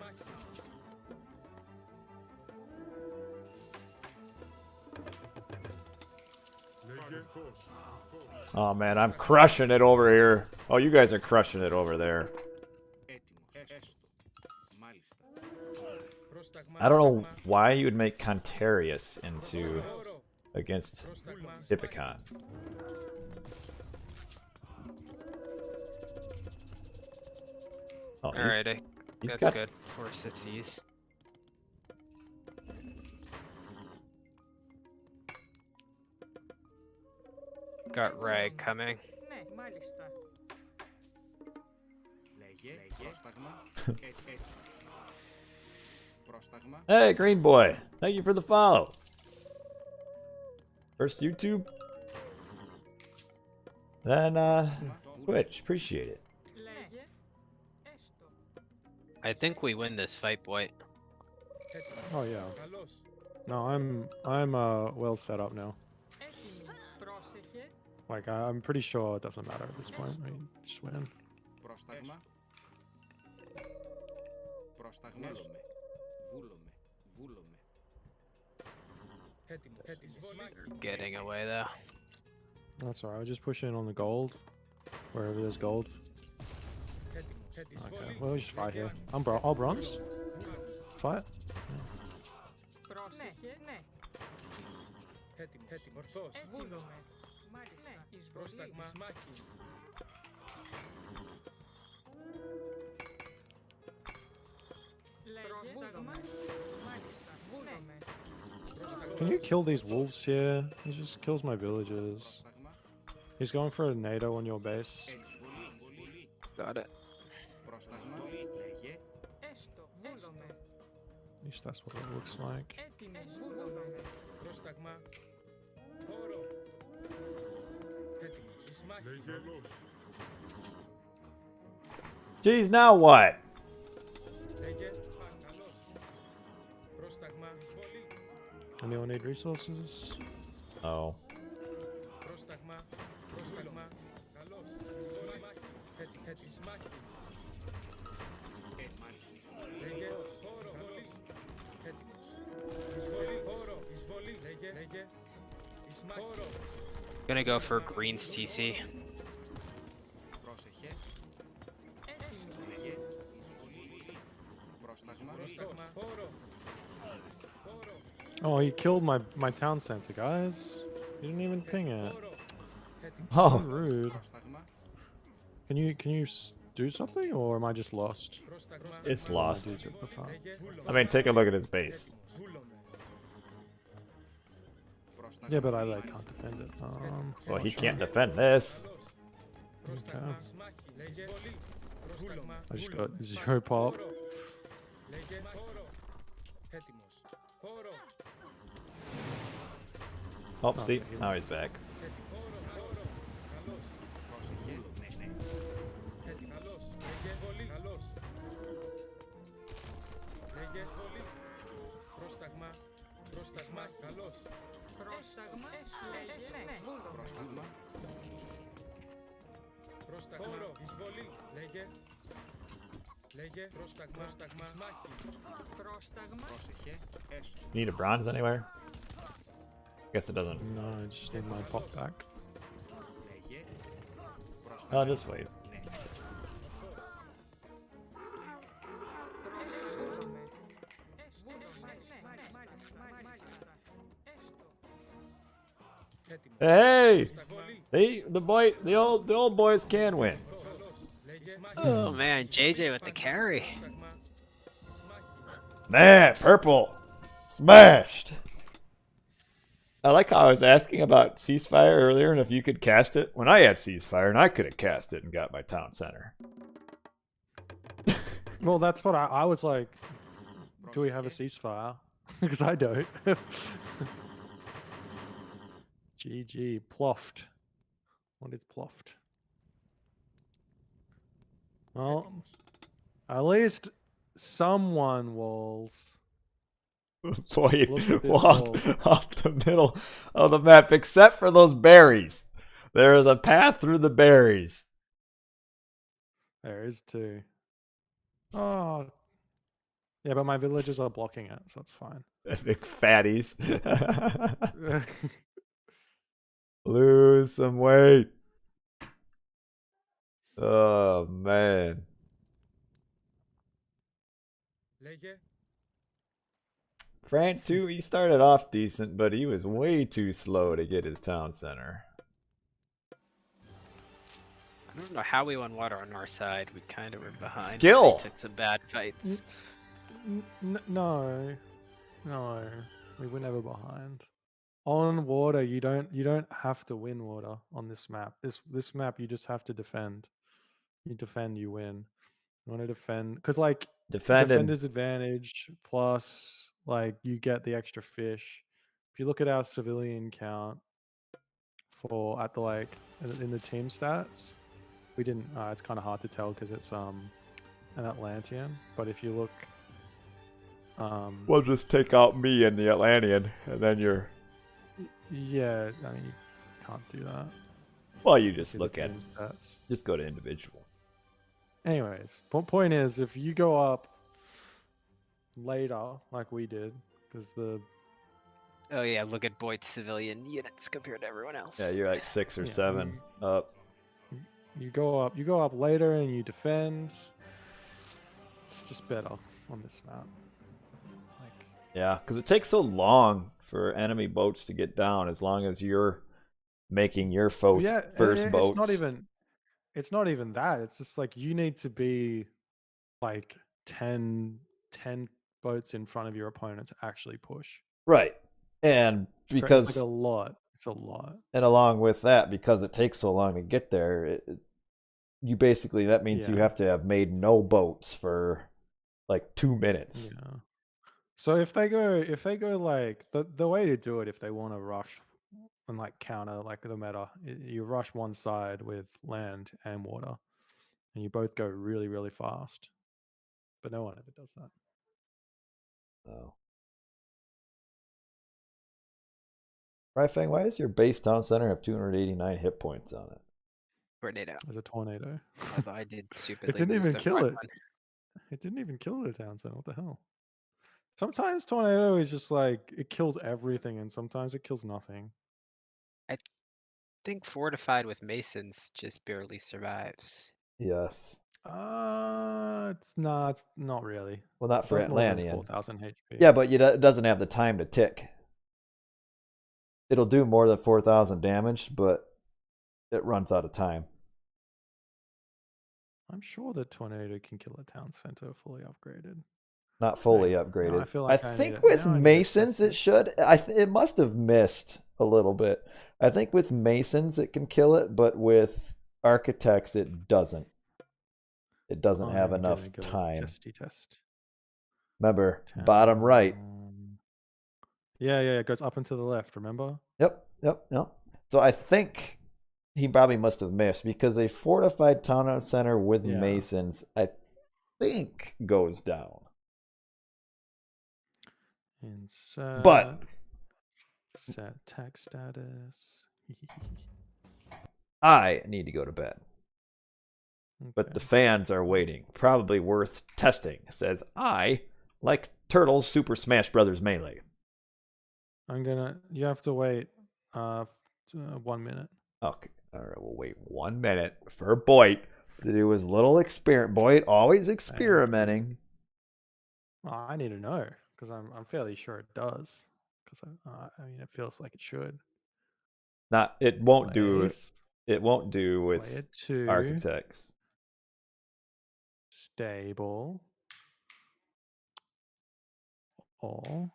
Oh man, I'm crushing it over here. Oh, you guys are crushing it over there. Έτοιμος. Έστω. Μάλιστα. Πρόσταγμα. I don't know why you would make Contarius into against Hippicon. Oh, Alright, he's that's got good. 4 cities. Got Rag coming. Ναι, μάλιστα. Λέγε. Πρόσταγμα. Έτοιμος. Πρόσταγμα. Hey, Green Boy, thank you for the follow. First YouTube, then Twitch. Appreciate it. Λέγε. Έστω. I think we win this fight, boy. Oh yeah. Καλώς. No, I'm well set up now. Έτοιμη. Πρόσεχε. Like I'm pretty sure it doesn't matter at this point. I just win. Πρόσταγμα. Πρόσταγμα. Βούλομαι. Βούλομαι. Έτοιμος. Έτοιμος. Getting away though. That's alright. I'll just push in on the gold, wherever there's gold. Έτοιμος. Okay. Well, we just fight here. I'll bronze. Fight. Πρόσεχε. Ναι. Έτοιμος. Ορθός. Βούλομαι. Μάλιστα. Εισβολή. Πρόσταγμα. Εις μάχη. Λέγε. Πρόσταγμα. Μάλιστα. Βούλομαι. Can you kill these wolves here? He just kills my villagers. Πρόσταγμα. He's going for a NATO on your base. Εισβολή. Got it. Πρόσταγμα. Λέγε. Έστω. Βούλομαι. At least that's what it looks like. Έτοιμη. Βούλομαι. Πρόσταγμα. Χώρο. Έτοιμος. Εις μάχη. Jeez, now what? Λέγε. Καλώς. Πρόσταγμα. Εισβολή. Anyone need resources? Oh, Πρόσταγμα. Πρόσταγμα. Καλώς. Εισβολή. Έτοιμος. Εις μάχη. Μάλιστα. Λέγε. Χώρο. Εισβολή. Έτοιμος. Εισβολή. Χώρο. Εισβολή. Λέγε. Εις μάχη. Χώρο. Gonna go for Green's TC. Πρόσεχε. Έτοιμη. Λέγε. Εισβολή. Πρόσταγμα. Πρόσταγμα. Χώρο. Χώρο. Oh, he killed my town center, guys. You didn't even ping it. Χώρο. Έτοιμος. So oh, rude. Πρόσταγμα. Can you do something, or am I just lost? Πρόσταγμα. It's My lost. dudes at the front. Λέγε. I mean, take a look at his base. Βούλομαι. Πρόσταγμα. Yeah, but I like Μάλιστα. can't defend it. Well, he not sure. can't defend this. Πρόσταγμα. Σμάχη. Λέγε. Βολή. Πρόσταγμα. I just got 0 pop. Λέγε. Χώρο. Έτοιμος. Χώρο. Oh, see, now he's back. Χώρο. Χώρο. Καλός. Πρόσεχε. Ναι, ναι. Έτοιμος. Καλός. Λέγε. Βολή. Καλός. Λέγε. Βολή. Πρόσταγμα. Πρόσταγμα. Καλός. Πρόσταγμα. Λέγε. Ναι. Βούλομαι. Πρόσταγμα. Πρόσταγμα. Χώρο. Εισβολή. Λέγε. Λέγε. Πρόσταγμα. Πρόσταγμα. Σμάχη. Πρόσταγμα. Πρόσεχε. Έστω. Need a bronze anywhere? Guess it doesn't. No, I just need my pop back. Λέγε. I'll just wait. Ναι. Βούλομαι. Έστω. Μάλιστα. Έστω. Έτοιμος. Hey, Εισβολή. the old boys can win. Καλός. Λέγε. Σμάχη. Oh man, JJ with the carry. Πρόσταγμα. Σμάχη. Man, purple smashed. I like how I was asking about ceasefire earlier and if you could cast it when I had ceasefire, and I could have cast it and got my town center. Well, that's what I was like. Do we have a Πρόσεχε. ceasefire? Because I don't. GG. Ploffed. What is ploffed? Well, at least someone walls. Boy, you Look at this walked wall. up the middle of the map, except for those berries. There is a path through the berries. There is two. Oh. Yeah, but my villagers are blocking it, so it's fine. Big fatties. Lose some weight. Oh, man. Λέγε. Frank, too, he started off decent, but he was way too slow to get his town center. I don't know how we won water on our side. We kind of were behind. Skill. They took some bad fights. No. No. We were never behind. On water, you don't have to win water on this map. This map you just have to defend. You defend, you win. You want to defend because like Defended. defender's advantage plus like you get the extra fish. If you look at our civilian count for at the like in the team stats, we didn't. It's kind of hard to tell because it's an Atlantean. But if you look, We'll just take out me and the Atlantean, and then you're. yeah, I mean you can't do that. Well, you just See the look at. team stats. Just go to individual. Anyways, point is, if you go up later, like we did, because the Oh yeah, look at Boyd's civilian units compared to everyone else. Yeah, you're like 6 or Yeah, 7 up. you go up later and you defend, it's just better on this map. Like, Yeah, because it takes so long for enemy boats to get down. As long as you're making your first boats. It's not even that. It's just like you need to be like 10 boats in front of your opponent to actually push. Right, and because It's like a lot. It's a lot. and along with that, because it takes so long to get there, you basically that means you Yeah. have to have made no boats for like 2 minutes. Yeah. So if they go like the way to do it, if they want to rush and like counter like the meta, you rush one side with land and water, and you both go really really fast. But no one ever does that. So. Right, Fang, why does your base town center have 289 hit points on it? Tornado. As a tornado, Although I did stupidly. didn't lose even the kill front it. one. it didn't even kill the town center. What the hell? Sometimes tornado is just like it kills everything, and sometimes it kills nothing. I think fortified with masons just barely survives. Yes. It's not really. Well, not for Does more than Atlantean. 4,000 HP. Yeah, but it doesn't have the time to tick. It'll do more than 4,000 damage, but it runs out of time. I'm sure the tornado can kill a town center fully upgraded. Not fully Hang on, now upgraded. I feel I like I need think it. with Now I need to Masons test it it. should. It must have missed a little bit. I think with Masons it can kill it, but with Architects it doesn't. It doesn't have I'm enough gonna go time. testy test. Remember, bottom right. Yeah, it goes up and to the left, remember? Yep. So I think he probably must have missed because a fortified town center with Yeah. Masons, I think, goes down. Insert. But Set tax status. I need to go to bed. But the Okay. fans are waiting. Probably worth testing, says I like Turtles Super Smash Brothers Melee. You have to wait 1 minute. Okay. All right, we'll wait 1 minute for Boyd to do his little experiment. Boyd always experimenting. Well, I need to know because I'm fairly sure it does. Because I mean, it feels like it should. It won't do. Place, It won't do with player 2, Architects. stable, or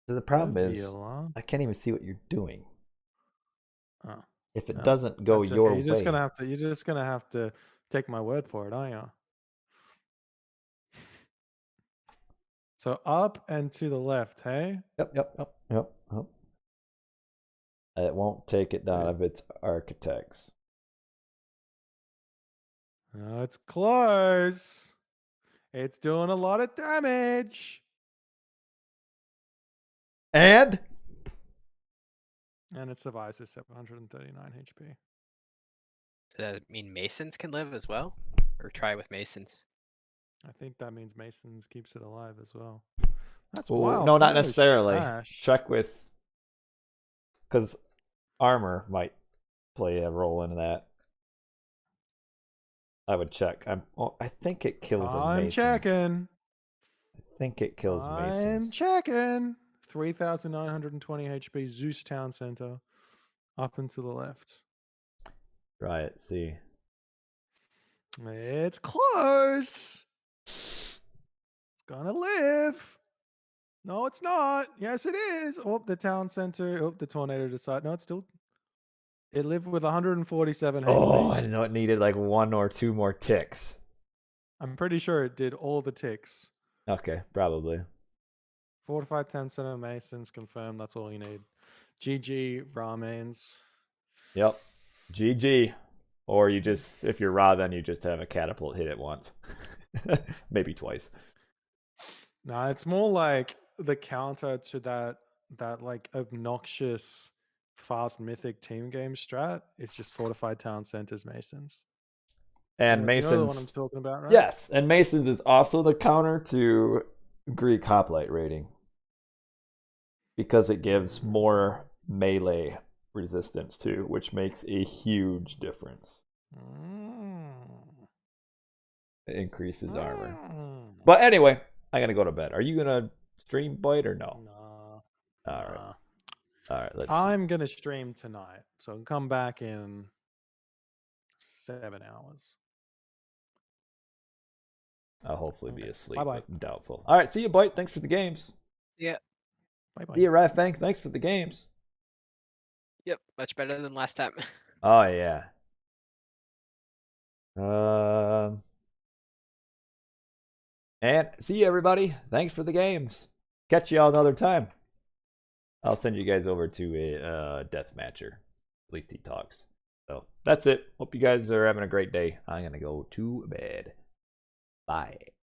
So the problem is, Avila. I can't even see what you're doing. Oh, If it no, doesn't go that's your okay. You're way, just gonna have to take my word for it, aren't you? So up and to the left, hey? Yep. It won't take it down if it's Architects. Oh, it's close. It's doing a lot of damage. And And it survives with 739 HP. Does that mean Masons can live as well? Or try with Masons? I think that means Masons keeps it alive as well. That's Ooh, wild. no, not Tornado's necessarily. trash. Check with, because armor might play a role in that. I would check. I think it kills a I'm Masons. checking. I think it kills I'm Masons. checking. 3,920 HP, Zeus Town Center. Up and to the left. Try it. See. It's close. It's gonna live. No, it's not. Yes, it is. Oh, the town center. Oh, the tornado decided. No, it's still. It lived with 147 HP. Oh, I didn't know it needed like 1 or 2 more ticks. I'm pretty sure it did all the ticks. Okay, probably. Fortified 10 center Masons confirmed. That's all you need. GG Ramens. Yep. GG. Or you just, if you're raw, then you just have a catapult hit it once. Maybe twice. Nah, it's more like the counter to that like obnoxious fast mythic team game strat. It's just fortified town centers Masons. And You know Masons. the one I'm talking about, right? Yes, and Masons is also the counter to Greek hoplite rating. Because it gives more melee resistance too, which makes a huge difference. It increases armor. But anyway, I gotta go to bed. Are you gonna stream Bite or no? Nah. All right. Let's. I'm gonna stream tonight, so come back in 7 hours. I'll hopefully be Okay. asleep. Bye-bye. But doubtful. All right. See you, Bite. Thanks for the games. Yeah. Bye-bye. See you, Rafang. Thanks for the games. Yep. Much better than last time. Oh yeah. And see you, everybody. Thanks for the games. Catch you all another time. I'll send you guys over to a death matcher. At least he talks. So that's it. Hope you guys are having a great day. I'm gonna go to bed. Bye.